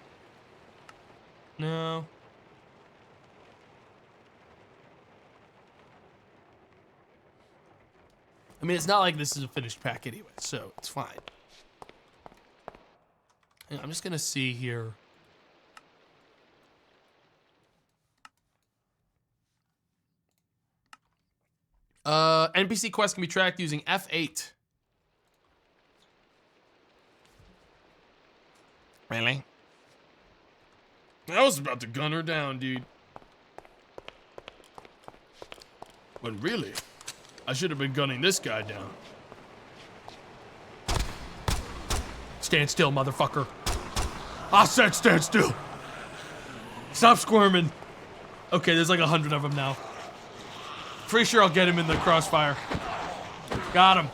No. I mean, it's not like this is a finished pack anyway, so it's fine. And I'm just gonna see here. NPC quests can be tracked using F8. Really? I was about to gun her down, dude. But really, I should have been gunning this guy down. Stand still, motherfucker. I said stand still. Stop squirming. Okay, there's like 100 of them now. Pretty sure I'll get him in the crossfire. Got him.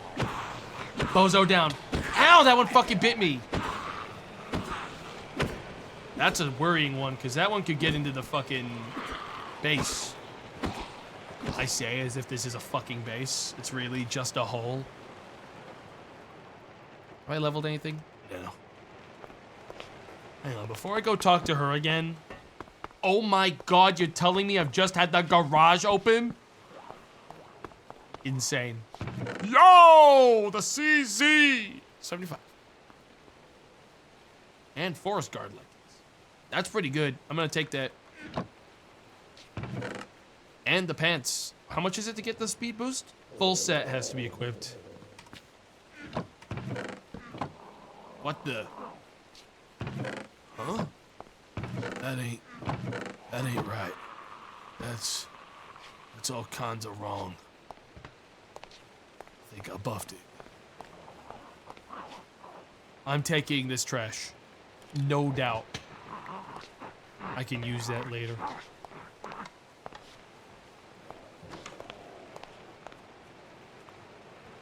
Bozo down. Ow, that one fucking bit me. That's a worrying one, because that one could get into the fucking base. I say as if this is a fucking base. It's really just a hole. Have I leveled anything? No. Hang on, before I go talk to her again. Oh my god, you're telling me I've just had the garage open? Insane. Yo, the CZ! 75. And Forest Guard leggings. That's pretty good. I'm gonna take that. And the pants. How much is it to get the speed boost? Full set has to be equipped. What the? Huh? That ain't right. That's all kinds of wrong. I think I buffed it. I'm taking this trash. No doubt. I can use that later.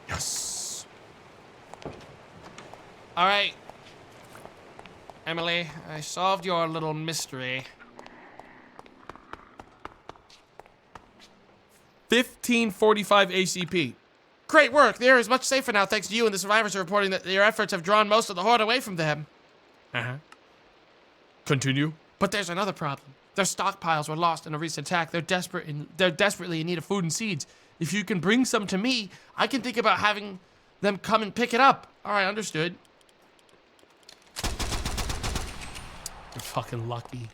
Yes. All right. Emily, I solved your little mystery. 1545 ACP. Great work. The area is much safer now thanks to you, and the survivors are reporting that your efforts have drawn most of the horde away from them. Uh-huh. Continue. But there's another problem. Their stockpiles were lost in a recent attack. They're desperately in need of food and seeds. If you can bring some to me, I can think about having them come and pick it up. All right, understood. You're fucking lucky.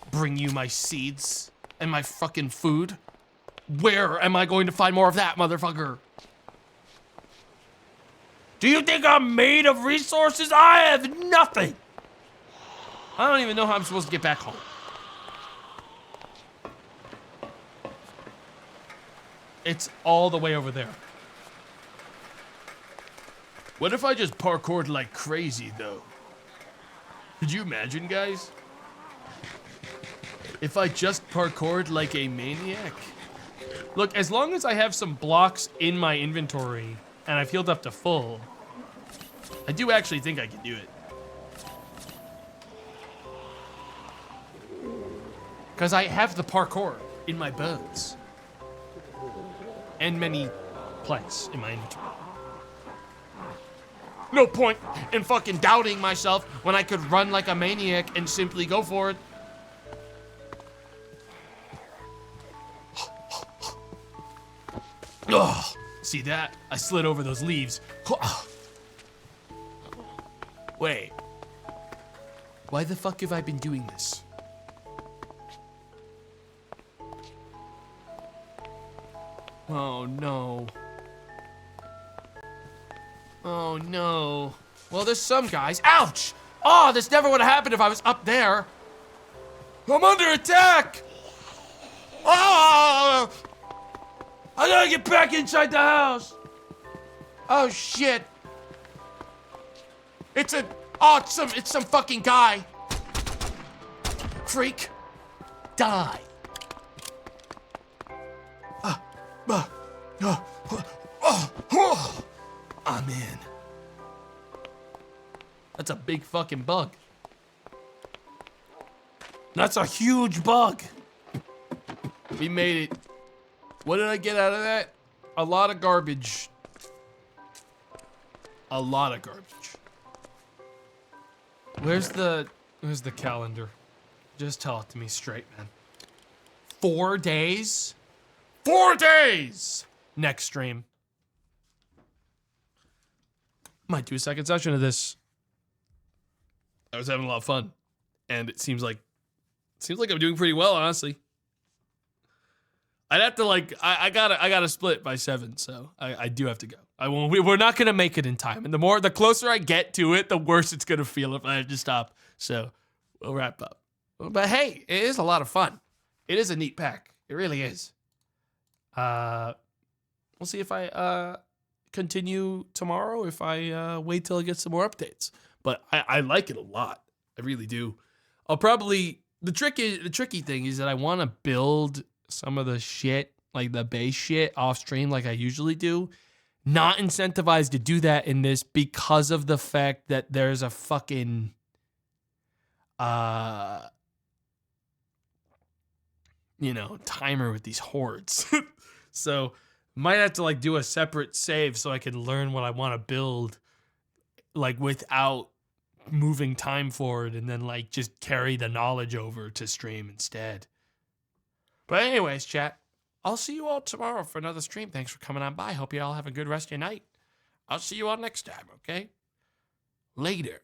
Bring you my seeds and my fucking food. Where am I going to find more of that, motherfucker? Do you think I'm made of resources? I have nothing. I don't even know how I'm supposed to get back home. It's all the way over there. What if I just parkoured like crazy, though? Could you imagine, guys? If I just parkoured like a maniac? Look, as long as I have some blocks in my inventory and I've healed up to full, I do actually think I can do it. because I have the parkour in my bones. And many planks in my inventory. No point in fucking doubting myself when I could run like a maniac and simply go for it. Ugh, see that? I slid over those leaves. Wait. Why the fuck have I been doing this? Oh no. Oh no. Well, there's some guys. Ouch! Oh, this never would have happened if I was up there. I'm under attack! Oh! I gotta get back inside the house! Oh shit! It's some fucking guy. Freak. Die. I'm in. That's a big fucking bug. That's a huge bug. We made it. What did I get out of that? A lot of garbage. A lot of garbage. Where's the calendar? Just tell it to me straight, man. 4 days? 4 days! Next stream. Might do a second session of this. I was having a lot of fun. And it seems like I'm doing pretty well, honestly. I'd have to I gotta split by 7, so I do have to go. We're not gonna make it in time. And the closer I get to it, the worse it's gonna feel if I have to stop. So we'll wrap up. But hey, it is a lot of fun. It is a neat pack. It really is. We'll see if I continue tomorrow, if I wait till I get some more updates. But I like it a lot. I really do. I'll probably the tricky thing is that I want to build some of the shit, like the base shit, off stream like I usually do. Not incentivized to do that in this because of the fact that there's a fucking timer with these hordes. So might have to do a separate save so I can learn what I want to build without moving time forward, and then just carry the knowledge over to stream instead. But anyways, chat, I'll see you all tomorrow for another stream. Thanks for coming on by. Hope you all have a good rest of your night. I'll see you all next time, okay? Later.